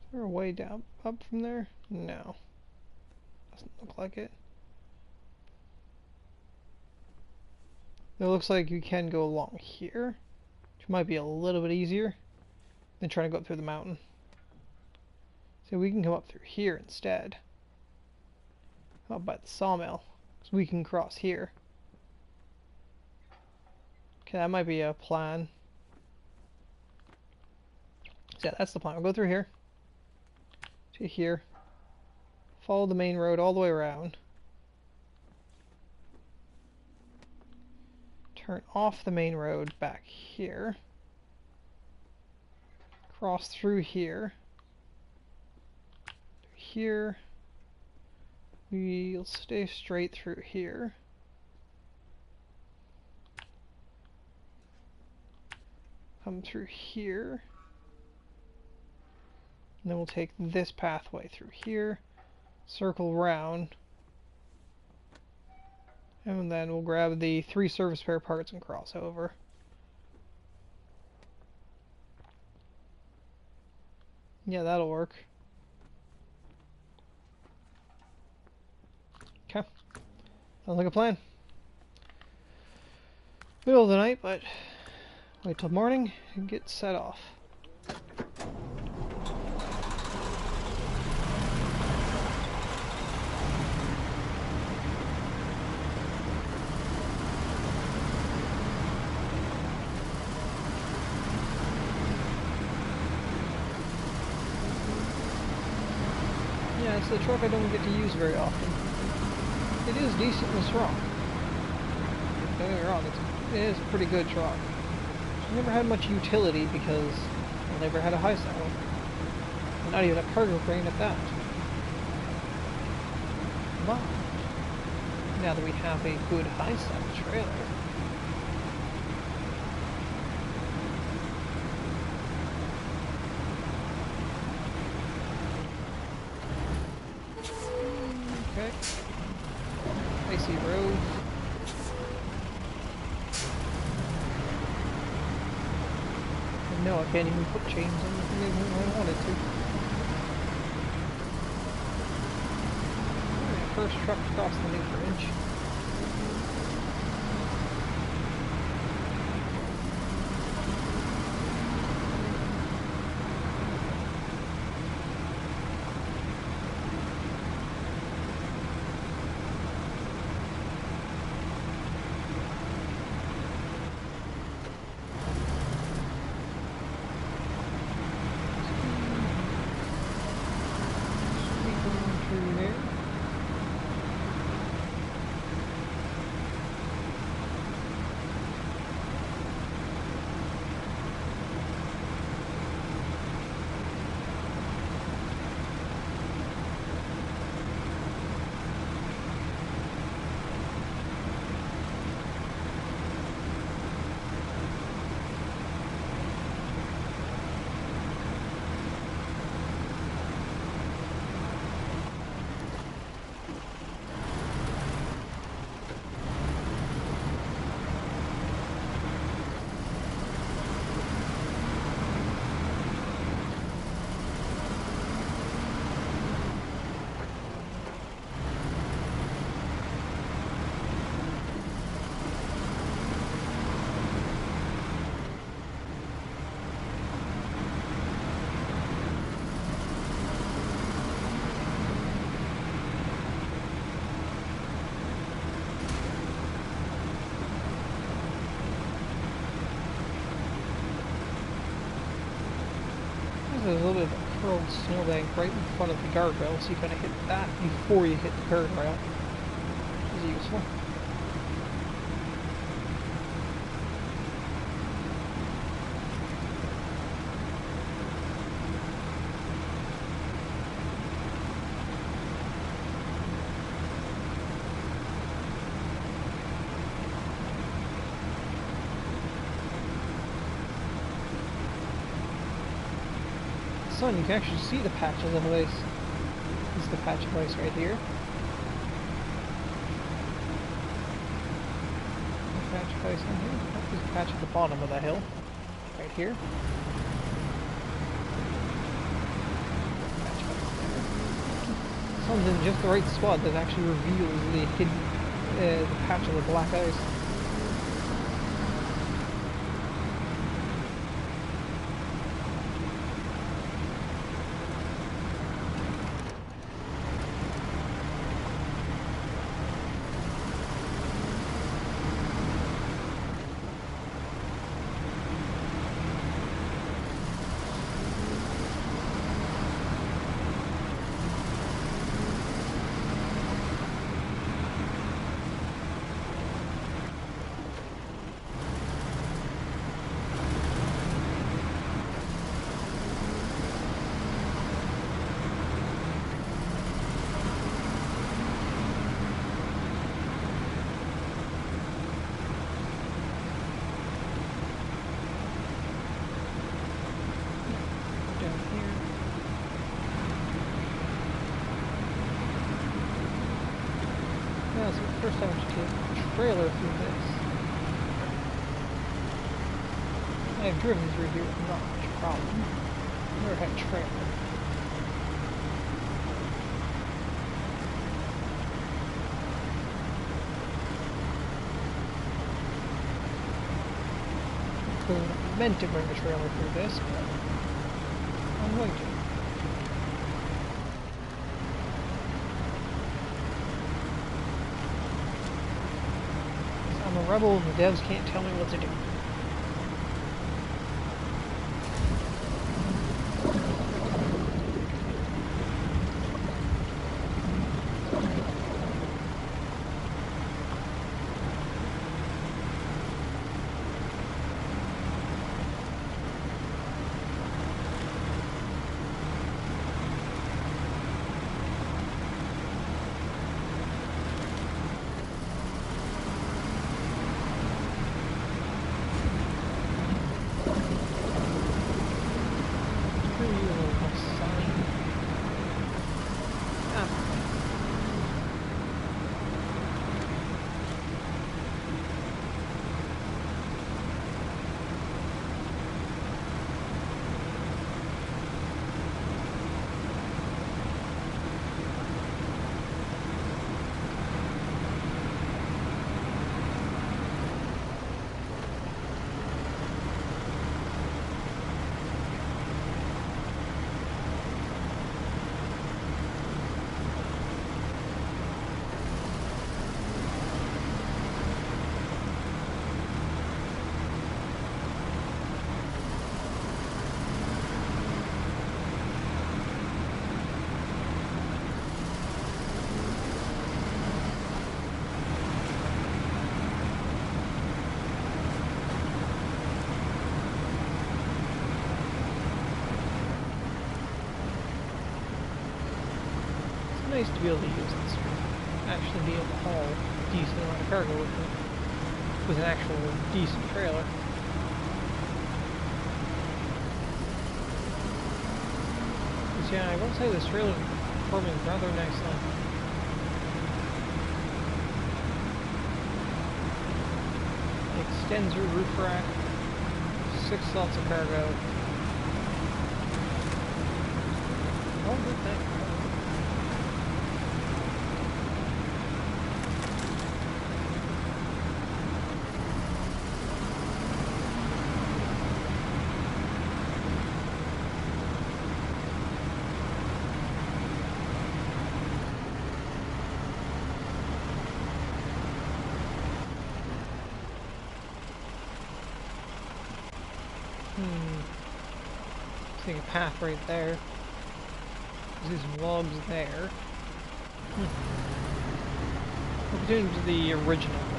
A: Is there a way down up from there? No. Doesn't look like it. It looks like you can go along here, which might be a little bit easier than trying to go up through the mountain. So we can come up through here instead. Up by the sawmill, so we can cross here. Okay, that might be a plan. So yeah, that's the plan. We'll go through here to here, follow the main road all the way around, turn off the main road back here, cross through here, here, we'll stay straight through here, come through here, and then we'll take this pathway through here, circle round, and then we'll grab the 3 service spare parts and cross over. Yeah, that'll work. Okay. Sounds like a plan. Middle of the night, but wait till morning and get set off. Yeah, it's the truck I don't get to use very often. It is decently strong. Don't get me wrong, it is a pretty good truck. It's never had much utility because I never had a high saddle. Not even a cargo crane at that. But now that we have a good high saddle trailer, okay. Icy road. And no, I can't even put chains on the thing even if I wanted to. Alright, first truck across the new bridge. there's a little bit of a curled snowbank right in front of the guardrail, so you kind of hit that before you hit the guardrail, which is useful. Sun, you can actually see the patches of ice. This is the patch of ice right here. A patch of ice on here. Oh, there's a patch at the bottom of the hill. Right here. Patch of ice there. Sun's in just the right spot that actually reveals the hidden the patch of the black ice. So first I want you to take a trailer through this. I've driven through here with not much problem. Never had a trailer. I meant to bring a trailer through this, but I'm going to. I'm a rebel and the devs can't tell me what to do. It's nice to be able to use this street. Actually be able to haul a decent amount of cargo with an actual decent trailer. But yeah, I will say this trailer is performing rather nicely. It extends your roof rack, 6 slots of cargo. Oh, good thing. Make a path right there. There's some logs there. We'll continue to the original one.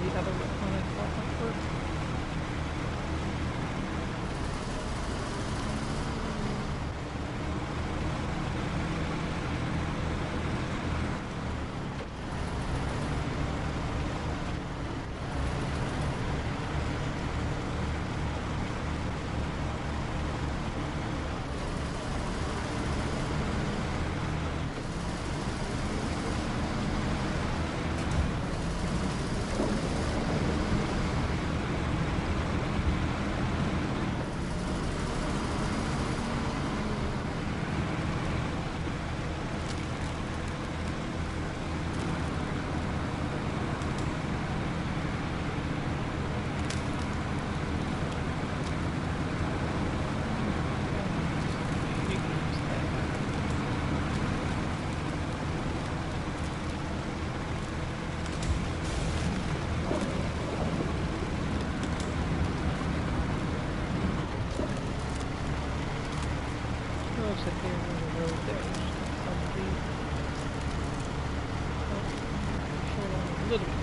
A: The other one I thought might work. Looks like they're on the road there. Somebody. Oh, short on a little bit.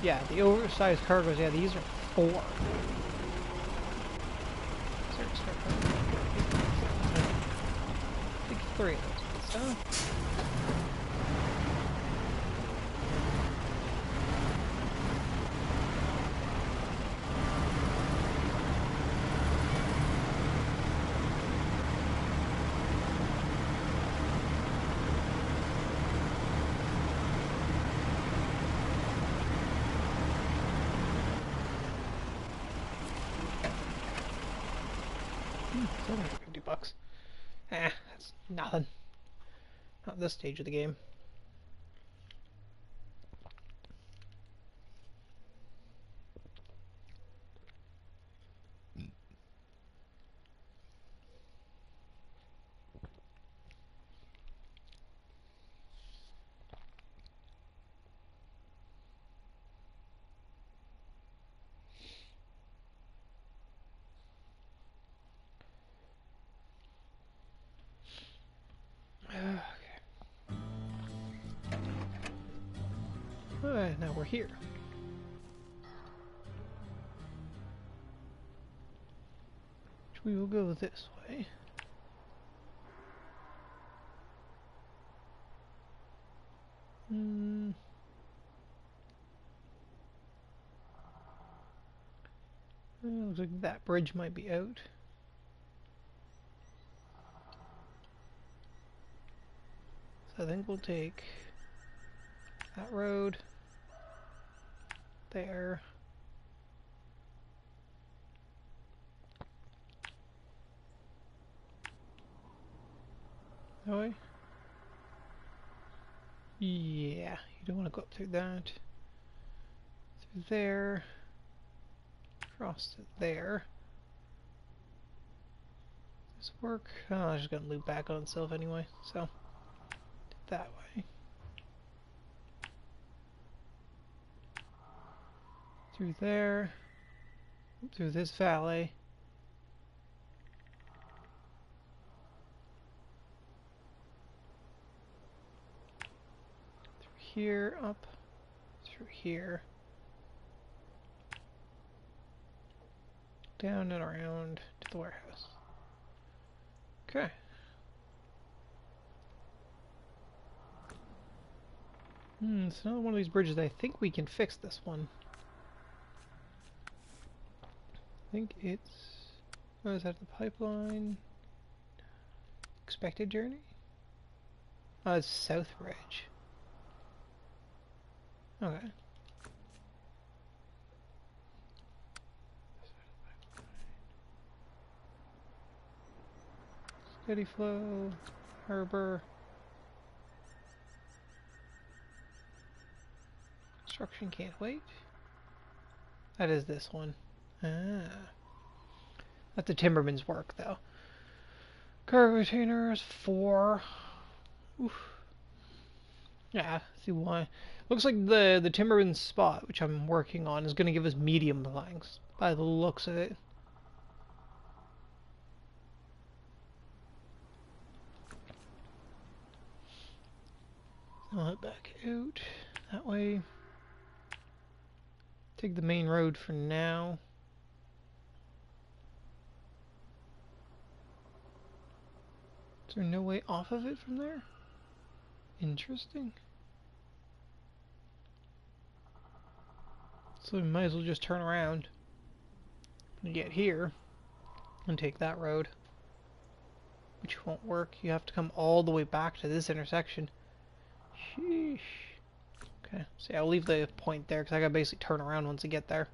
A: Yeah, the oversized cargoes, yeah, these are 4. I think 3 of those. So. $750. That's nothing. Not this stage of the game. Alright, now we're here. Which we will go this way. Looks like that bridge might be out. So I think we'll take that road there. That way? Yeah, you don't want to go up through that. Through there. Across to there. Does this work? Oh, it's just gonna loop back on itself anyway, so that way. Through there. Through this valley. Through here, up. Through here. Down and around to the warehouse. Okay. It's another one of these bridges. I think we can fix this one. I think it's... Oh, is that the pipeline? Expected journey? Oh, it's South Ridge. Okay. Steady flow, harbor. Construction can't wait. That is this one. Ah. That's the timberman's work, though. Cargo containers, 4. Oof. Yeah, see why. Looks like the timberman's spot, which I'm working on, is going to give us medium planks, by the looks of it. I'll head back out that way. Take the main road for now. Is there no way off of it from there? Interesting. So we might as well just turn around and get here and take that road. Which won't work. You have to come all the way back to this intersection. Sheesh. Okay, so yeah, I'll leave the point there because I gotta basically turn around once I get there.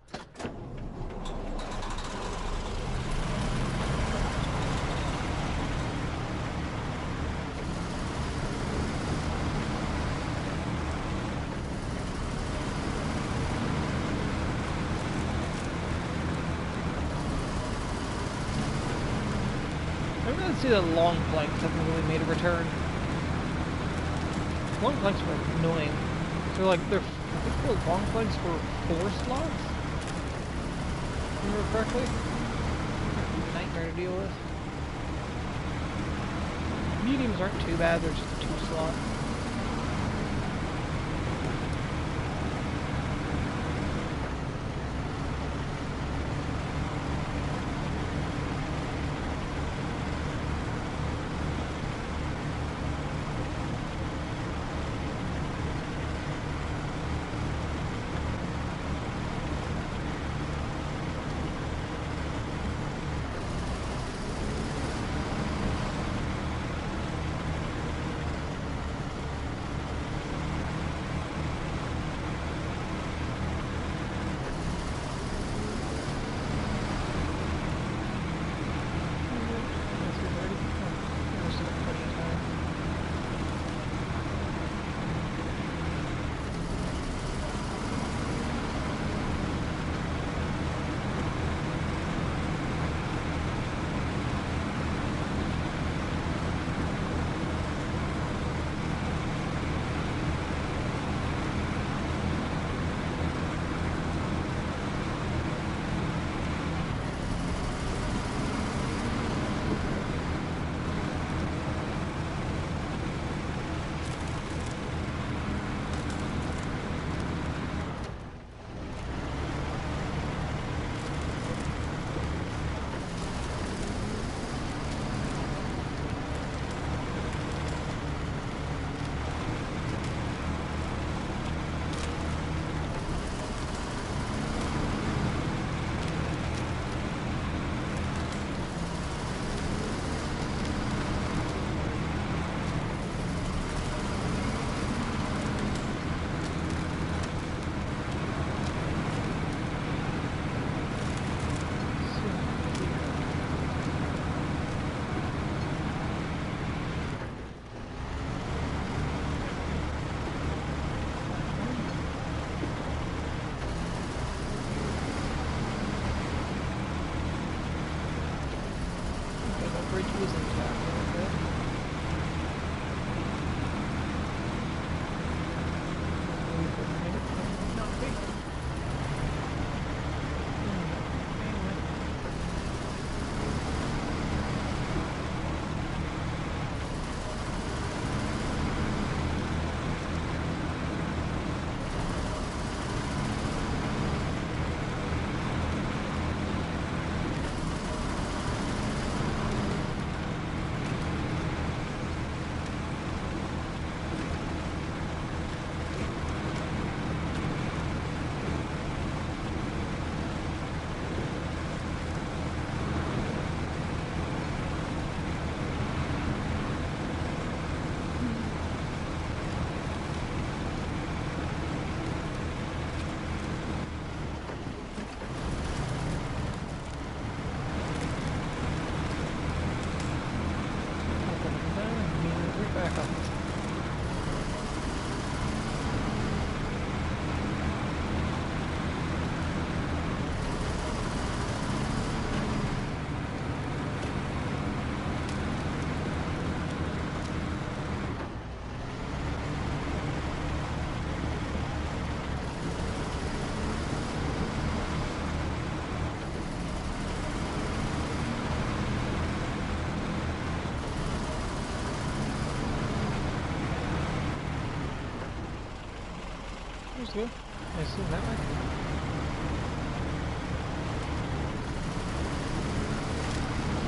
A: I'm gonna see that long planks haven't really made a return. Long planks were annoying. I think the long planks were 4 slots. If I remember correctly. Nightmare to deal with. Mediums aren't too bad, they're just a 2 slot. was good. I assume that way.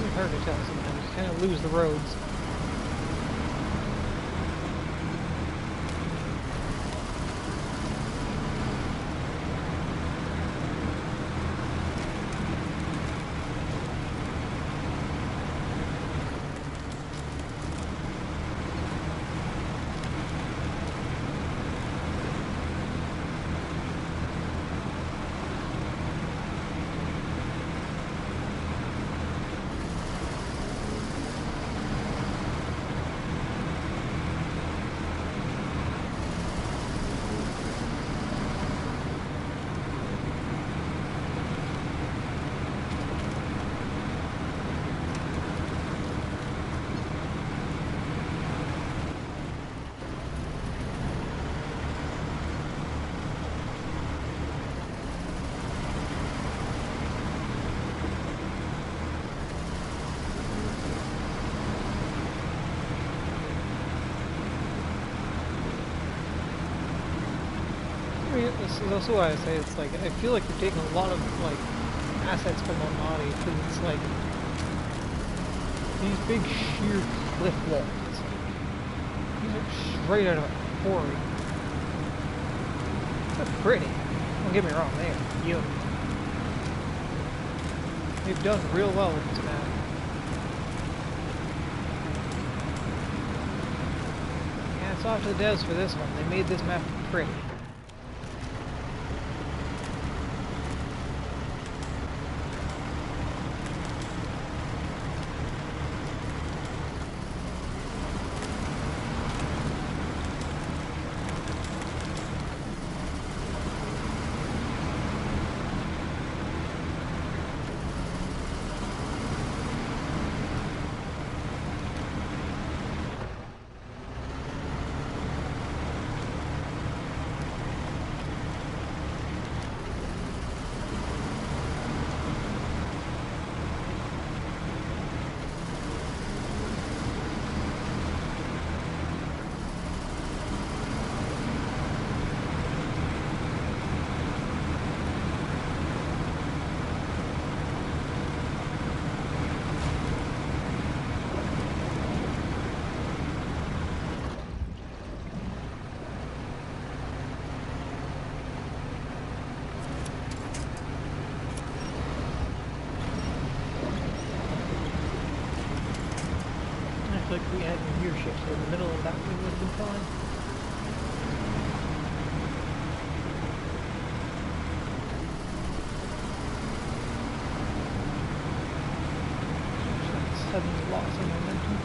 A: It's hard to tell sometimes. You kind of lose the roads. This is also why I say it's like, I feel like you're taking a lot of like assets from Almaty, because it's like these big sheer cliff walls. These are straight out of a quarry. They're pretty. Don't get me wrong, they are beautiful. They've done real well with this map. Hats off to the devs for this one. They made this map pretty. Like we had your gear shift, so in the middle of that we would have been fine. Sudden loss of momentum.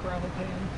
A: Gravel pan.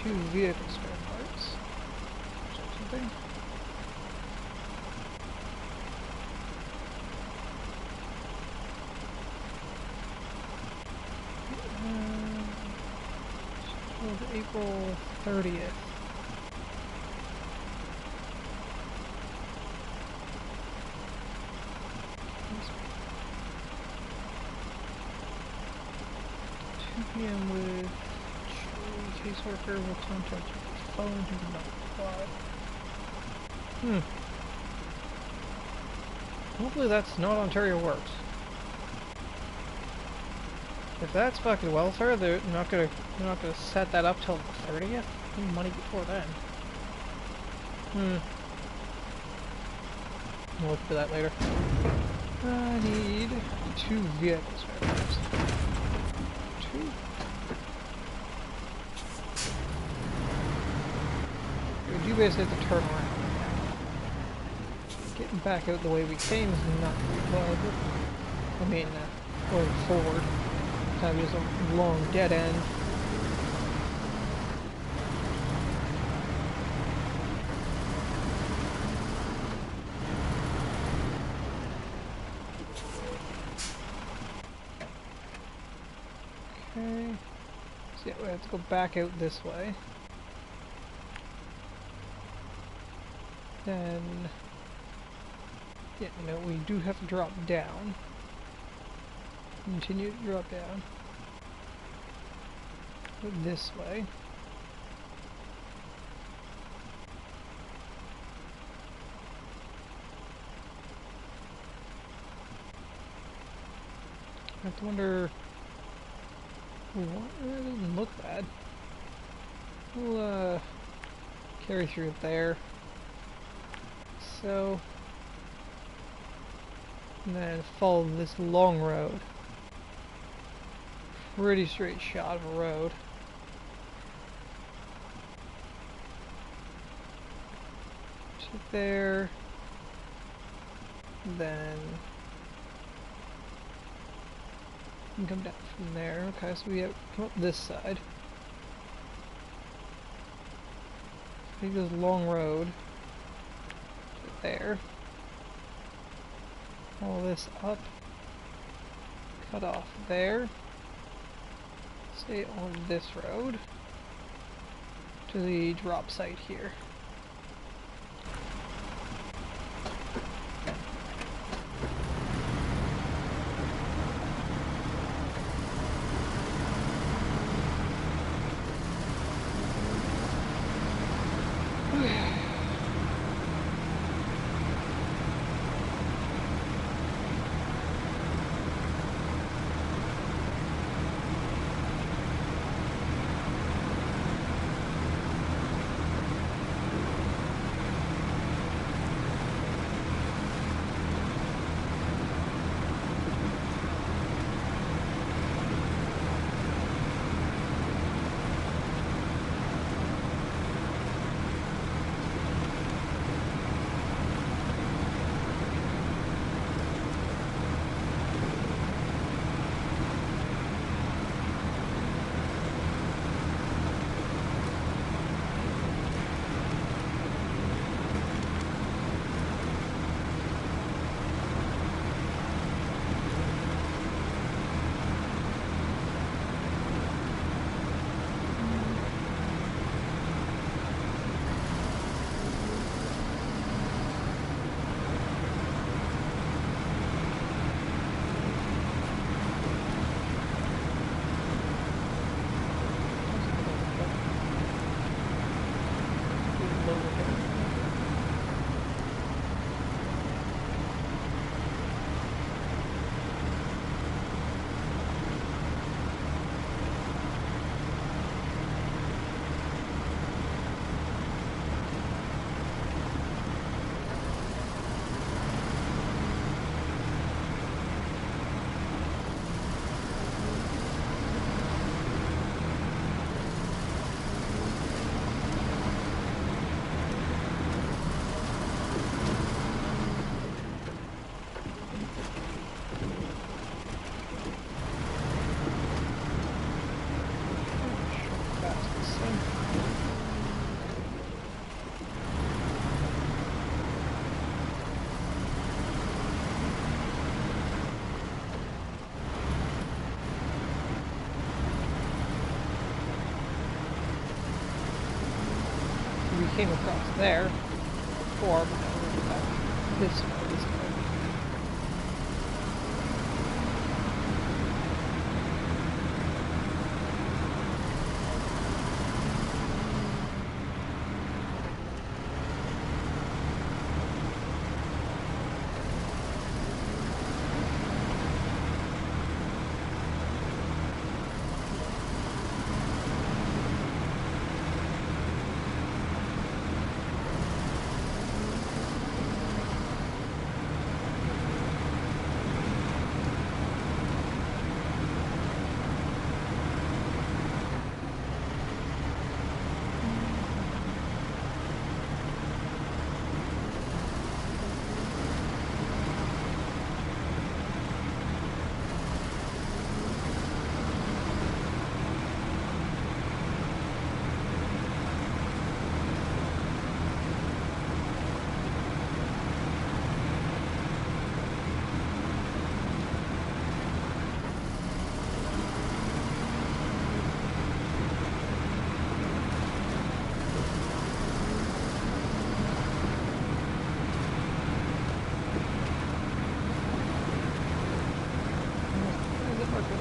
A: 2 vehicle spare parts. Check something. Scheduled April 30th. PM with Julie, caseworker will contact you by phone, do not reply. Hopefully that's not Ontario Works. If that's fucking welfare, they're not gonna set that up till the 30th. I need money before then. I'll look for that later. I need 2 vehicles spare parts. 2. We do basically have to turn around. Getting back out the way we came is not reliable. I mean, going forward. Kind of just a long dead end. Okay. So yeah, we have to go back out this way. Then, yeah, no, we do have to drop down. Continue to drop down. Go this way. I have to wonder what, it doesn't look bad. We'll carry through there. So, and then follow this long road. Pretty straight shot of a road. Sit there. Then you can come down from there. Okay, so we have come up this side. Take this long road to there. All this up. Cut off there. Stay on this road to the drop site here. Fast as sin. came across there before, but now we're going back this way.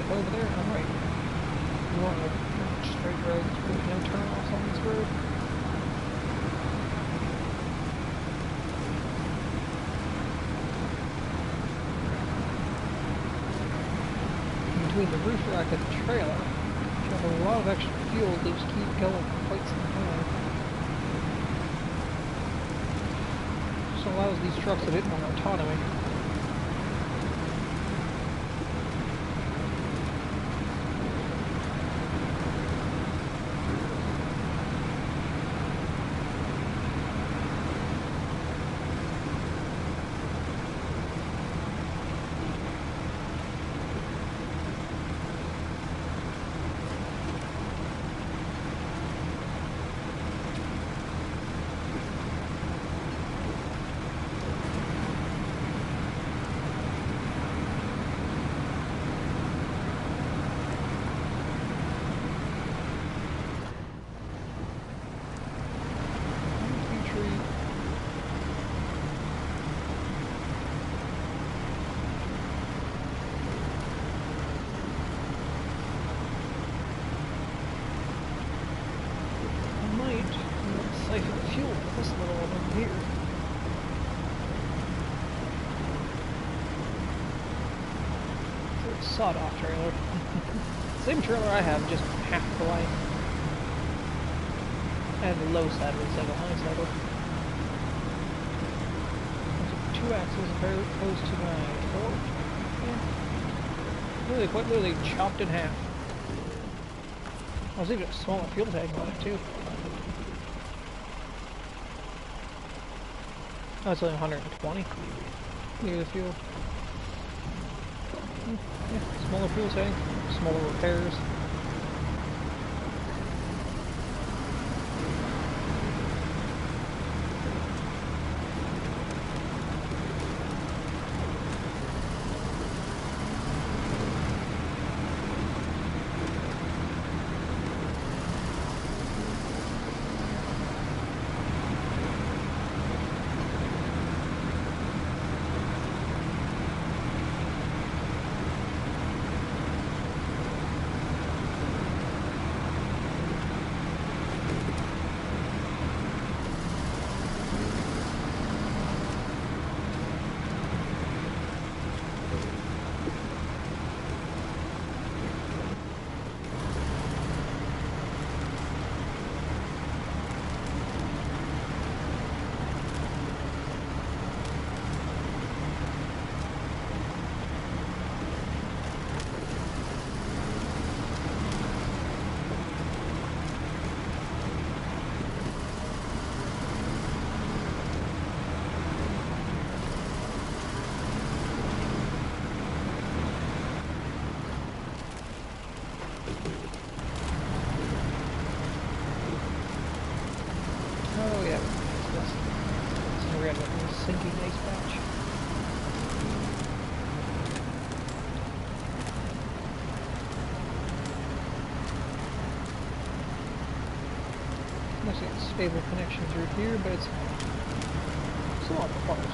A: Over there, I'm right. You want a straight road, there's no turnoffs on this road. Between the roof rack and the trailer, you have a lot of extra fuel to just keep going for quite some time. Just allows these trucks a bit more autonomy. Siphon fuel with this little one over here. It's a sawed-off trailer. Same trailer I have, just half the length. And the low saddle instead of a high saddle. Two axles as opposed to my four. Yeah. Really, quite literally chopped in half. I was even a smaller fuel tank on it too. Oh, it's only 120 liters of fuel. Yeah, smaller fuel tank, smaller repairs. Oh yeah, so we got a sinking ice patch. Nice and stable connection through here, but it's still on the far side.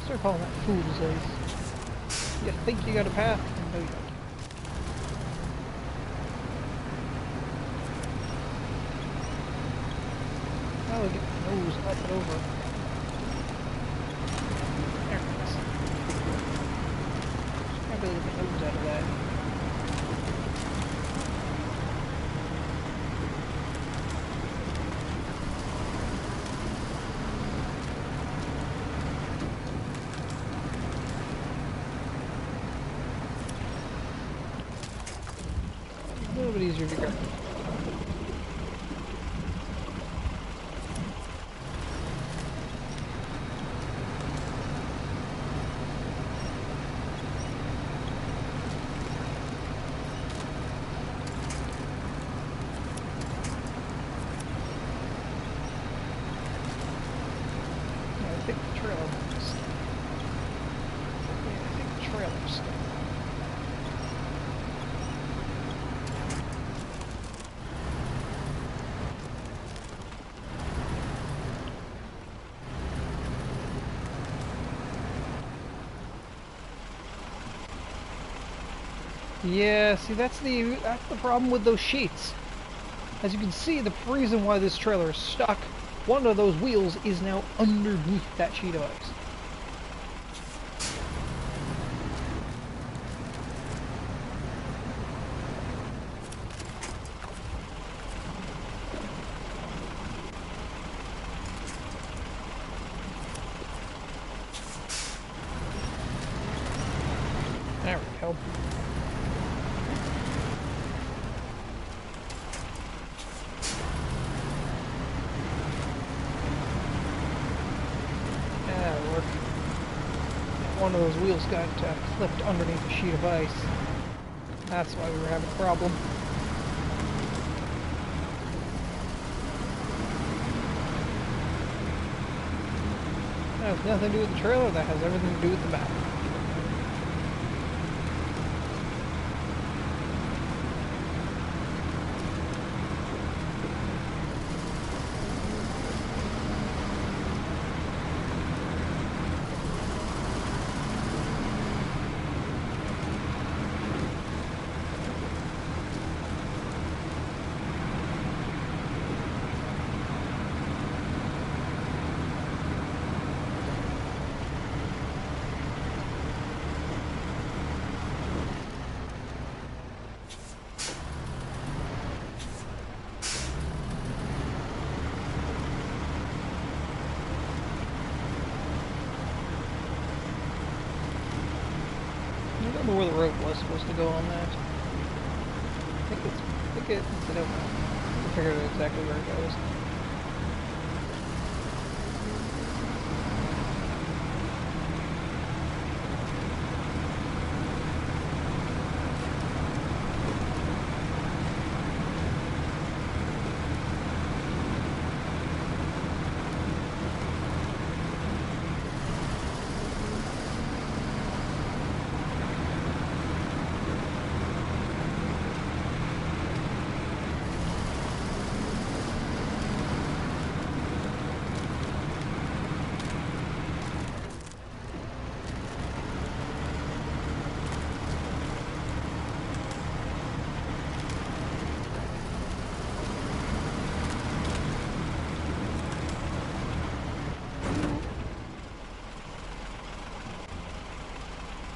A: Start calling that fool's ace. You think you got a path? No, you don't. Oh, get the nose up and over. There it is. Can't really get the nose out of that. A little bit easier to grab. I think the trailer is stuck. Yeah, I think the trailer's stuck. Yeah, see that's the problem with those sheets. As you can see, the reason why this trailer is stuck, one of those wheels is now underneath that sheet of ice. There we go. That'll work. One of those wheels got clipped underneath a sheet of ice. That's why we were having a problem. That has nothing to do with the trailer, that has everything to do with the map. I don't remember where the road was supposed to go on that. I think it's, I don't know. I figured out exactly where it goes.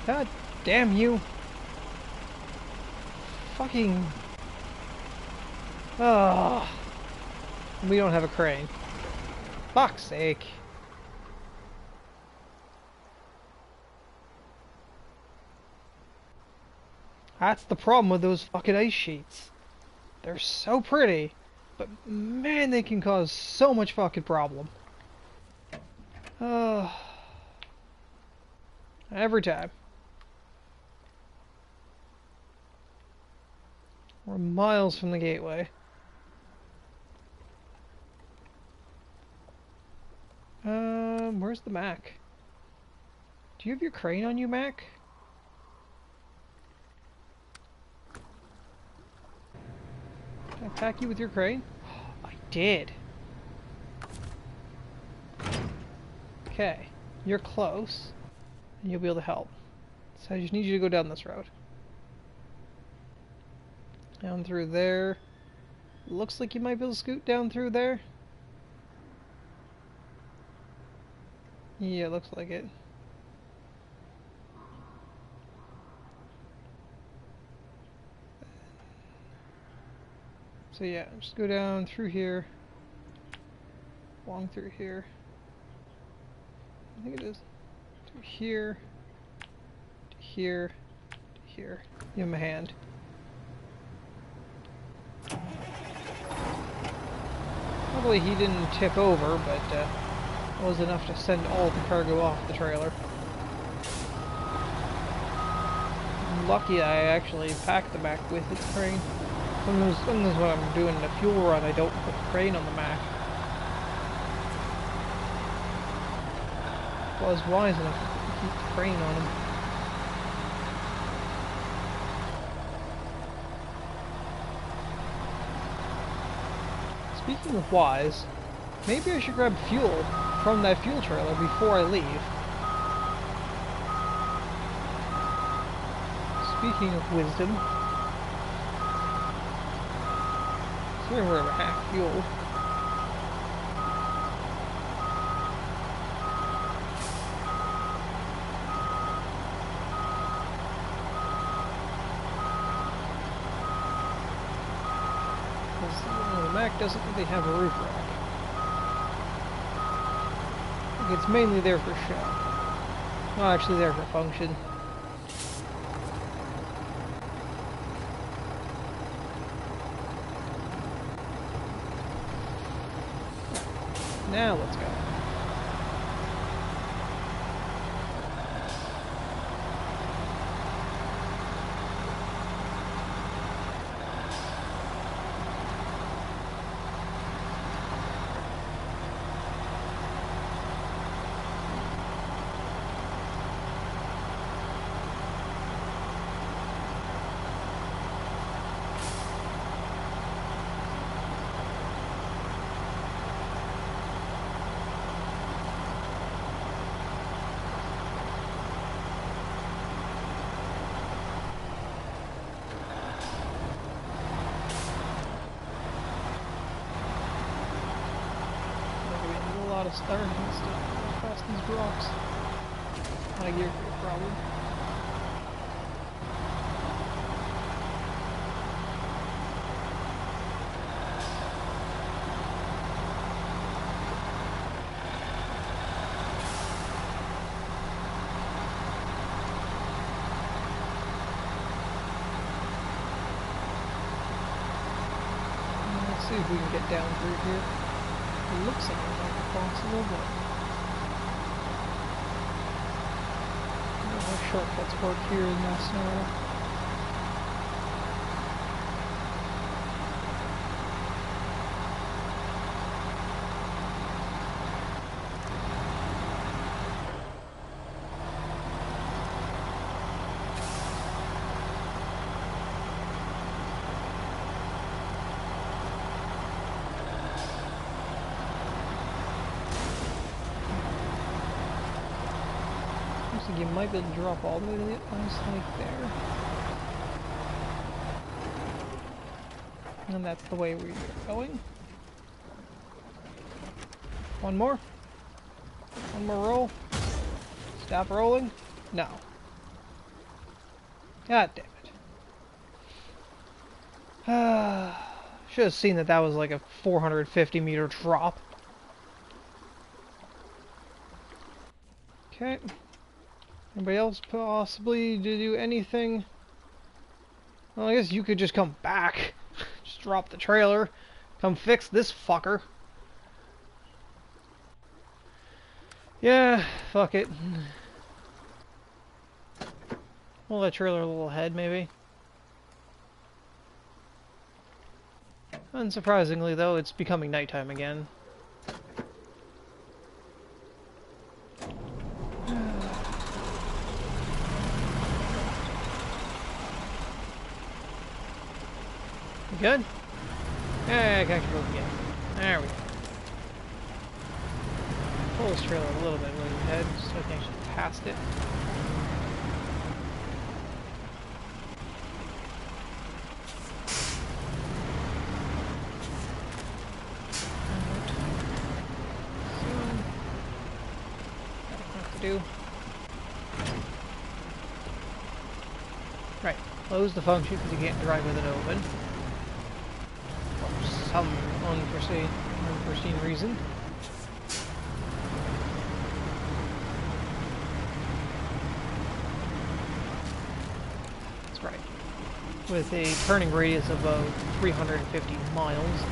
A: God damn you! Fucking... Ah, we don't have a crane. Fuck's sake. That's the problem with those fucking ice sheets. They're so pretty, but man, they can cause so much fucking problem. Every time. We're miles from the gateway. Where's the Mac? Do you have your crane on you, Mac? Did I pack you with your crane? I did. Okay, you're close, and you'll be able to help. So I just need you to go down this road. Down through there. Looks like you might be able to scoot down through there. Yeah, looks like it. So yeah, just go down through here. Along through here. I think it is. Through here. To here. To here. Give him a hand. Probably he didn't tip over, but it was enough to send all the cargo off the trailer. I'm lucky I actually packed the Mac with its crane. Sometimes when I'm doing a fuel run, I don't put the crane on the Mac. I was wise enough to keep the crane on him. Speaking of wise, maybe I should grab fuel from that fuel trailer before I leave. Speaking of wisdom, so we're over half fuel. The Mac doesn't really have a roof rack. I think it's mainly there for show. Well, actually there for function. Now let's go. Starting and stuff past these rocks. My gear crew problem. Let's see if we can get down through here. It looks like it might be possible, but I don't know how shortcuts work here in the snow. You might be able to drop all the way to the ice like there. And that's the way we're going. One more. One more roll. Stop rolling. No. God damn it. Should have seen that that was like a 450-meter drop. Okay. Anybody else possibly to do anything? Well, I guess you could just come back. Just drop the trailer. Come fix this fucker. Yeah, fuck it. Pull that trailer a little ahead, maybe. Unsurprisingly, though, it's becoming nighttime again. You good? Yeah, I can actually move again. There we go. Pull this trailer a little bit way ahead so I can actually pass it. Do. Right, close the function because you can't drive with it open. For some unforeseen reason. That's right. With a turning radius of about 350 miles,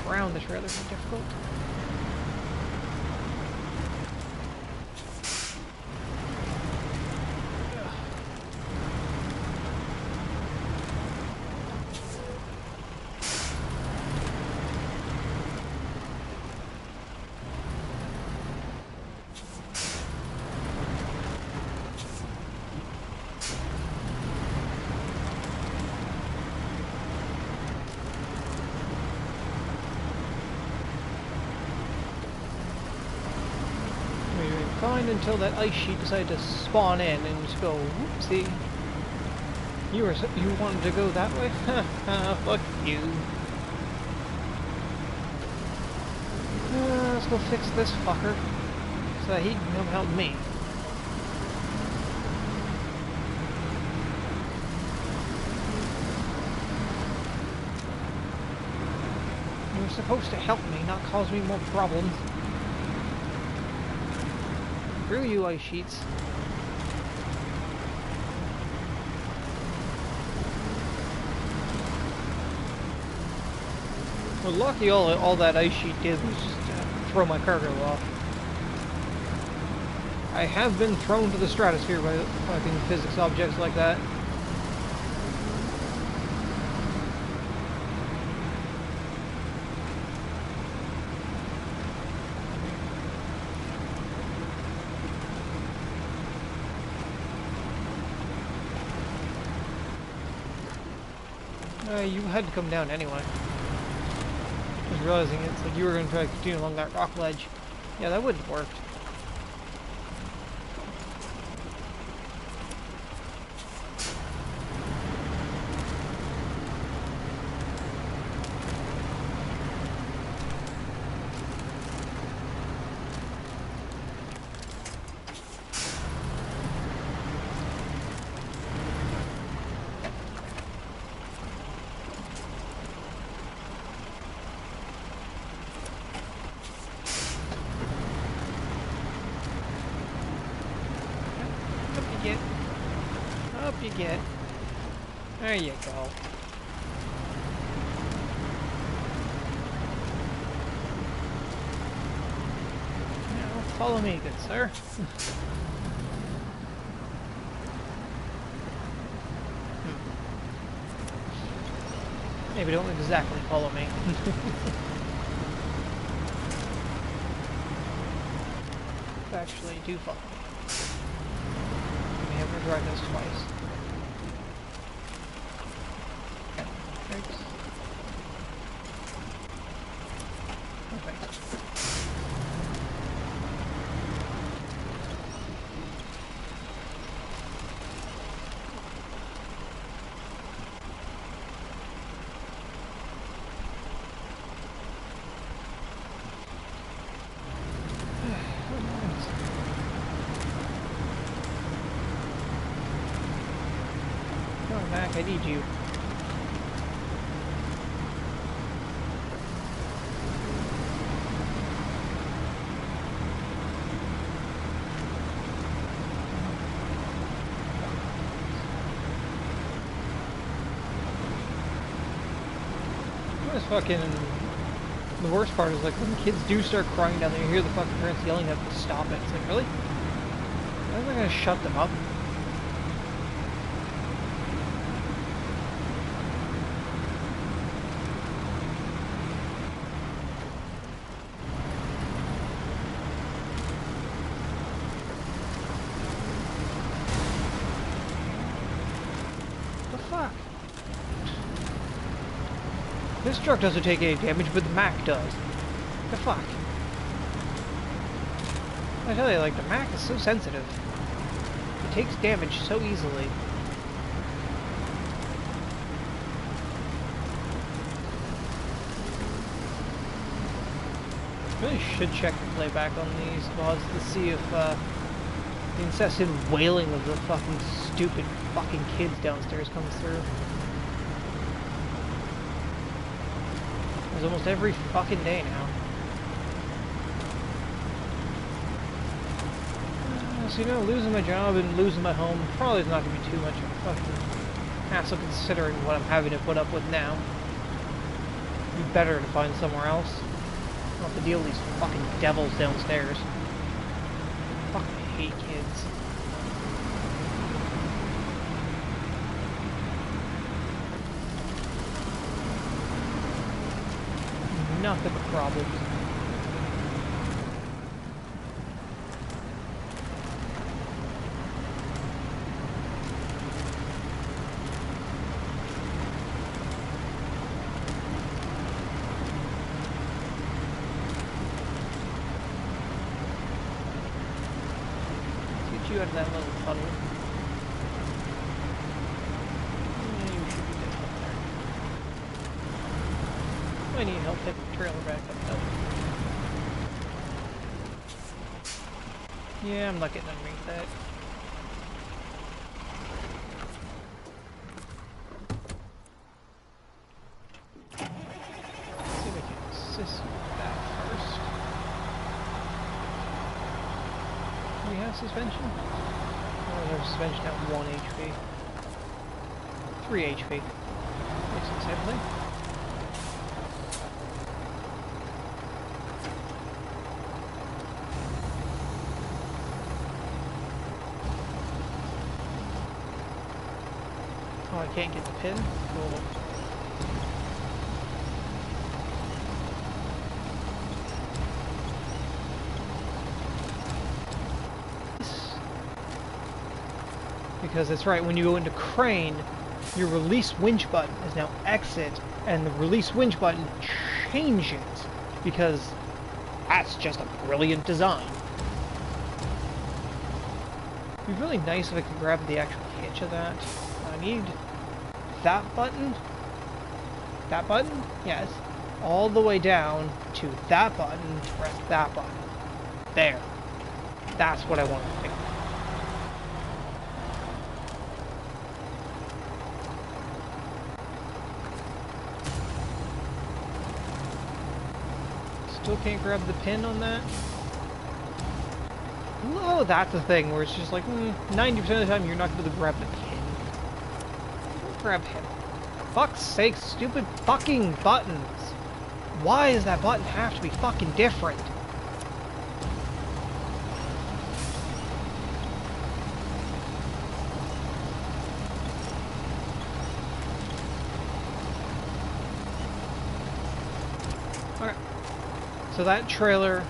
A: around the trailer is difficult. Fine until that ice sheet decided to spawn in and just go, whoopsie. You wanted to go that way? Fuck you. Let's go fix this fucker so that he can come help me. You're supposed to help me, not cause me more problems. Screw you, ice sheets. Well, lucky all that ice sheet did was just throw my cargo off. I have been thrown to the stratosphere by fucking physics objects like that. You had to come down anyway. Just realizing it's like you were going to try to continue along that rock ledge. Yeah, that wouldn't have worked. Up you get. There you go. Now follow me, good sir. Maybe don't exactly follow me. Actually, do follow me. I'm gonna drive this twice. Thanks. Perfect. Mac, I need you. This fucking... The worst part is like when kids do start crying down there, you hear the fucking parents yelling at them to stop it. It's like, really? I'm not gonna shut them up. This truck doesn't take any damage, but the Mack does. The fuck? I tell you, like, the Mack is so sensitive. It takes damage so easily. Really should check the playback on these VODs to see if the incessant wailing of the fucking stupid fucking kids downstairs comes through. There's almost every fucking day now. So, you know, losing my job and losing my home probably is not going to be too much of a fucking hassle considering what I'm having to put up with now. It'd be better to find somewhere else. Not to deal with these fucking devils downstairs. I fucking hate kids. Nothing but problems. You out of that little puddle. You should be good up there. I need help picking the trailer back up though. Yeah, I'm not getting underneath that. Let's see if I can assist with that first. Do we have suspension? Oh, there's suspension at 1 HP. 3 HP. Makes it simply. Oh, I can't get the pin? Cool. Because that's right, when you go into crane, your release winch button is now exit, and the release winch button changes, because that's just a brilliant design. It'd be really nice if I could grab the actual hitch of that. I need that button, yes, all the way down to that button to press that button. There. That's what I want to pick. Still can't grab the pin on that? Oh, that's the thing where it's just like, 90% of the time you're not going to grab the pin. Grab him. Fuck's sake, stupid fucking buttons! Why does that button have to be fucking different? Okay. So that trailer,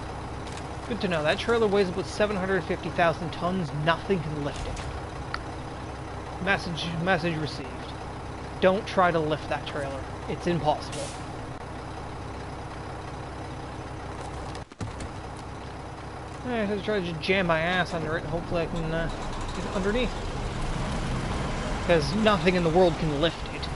A: good to know, that trailer weighs about 750,000 tons, nothing can lift it. Message received. Don't try to lift that trailer. It's impossible. I have to try to just jam my ass under it and hopefully I can get it underneath. Because nothing in the world can lift it.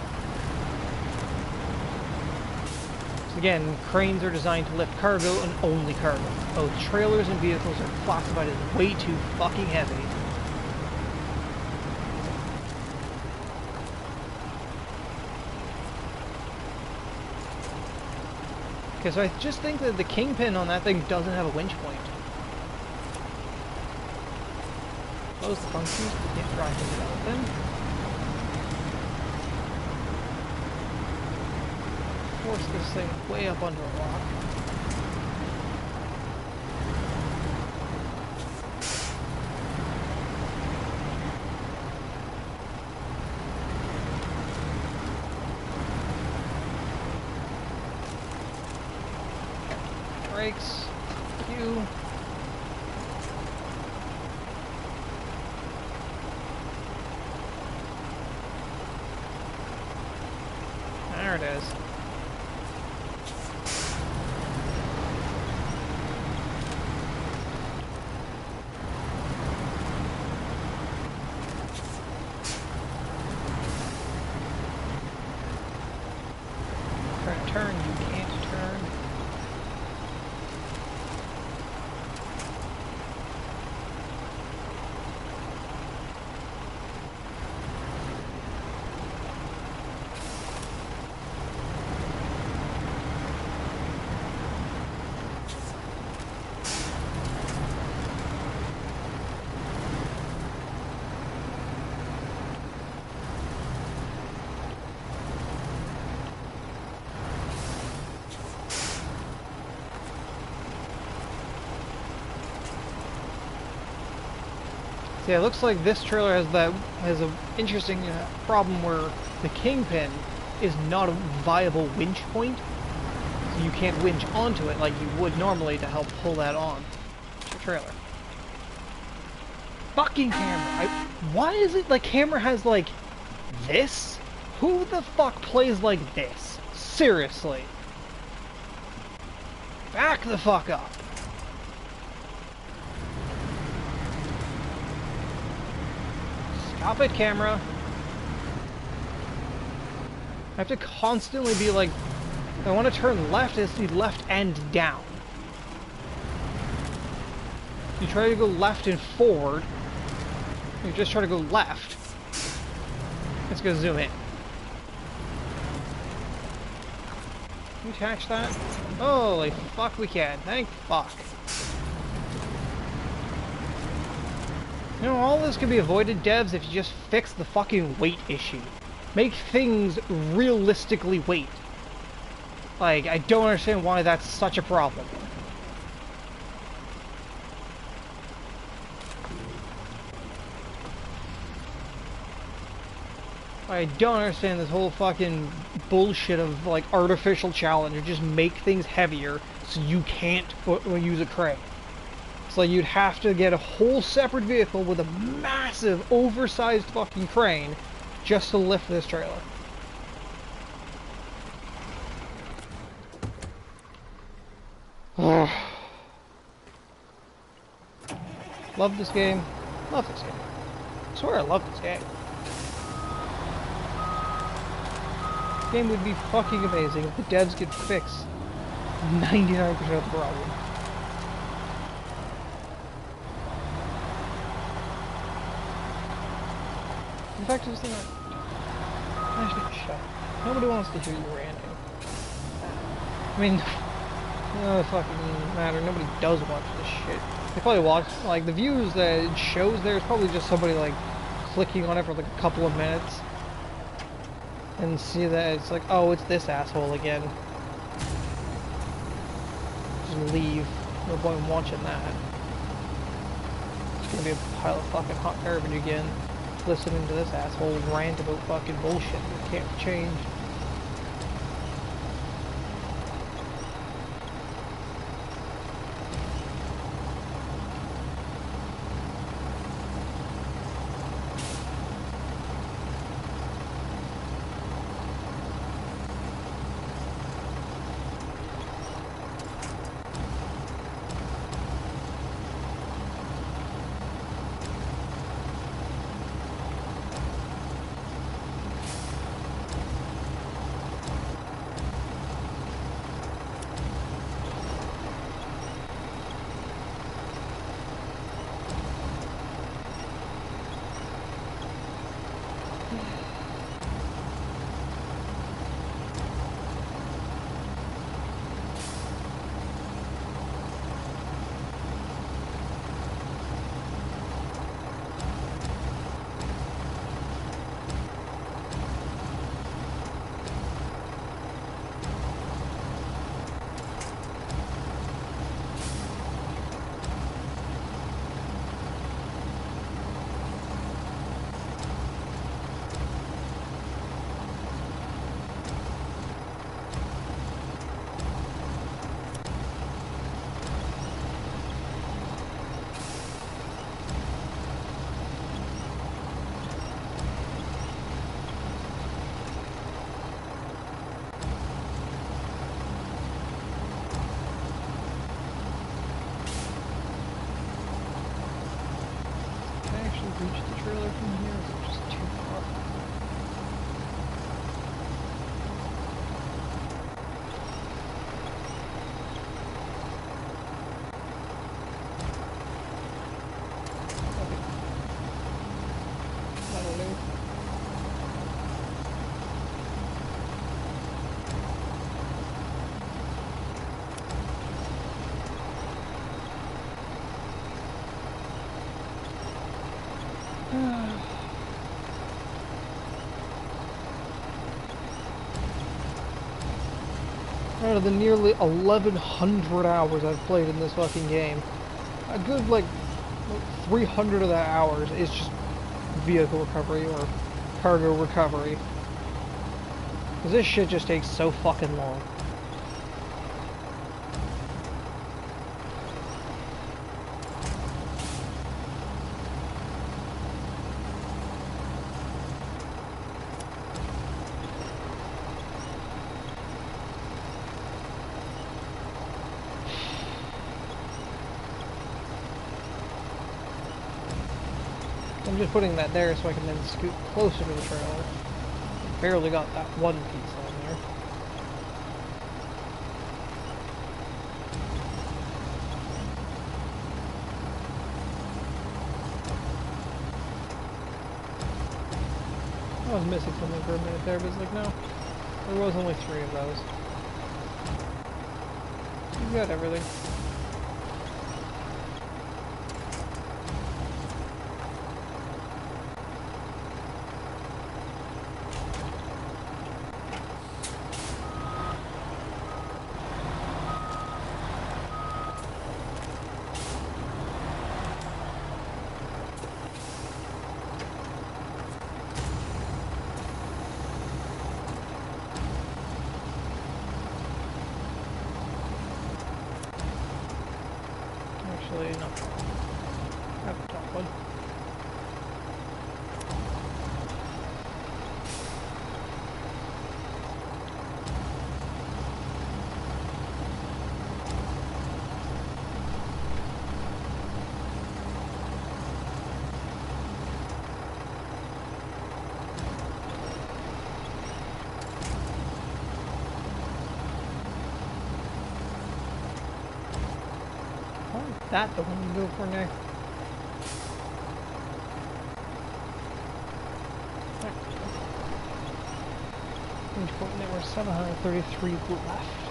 A: Again, cranes are designed to lift cargo and only cargo. Both trailers and vehicles are classified as way too fucking heavy. Okay, so I just think that the kingpin on that thing doesn't have a winch point. Close the functions, we can't drive into that with them. Force this thing way up under a rock. Brakes. You. There it is. So yeah, it looks like this trailer has an interesting problem where the Kingpin is not a viable winch point, so you can't winch onto it like you would normally to help pull that on the trailer. Fucking camera! Why is it like camera has like this? Who the fuck plays like this? Seriously. Back the fuck up. Stop it, camera. I have to constantly be like, if I want to turn left, it has to be left and down. You try to go left and forward, you just try to go left. Let's go zoom in. Can you attach that? Holy fuck, we can. Thank fuck. You know, all this could be avoided, devs, if you just fix the fucking weight issue. Make things realistically weight. Like, I don't understand why that's such a problem. I don't understand this whole fucking bullshit of, like, artificial challenge. Just make things heavier so you can't use a crane. It's like you'd have to get a whole separate vehicle with a massive, oversized fucking crane just to lift this trailer. Love this game. Love this game. I swear I love this game. This game would be fucking amazing if the devs could fix 99% of the problem. In fact, this thing actually shut. Nobody wants to hear you ranting. I mean, it doesn't fucking matter. Nobody does watch this shit. They probably watch, like, the views that it shows there is probably just somebody, like, clicking on it for, like, a couple of minutes. And see that it's like, oh, it's this asshole again. Just leave. No point in watching that. It's gonna be a pile of fucking hot garbage again. Listening to this asshole rant about fucking bullshit that can't change. Reach the trailer from here, or is it just too far? Okay. That'll do. Out of the nearly 1,100 hours I've played in this fucking game, a good, like, 300 of the hours is just vehicle recovery or cargo recovery. Because this shit just takes so fucking long. I'm just putting that there so I can then scoot closer to the trailer. Barely got that one piece on there. I was missing something for a minute there, but it's like, no. There was only 3 of those. You got everything. Actually, no. Have the top one. That the one you go for now. There were 733 left.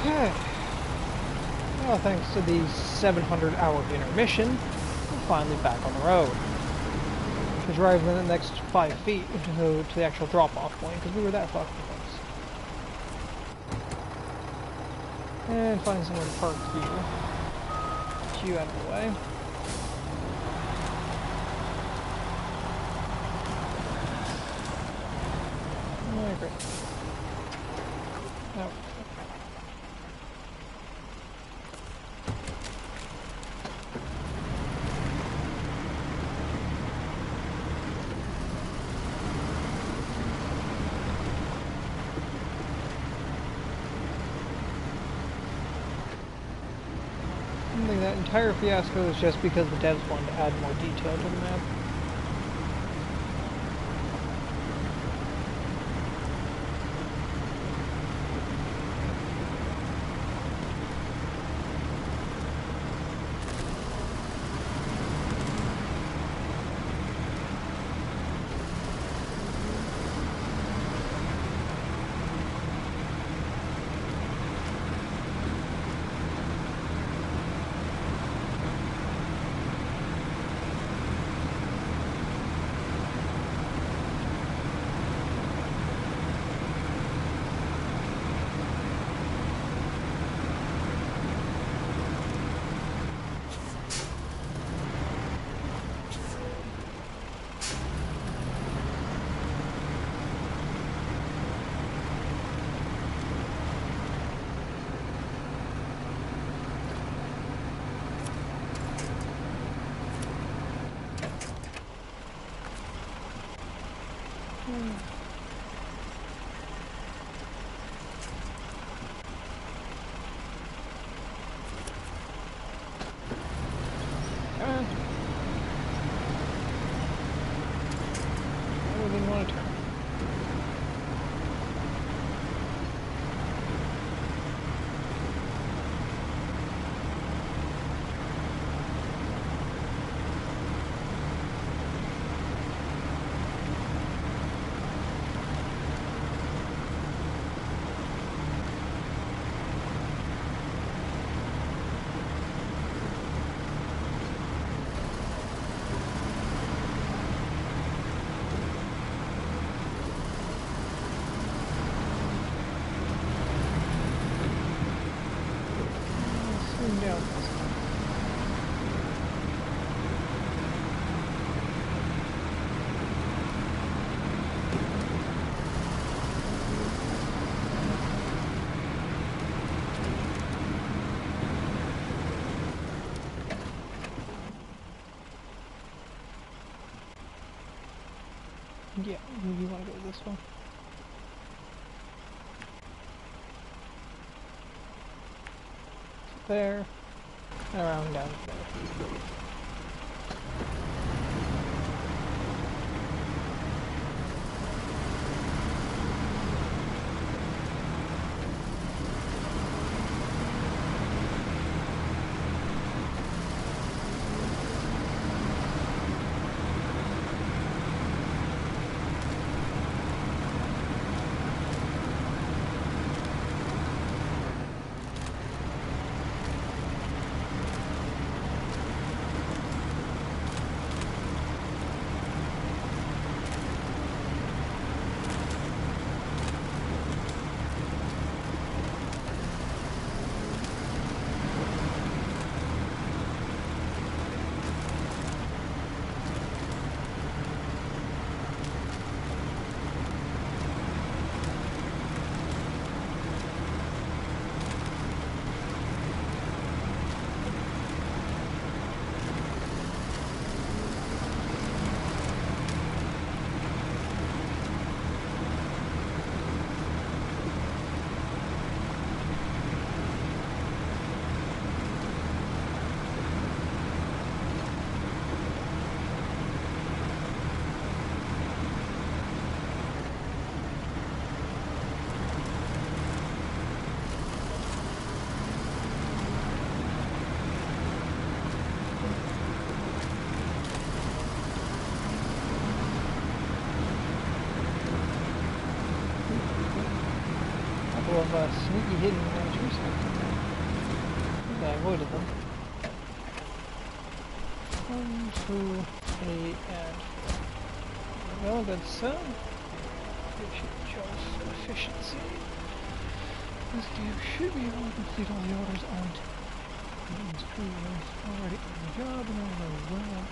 A: Okay. Well, thanks to the 700-hour intermission, we're finally back on the road. We're driving the next 5 feet to the actual drop-off point, because we were that fucking close. And find somewhere to park here. Get you out of the way. Oh, great. Oh. I think that entire fiasco is just because the devs wanted to add more detail to the map. down this time. Yeah, you want to go this one. There, and around down to there. Of sneaky hidden adventures. I avoided them. 1, 2, 3, and 4. Well, that's so. Efficiency. This game should be able to complete all the orders on Maintenance crew is already on the job and all well.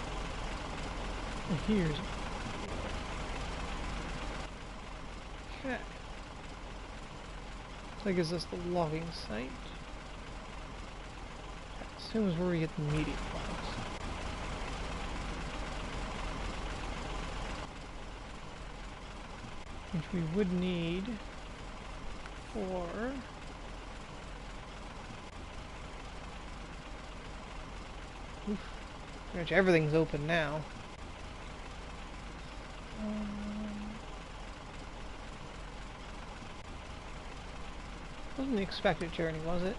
A: And here's okay. That gives us the logging site. I assume is where we get the medium logs. Which we would need for pretty much everything's open now. Wasn't the expected journey, was it?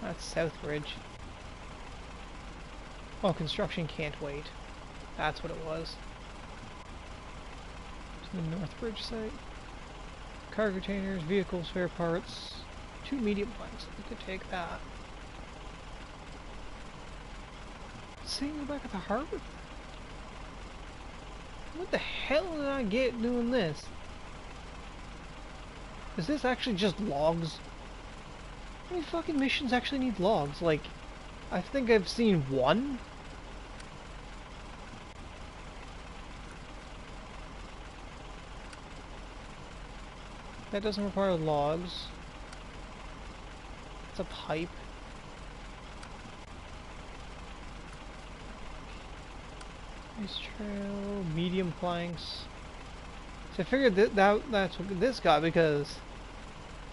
A: That's Southbridge. Oh, construction can't wait. That's what it was. It's the Northbridge site. Cargo containers, vehicles, spare parts, 2 medium planks. We could take that. Seeing go back at the harbor? What the hell did I get doing this? Is this actually just logs? How many fucking missions actually need logs? Like, I think I've seen one. That doesn't require logs. It's a pipe. Ice trail, medium planks. So I figured that's what this got because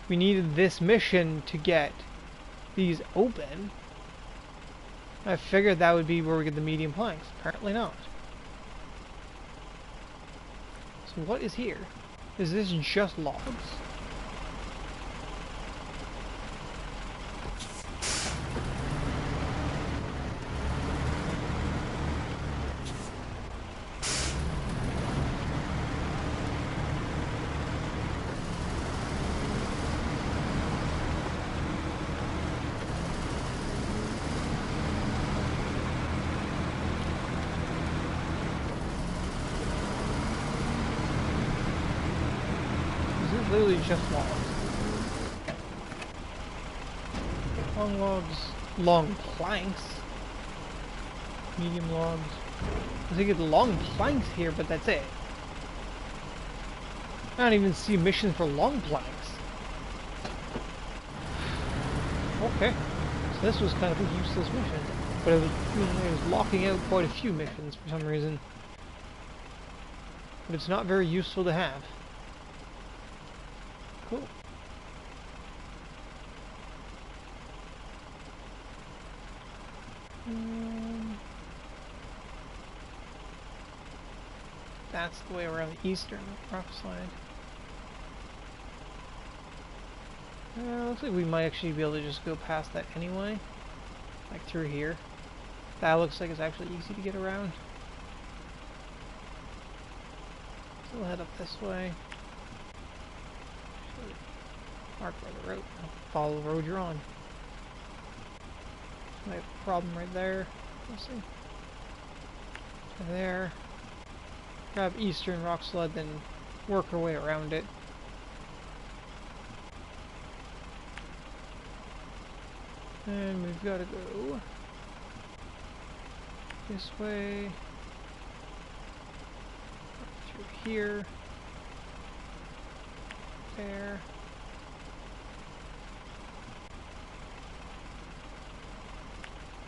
A: we needed this mission to get these open. I figured that would be where we get the medium planks. Apparently not. So what is here? Is this just logs? Literally just logs. Long logs. Long planks. Medium logs. I think it's long planks here, but that's it. I don't even see missions for long planks. Okay. So this was kind of a useless mission. But it was locking out quite a few missions for some reason. But it's not very useful to have. Cool. That's the way around the eastern rock slide. Looks like we might actually be able to just go past that anyway. Like through here. That looks like it's actually easy to get around. So we'll head up this way. Mark by the road. Follow the road you're on. Might have a problem right there. We'll see. There. Grab eastern rock sled, then work our way around it. And we've got to go this way, up through here, there,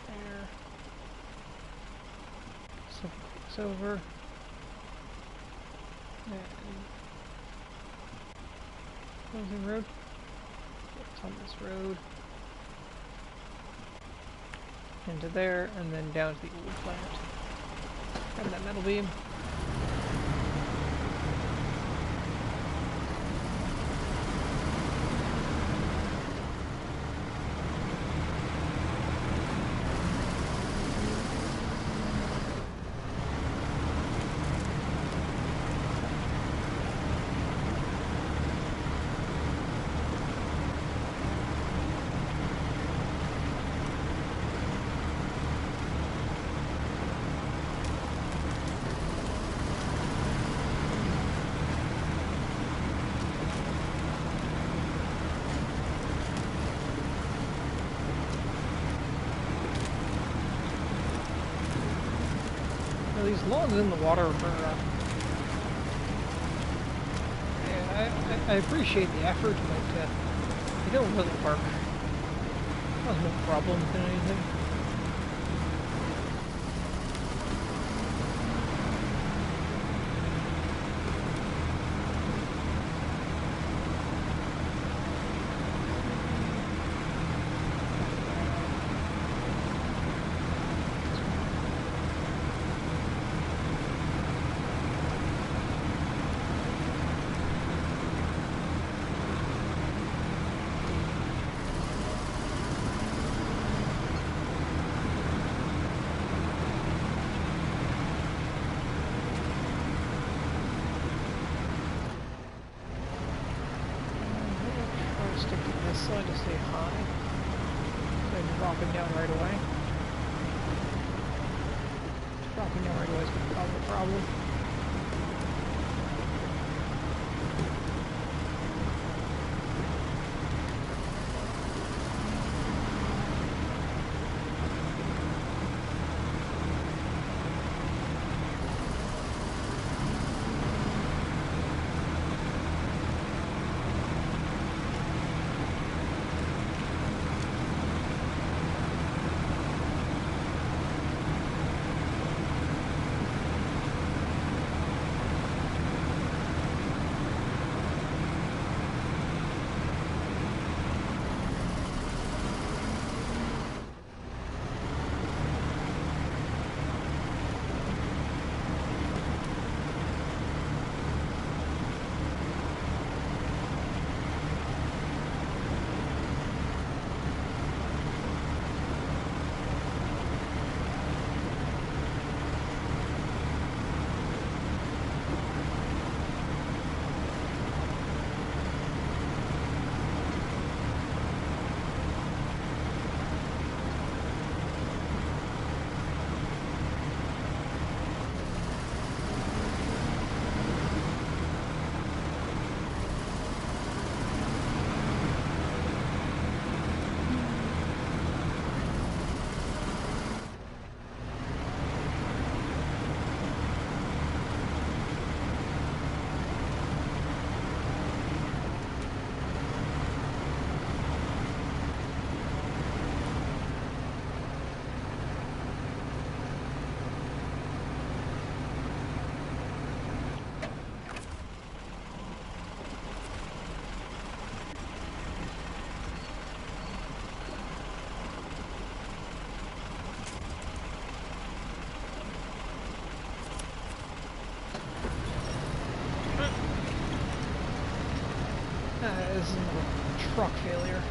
A: there, Silver, and closing road. It's on this road. Into there, and then down to the old plant. Grab that metal beam. These logs in the water are yeah, I appreciate the effort, but they don't really work. Cause more problems than anything. Slide to stay high. So dropping down right away. Dropping down right away is going to cause a problem. truck failure.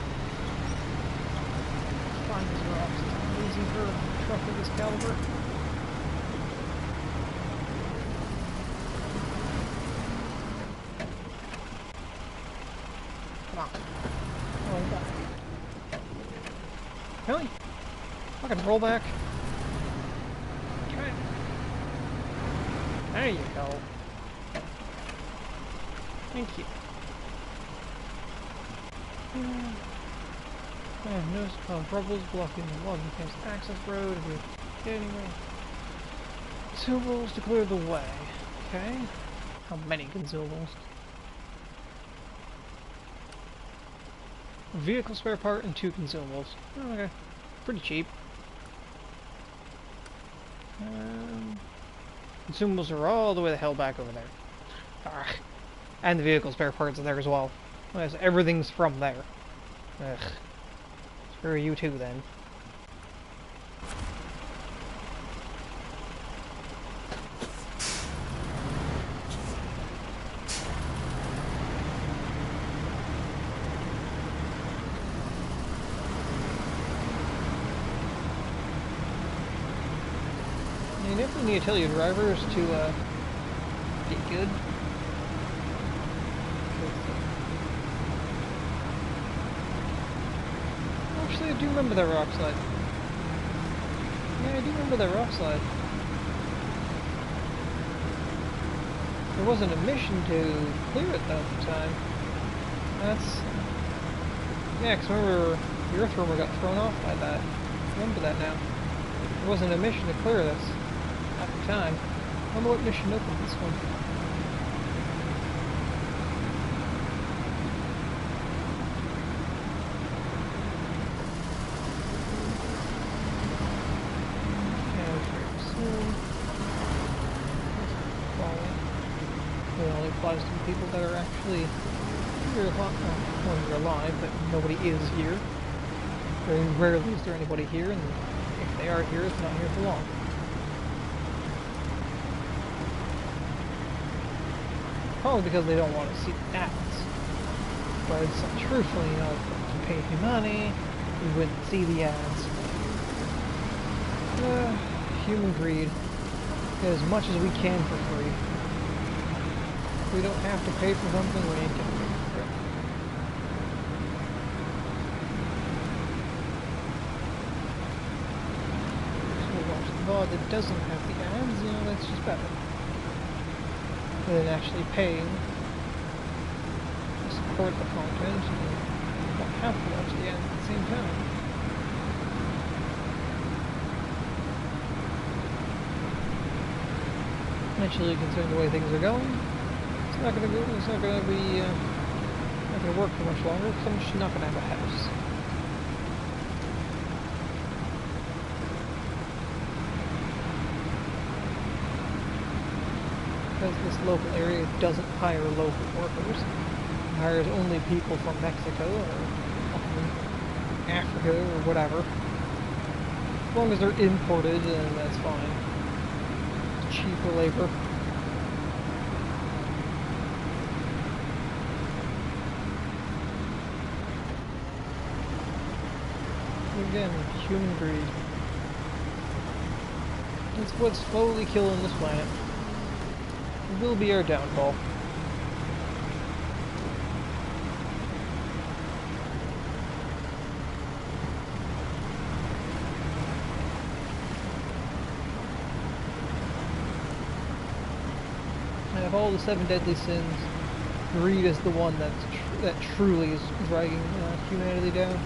A: Find these rocks. It's not easy for a truck of this caliber. Come on. Roll back. Really? Fucking roll back. Okay. There you go. Thank you. I have noticed rubbles blocking the logging camp's access road. Anyway, consumables to clear the way. Okay. How many consumables? A vehicle spare part and 2 consumables. Oh, okay. Pretty cheap. Consumables are all the way the hell back over there. Ah. And the vehicle spare parts are there as well. Yes, everything's from there. Ugh. Screw you too, then. You definitely need to tell your drivers to get good. Actually, I do remember that rock slide. Yeah, I do remember that rock slide. There wasn't a mission to clear it though at the time. That's... Yeah, because remember, the earth roamer got thrown off by that. I remember that now. There wasn't a mission to clear this at the time. I wonder what mission opened this one. It only applies to the people that are actually here when you're alive, but nobody is here. Very rarely is there anybody here, and if they are here, it's not here for long. Probably because they don't want to see the ads. But truthfully, you know, if you paid me money, you wouldn't see the ads. Human greed. Get as much as we can for free. If we don't have to pay for something, we ain't gonna pay for it. So we'll watch the VOD that doesn't have the ads, you know, that's just better. Than actually paying to support the content and not have to watch the ads at the same time. Actually, considering the way things are going, it's not going to work for much longer because I'm just not going to have a house. Because this local area doesn't hire local workers. It hires only people from Mexico or Africa or whatever. As long as they're imported, then that's fine. Cheaper labor. Again, human greed. It's what's slowly killing this planet. It will be our downfall. And of all the 7 deadly sins, greed is the one that truly is dragging humanity down.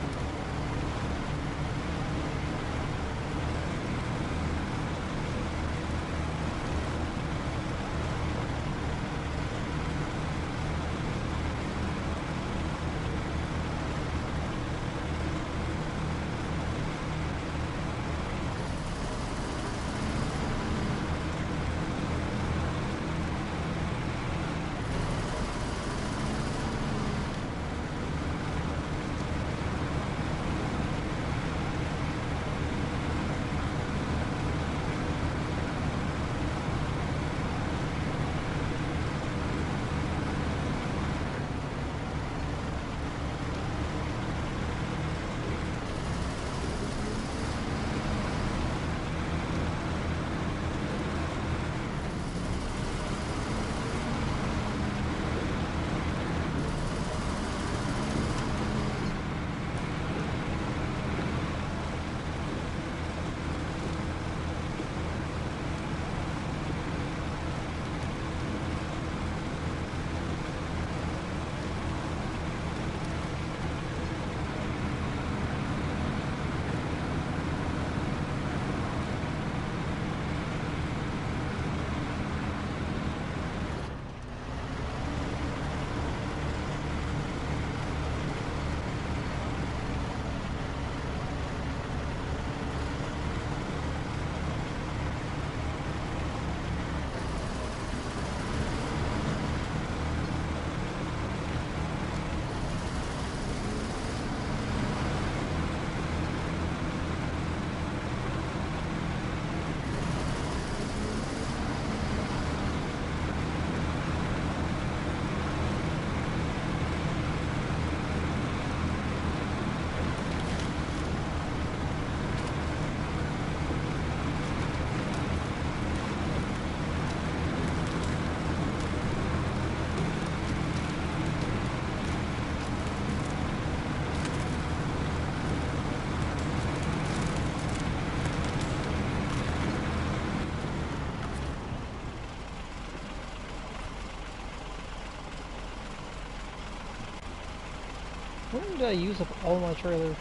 A: When did I use up all my trailer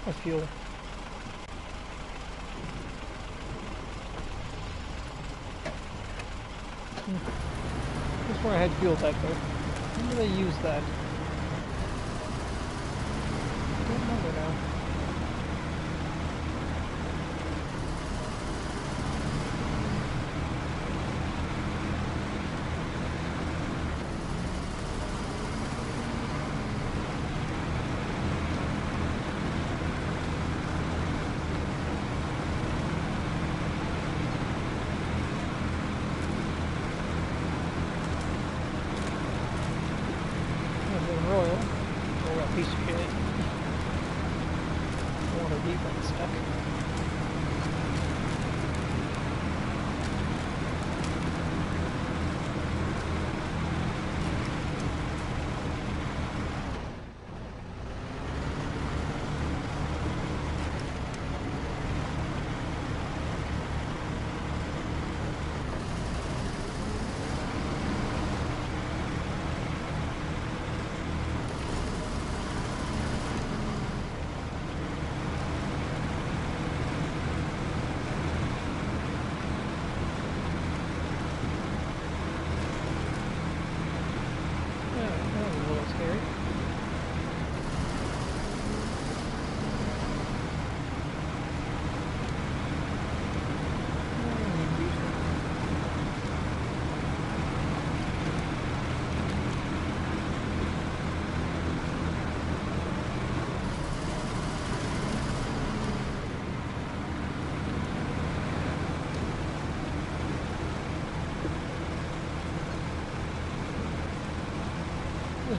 A: of fuel? That's where I had fuel back there. When did I use that? I don't remember now. Royal. Oh, that piece of shit. I want to leave that stuck.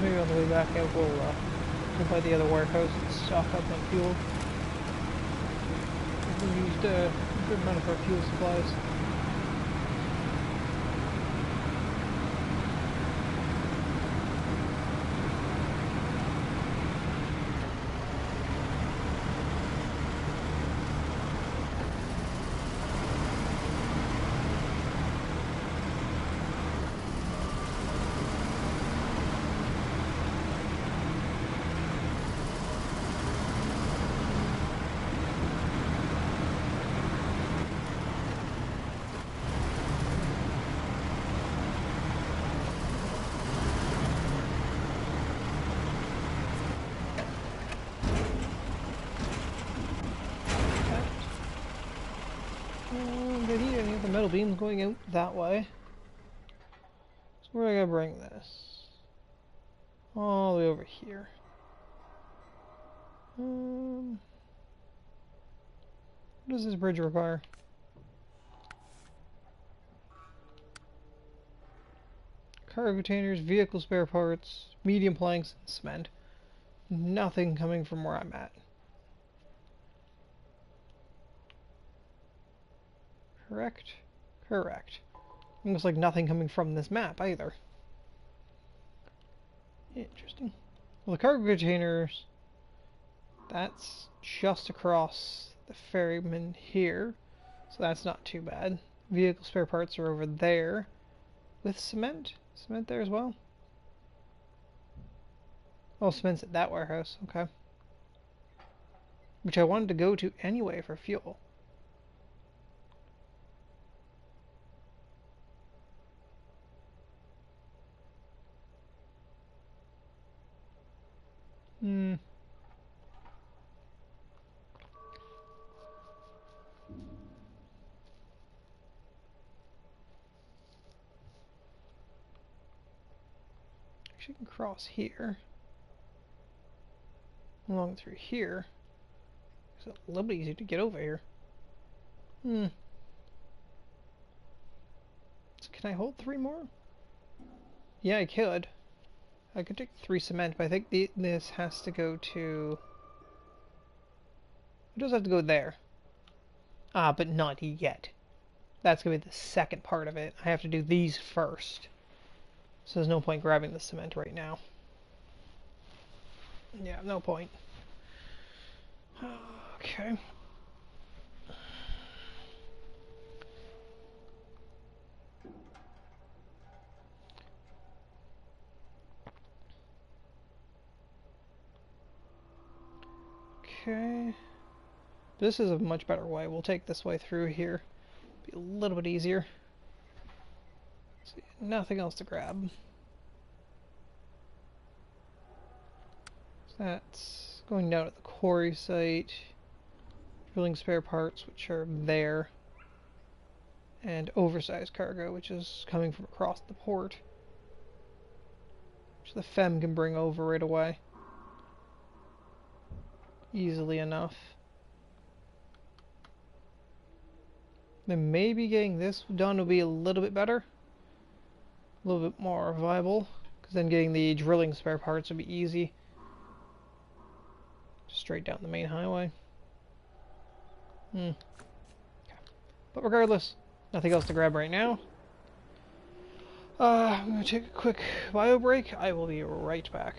A: Maybe on the way back out we'll go by the other warehouse and stock up on fuel. We used a good amount of our fuel supplies. Did he any of the metal beams going out that way? So where do I gotta bring this? All the way over here. What does this bridge require? Cargo containers, vehicle spare parts, medium planks, and cement. Nothing coming from where I'm at. Correct? Correct. Looks like nothing coming from this map either. Interesting. Well, the cargo containers, that's just across the ferryman here, so that's not too bad. Vehicle spare parts are over there with cement. Cement there as well. Oh, cement's at that warehouse. Okay. Which I wanted to go to anyway for fuel. Actually, I can cross here. Along through here. It's a little bit easier to get over here. So can I hold 3 more? Yeah, I could. I could take 3 cement, but I think this has to go to... It does have to go there. Ah, but not yet. That's going to be the second part of it. I have to do these first. So there's no point grabbing the cement right now. Yeah, no point. Okay. way. This is a much better way. We'll take this way through here. Be a little bit easier. See, nothing else to grab. So that's going down at the quarry site. Drilling spare parts, which are there. And oversized cargo, which is coming from across the port. Which the Fem can bring over right away. Easily enough. Then maybe getting this done will be a little bit better. A little bit more viable. Because then getting the drilling spare parts will be easy. Just straight down the main highway. Okay. But regardless, nothing else to grab right now. I'm going to take a quick bio break. I will be right back.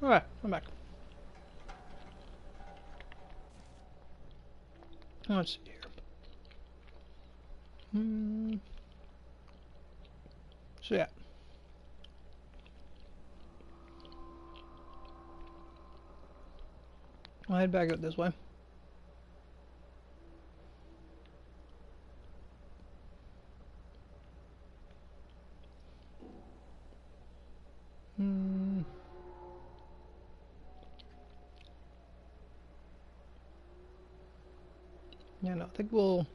A: Alright, I'm back. Let's see here. So yeah. I'll head back out this way. Yeah, no, I think we'll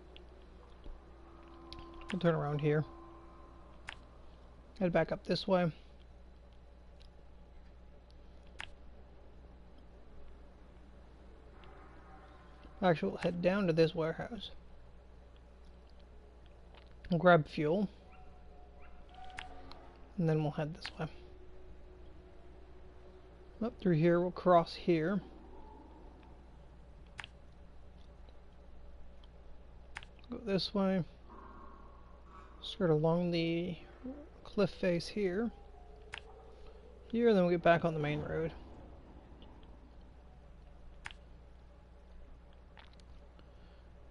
A: turn around here. Head back up this way. Actually, we'll head down to this warehouse. We'll grab fuel. And then we'll head this way. Up through here, we'll cross here. Go this way. Skirt along the cliff face here. here, then we'll get back on the main road.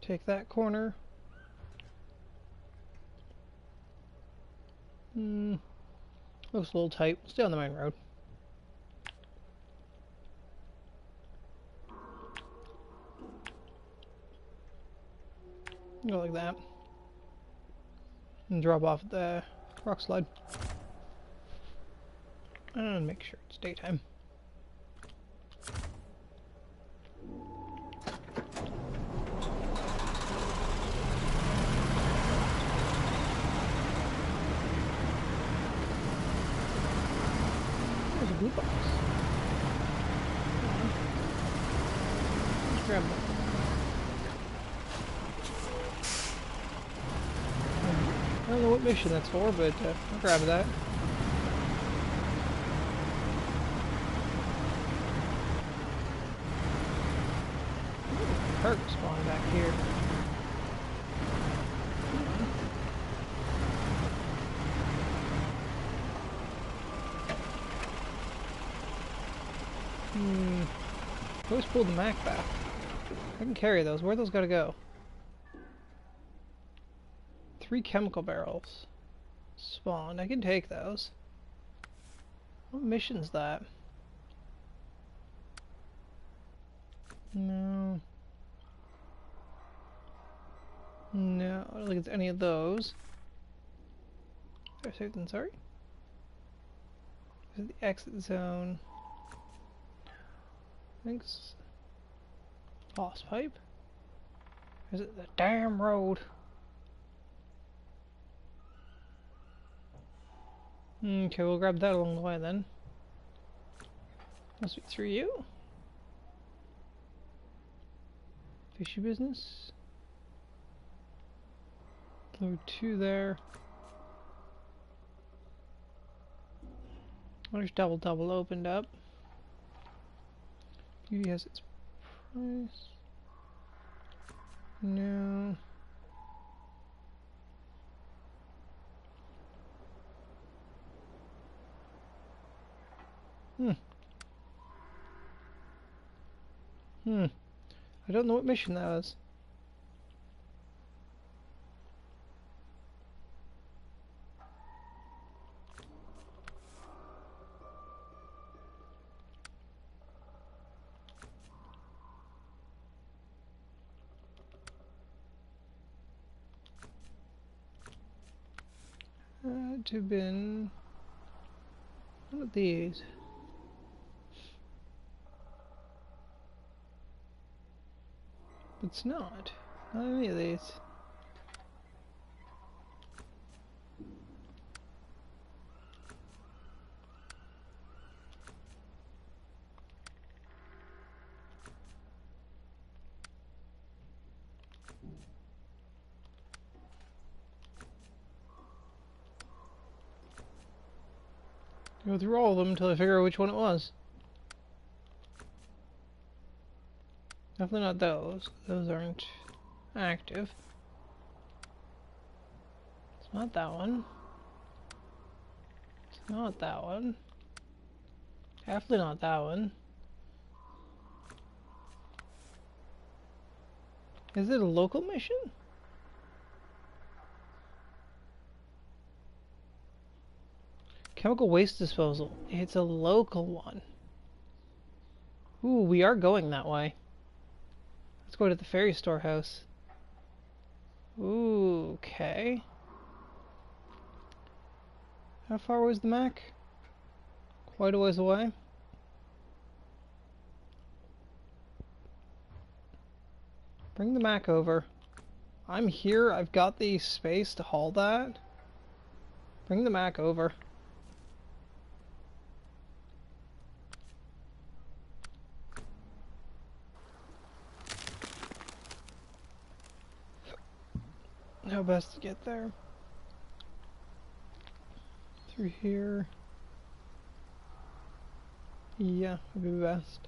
A: Take that corner. Looks a little tight. Stay on the main road. Go like that. And drop off the rock slide. And make sure it's daytime. There's a blue box. Let's grab that. I don't know what mission that's for, but I'll grab that. Perk spawn back here. Always pull the Mac back. I can carry those. Where those gotta go? 3 chemical barrels spawned. I can take those. What mission's that? No. No, I don't think it's any of those. Did I say something? Sorry? This is the exit zone. I think it's boss pipe. Is it the damn road? Okay, we'll grab that along the way then. Must be through you. Fishy business. Load 2 there. There's double opened up. Beauty has its price. No. I don't know what mission that was. To have been one of these. It's not. Not any of these. Go through all of them until I figure out which one it was. Definitely not those. Those aren't active. It's not that one. It's not that one. Definitely not that one. Is it a local mission? Chemical waste disposal. It's a local one. Ooh, we are going that way. Let's go to the ferry storehouse. Ooh, okay. How far was the Mac? Quite a ways away. Bring the Mac over. I'm here. I've got the space to haul that. Bring the Mac over. How best to get there? Through here. Yeah, would be best.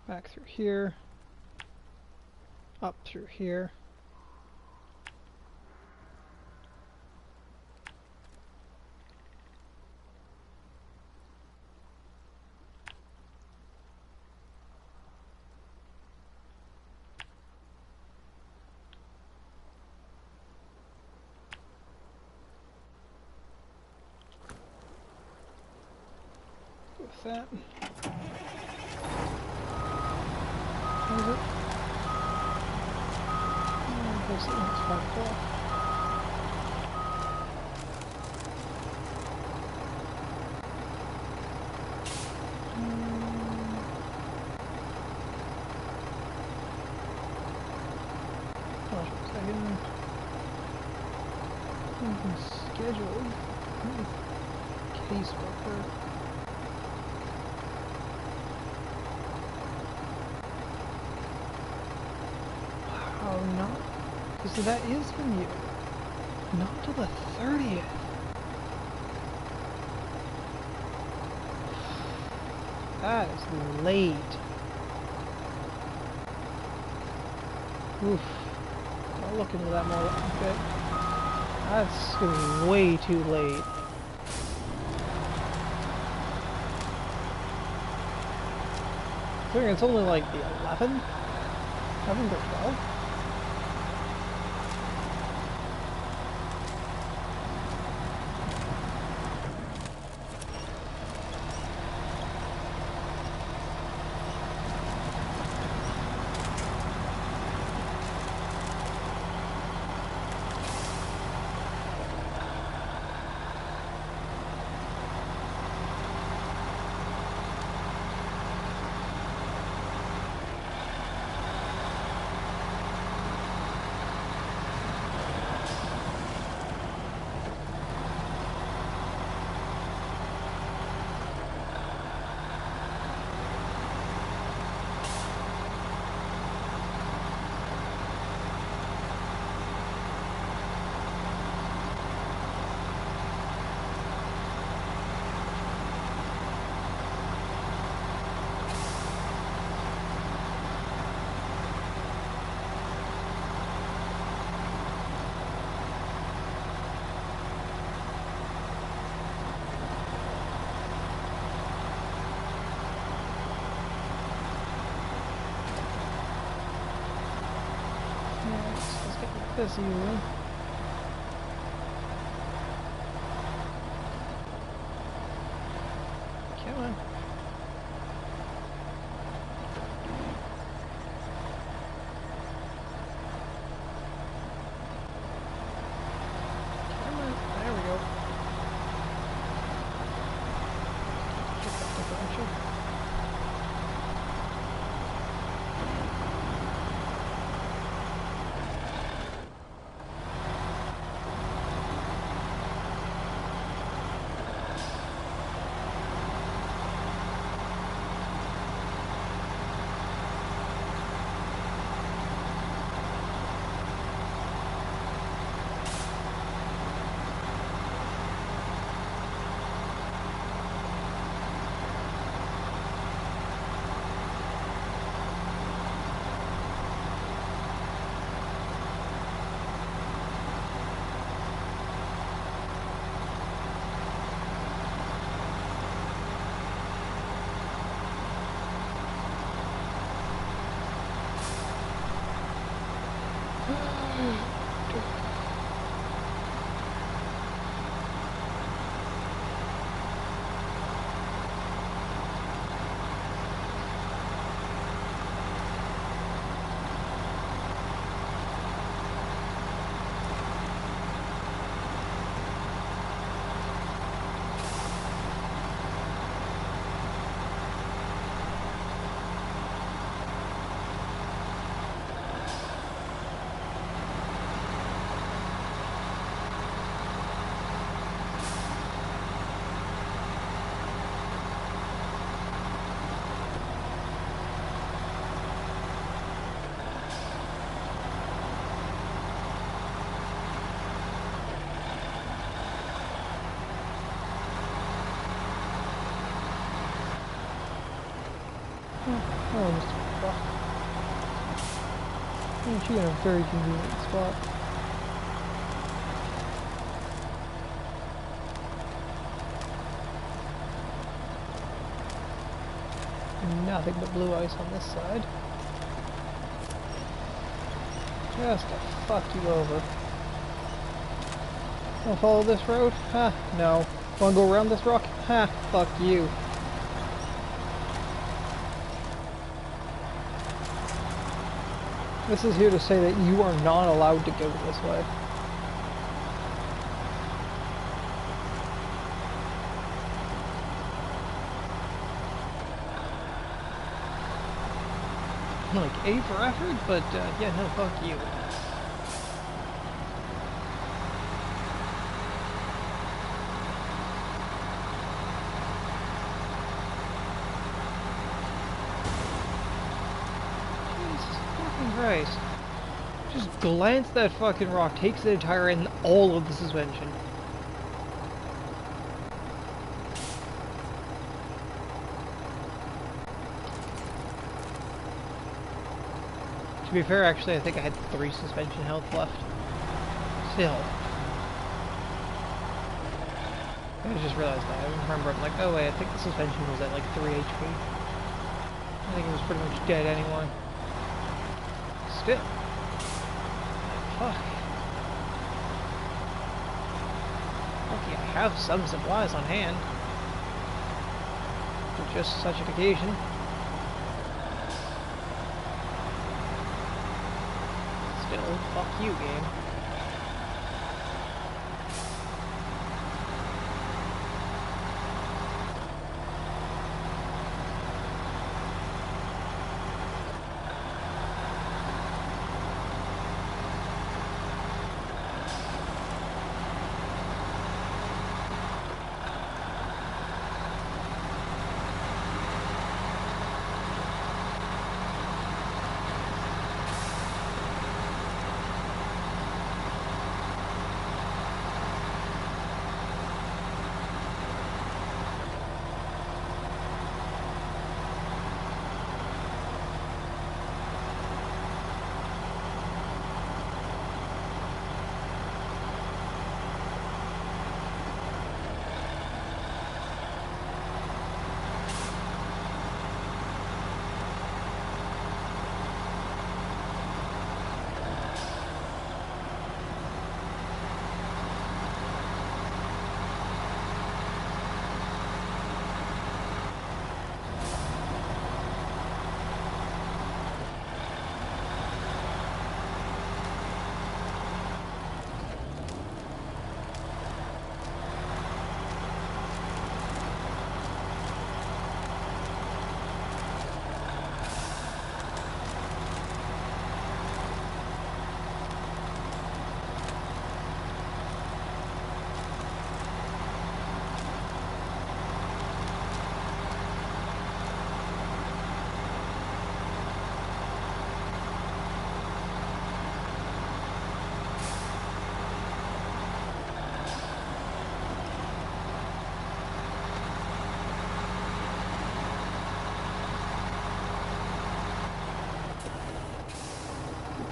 A: Back through here. Up through here. with that. What is it? I guess it's 5 o'clock. Scheduled caseworker. Wow, not because that is from you. Not till the 30th. That is late. Oof. I'll look into that more a bit. That's gonna be way too late. It's only like the 11th? 11th or 12th? Busy one. Come on. Come on. There we go. Get that differential. Oh, Mr. Fuck. Aren't you in a very convenient spot? Nothing but blue ice on this side. Just to fuck you over. Wanna follow this road? Ha, no. Wanna go around this rock? Ha, fuck you. This is here to say that you are not allowed to go this way. Like, A for effort, but yeah, no, fuck you. Jesus fucking Christ. Just glance that fucking rock, takes the entire and all of the suspension. To be fair, actually, I think I had 3 suspension health left. Still. I just realized that. I remember, I'm like, oh wait, I think the suspension was at like 3 HP. I think it was pretty much dead anyway. Still. Fuck. Lucky I have some supplies on hand. For just such an occasion. Still, fuck you, game.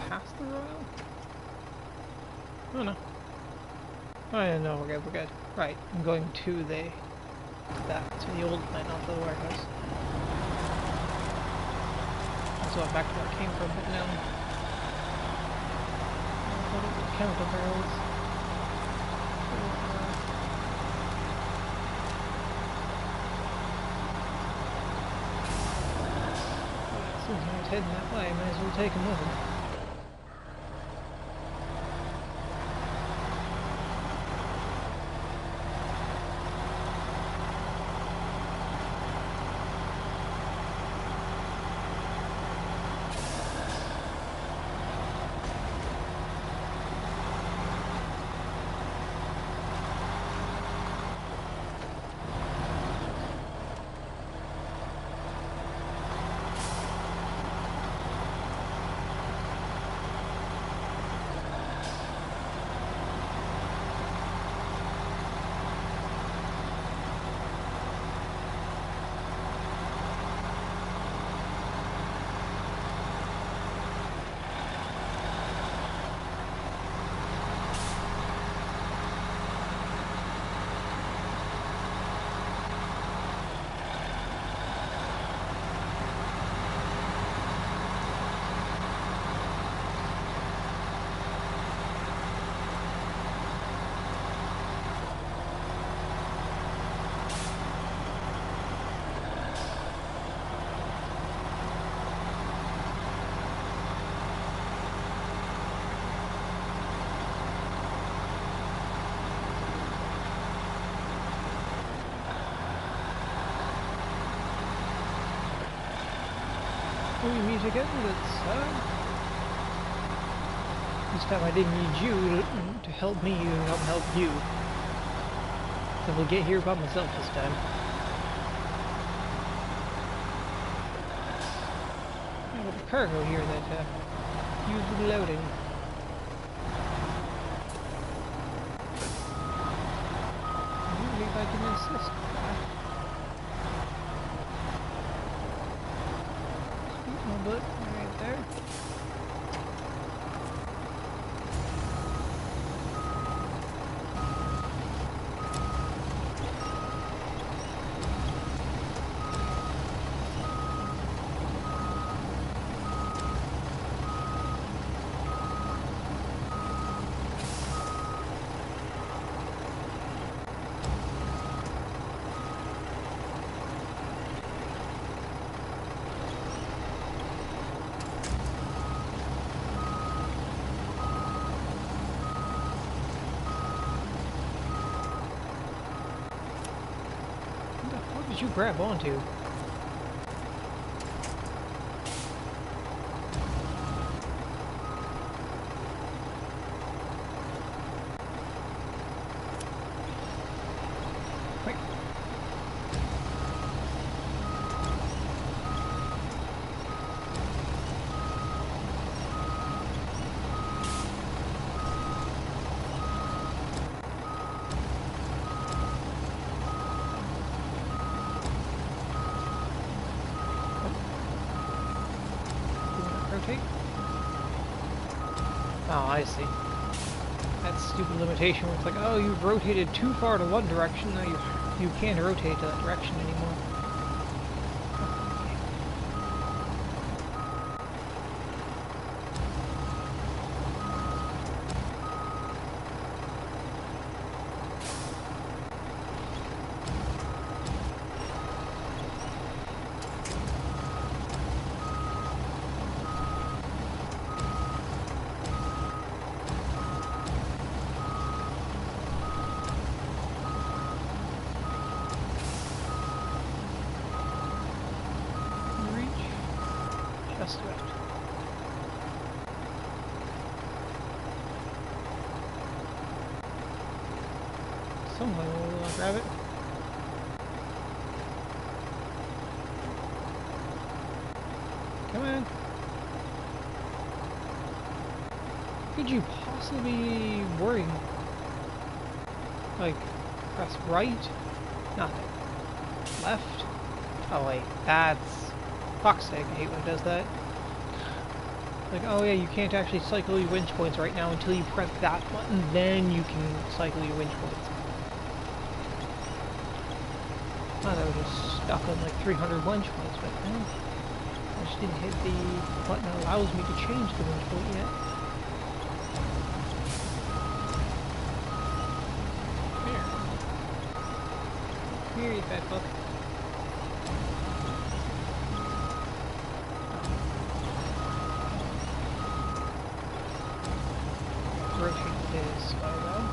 A: Past the royal? Oh no. Oh yeah, no, we're good, we're good. Right, I'm going to to the old plant, not the warehouse. So back to where I came from, but now. What is it? Chemical barrels. Since he was heading that way, I might as well take him with him. We meet again, let's this time I didn't need you to help me and help you. So we'll get here by myself this time. Yeah, with the cargo here that you've loading. Maybe if I can assist. Sweet little bit right there. What did you grab onto? Wait. Rotate? Oh, I see. That stupid limitation where it's like, oh, you've rotated too far to one direction, now you can't rotate to that direction anymore. Just about. Somehow we'll grab it. Come on. Could you possibly be worrying? Like, press right? Nothing. Left? Oh wait, that's... Fuck's sake, I hate when it does that. Like, oh yeah, you can't actually cycle your winch points right now until you press that button, then you can cycle your winch points. I thought I was just stuck on like 300 winch points, but I just didn't hit the button that allows me to change the winch point yet. Here. Here, you fat fuck. Rotate this way though.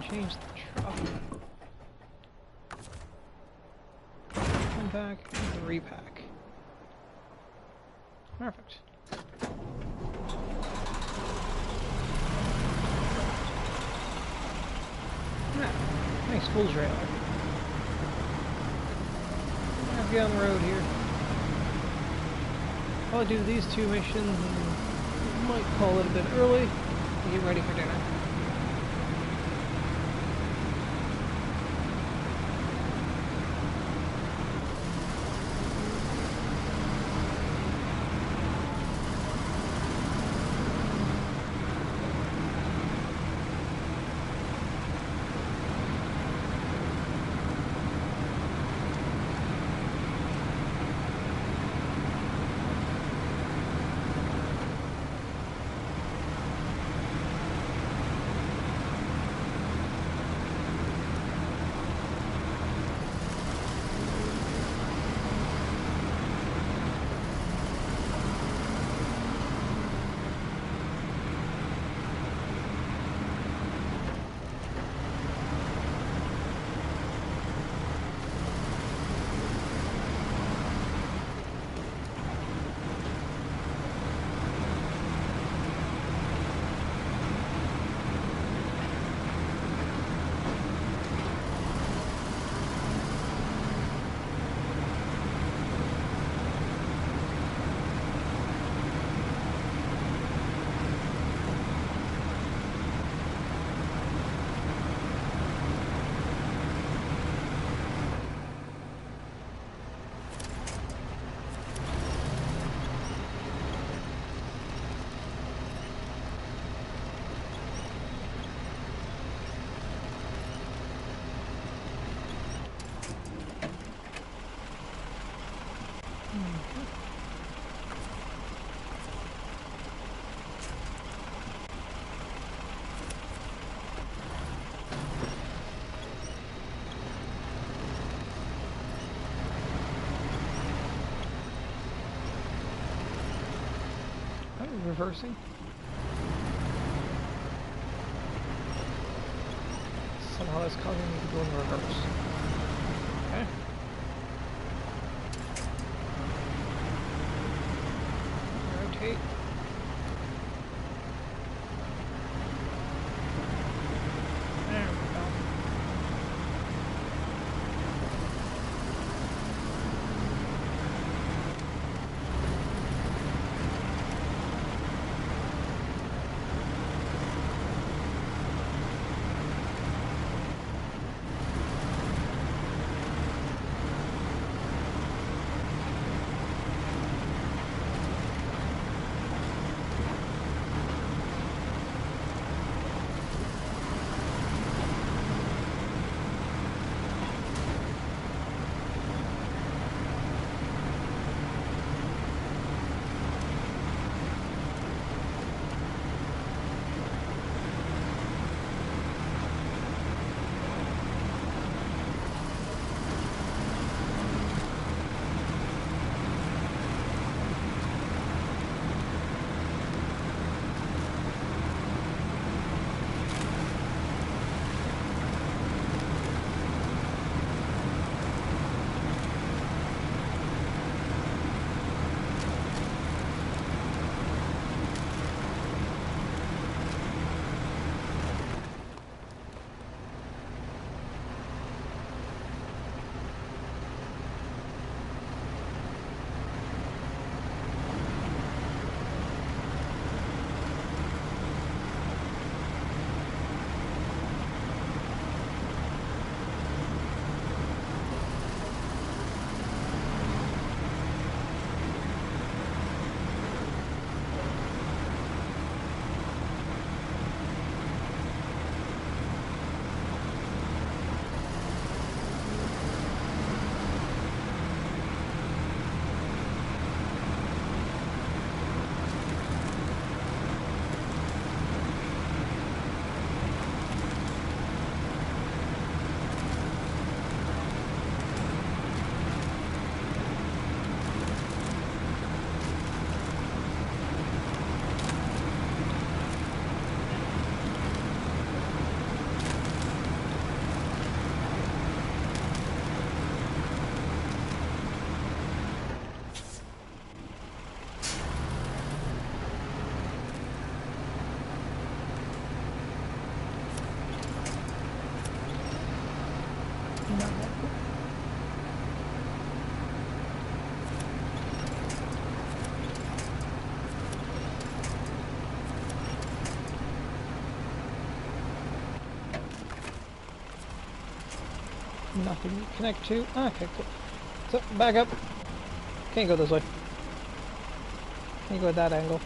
A: Change the truck. Come back and repack. Perfect. Yeah, nice full trailer. I'll be on the road here. I'll do these two missions and might call it a bit early to get ready for dinner. Reversing. Somehow that's causing me to go in reverse. Okay. Rotate. There we go. Nothing to connect to. Okay, cool. So, back up. Can't go this way. Can't go at that angle.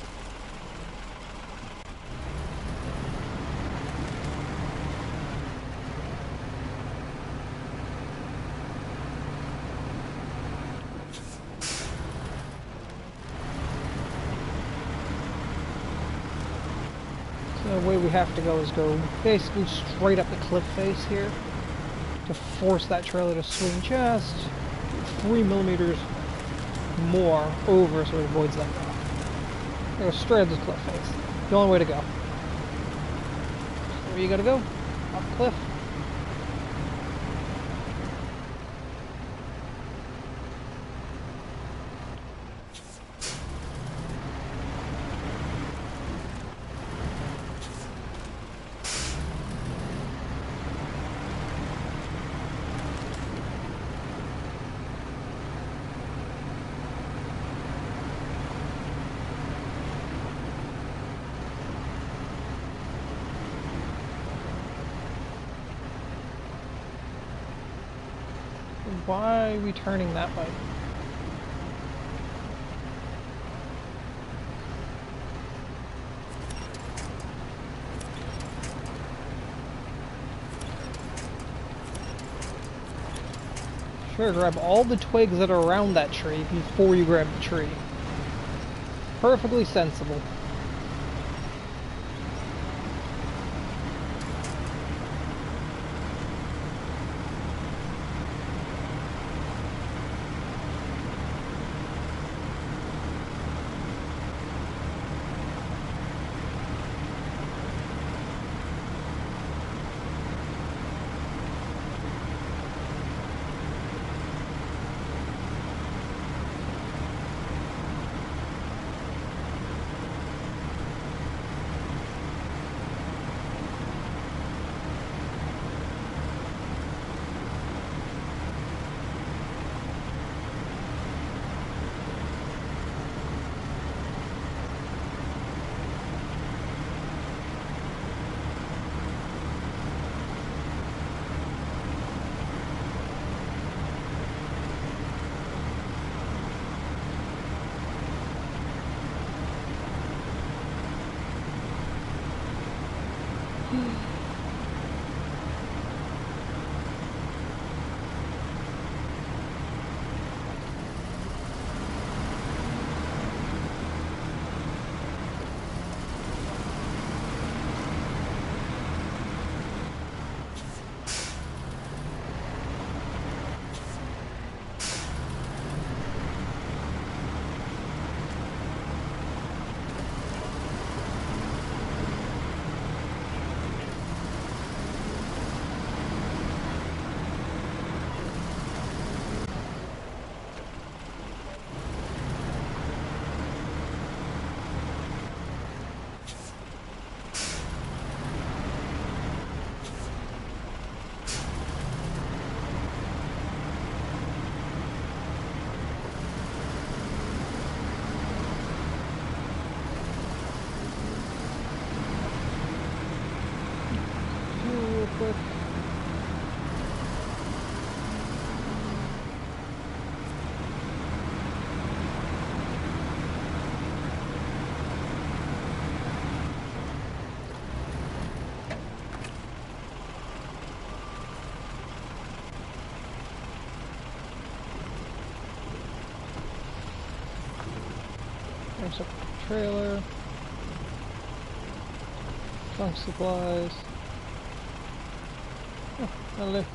A: So the way we have to go is go basically straight up the cliff face here to force that trailer to swing just 3 millimeters more over so it avoids that drop. Go straight up this cliff face. The only way to go. So where you gotta go? Off the cliff. Why are we turning that way? Sure, grab all the twigs that are around that tree before you grab the tree. Perfectly sensible. Quick. There's a trailer. Junk supplies. Oh, hello.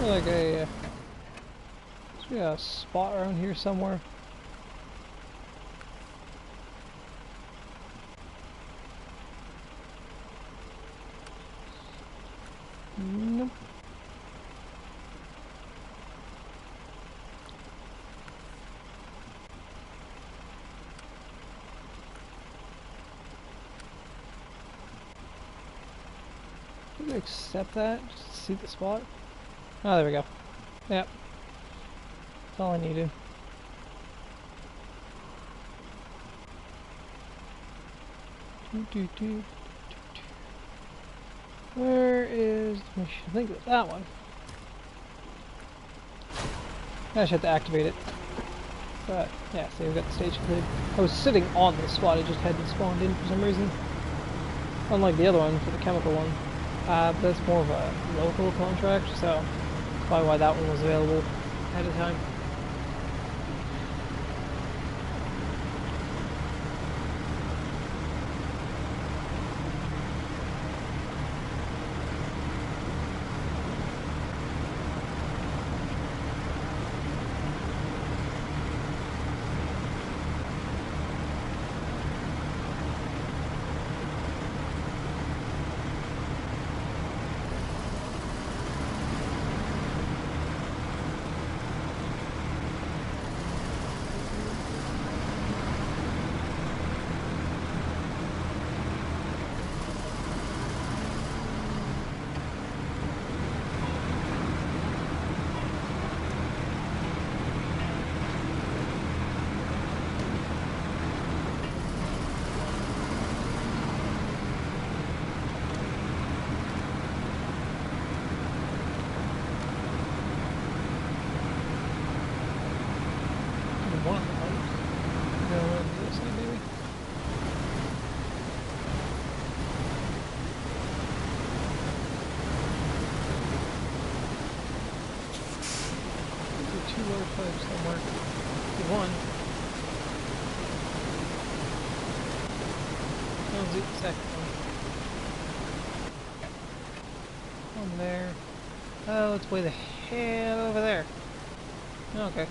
A: Like a should be a spot around here somewhere. Nope. Did we accept that? Just to see the spot? Oh, there we go. Yep. That's all I needed. Where is the machine? I think it was that one. I just had to activate it. But, yeah, see, we've got the stage cleared. I was sitting on this spot, it just hadn't spawned in for some reason. Unlike the other one, for the chemical one. That's more of a local contract, so that's probably why that one was available ahead of time. cliff somewhere. One. That was the second one. One there. Oh, it's way the hell over there. Okay.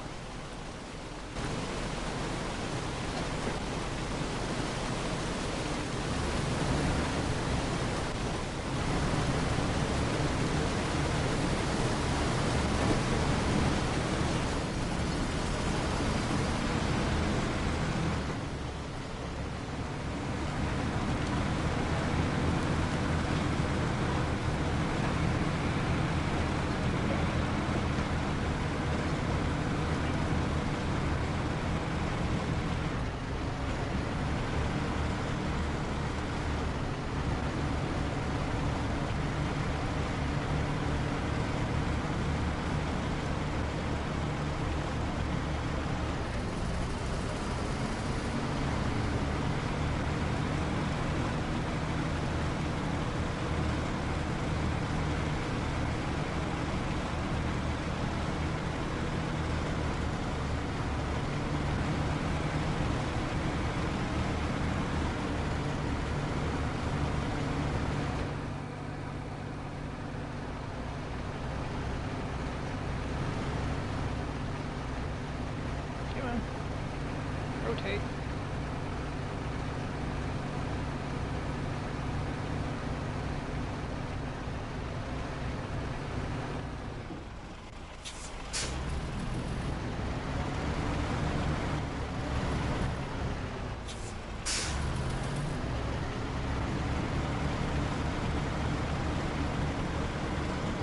A: Rotate.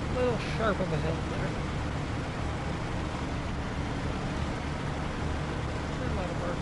A: A little sharp of a hill there. That'll work.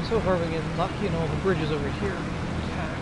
A: So far we get lucky and all the bridges over here are intact.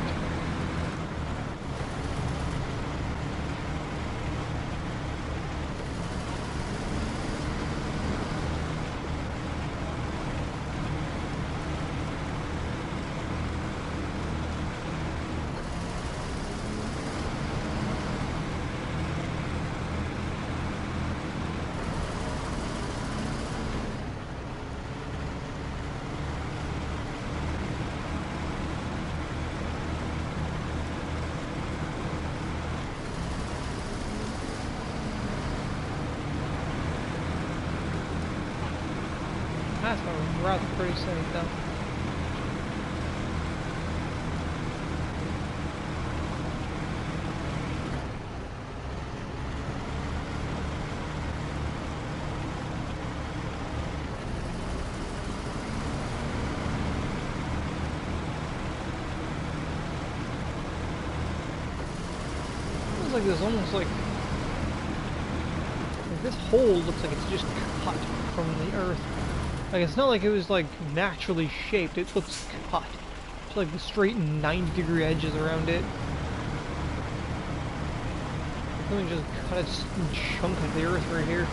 A: That's a rather pretty city though. Looks like there's almost like this hole looks like it's just cut from the earth. Like, it's not like it was, like, naturally shaped. It looks cut. It's like the straight 90-degree edges around it. Let me just cut a chunk of the earth right here.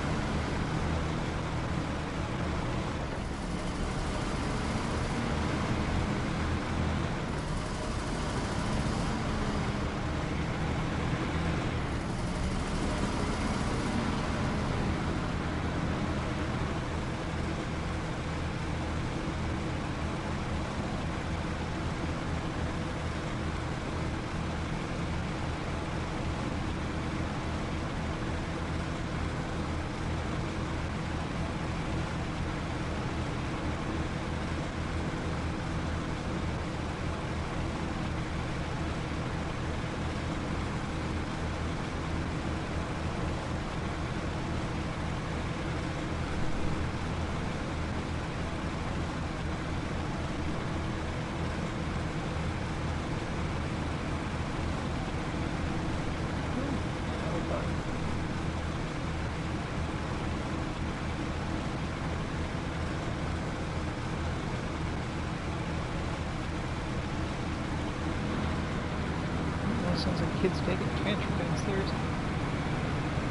A: kids taking a tantrum downstairs.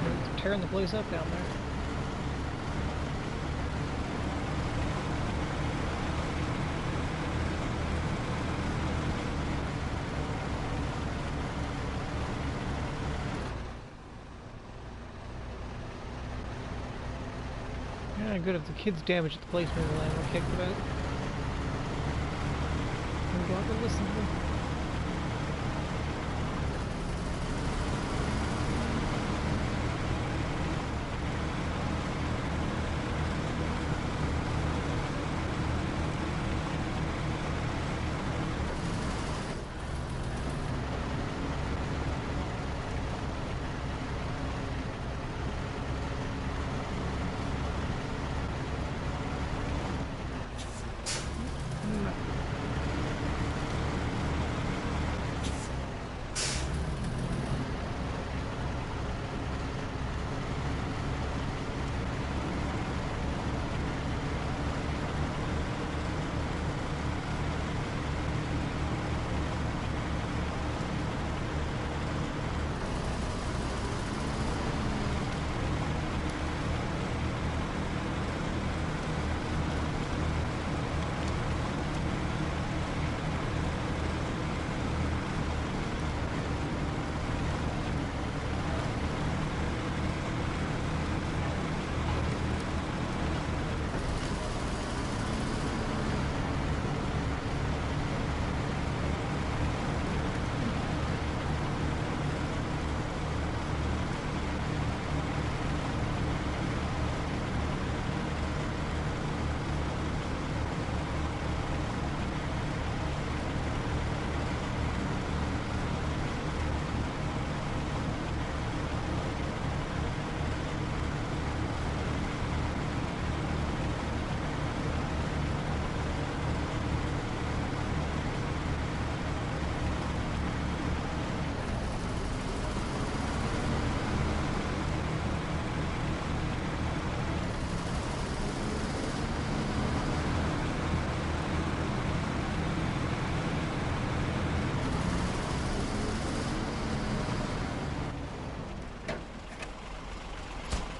A: They're tearing the place up down there. Yeah, good if the kids damage the place, maybe Land will kick about. We'll have to listen to them.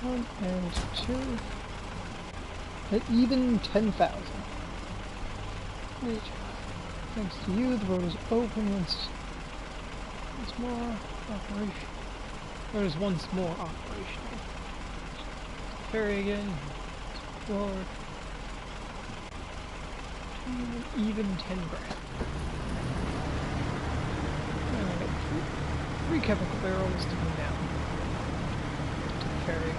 A: One and two. At even 10,000. Thanks to you, the road is open once more operation. Road is once more operational. Ferry again. Forward. Even 10 grand. And I got three chemical barrels to go down to the ferry.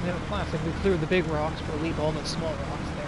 A: Now, classic, we cleared the big rocks, but leave all the small rocks there.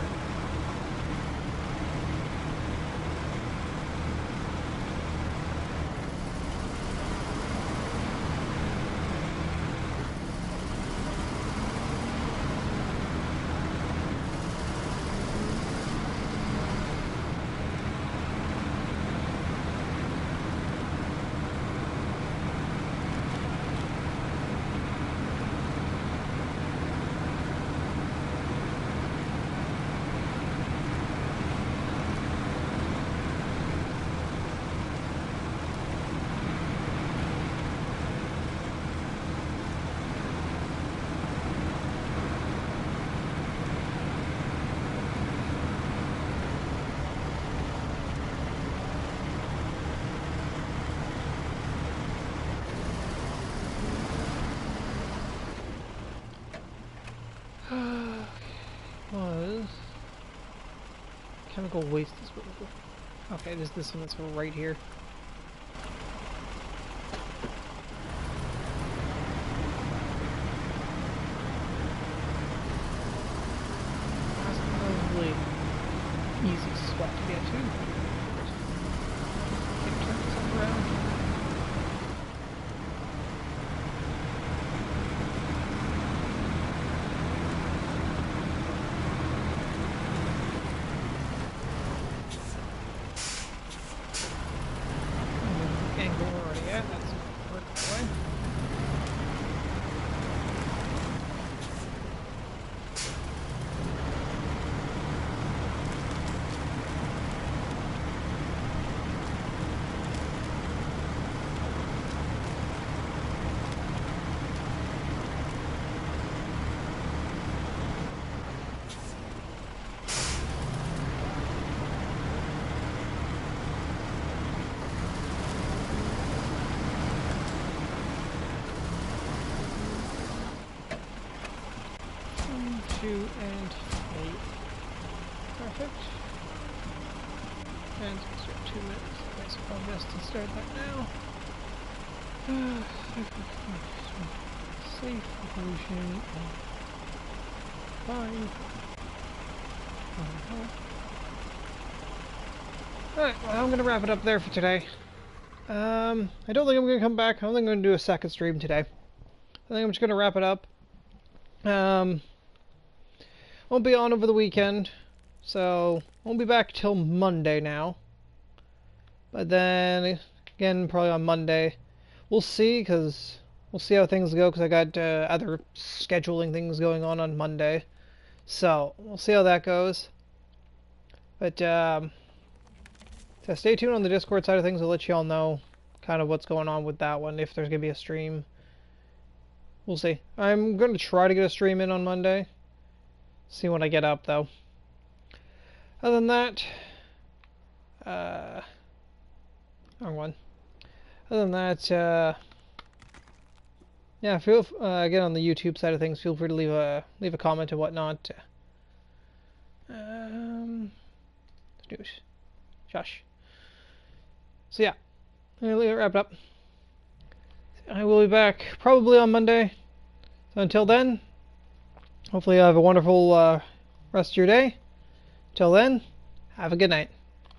A: Was chemical waste disposal. Okay, there's this one that's right here. That's a really easy spot to get to. Can turn this around. 2 and 8. Perfect. And it's going to start 2 minutes. Okay, so probably best to start that now. Safe evolution. Fine. Alright, well, I'm going to wrap it up there for today. I don't think I'm going to come back. I don't think I'm going to do a second stream today. I think I'm just going to wrap it up. Won't be on over the weekend, so won't be back till Monday now. But then, again, probably on Monday. We'll see, because we'll see how things go, because I got other scheduling things going on Monday. So, we'll see how that goes. But, so stay tuned on the Discord side of things. I'll let you all know kind of what's going on with that one, if there's going to be a stream. We'll see. I'm going to try to get a stream in on Monday. See when I get up, though. Other than that, wrong one. Other than that, yeah, feel again on the YouTube side of things, feel free to leave a comment and whatnot. Josh. So yeah, I'm gonna wrap it up. I will be back probably on Monday. So until then, hopefully you have a wonderful rest of your day. Till then, have a good night.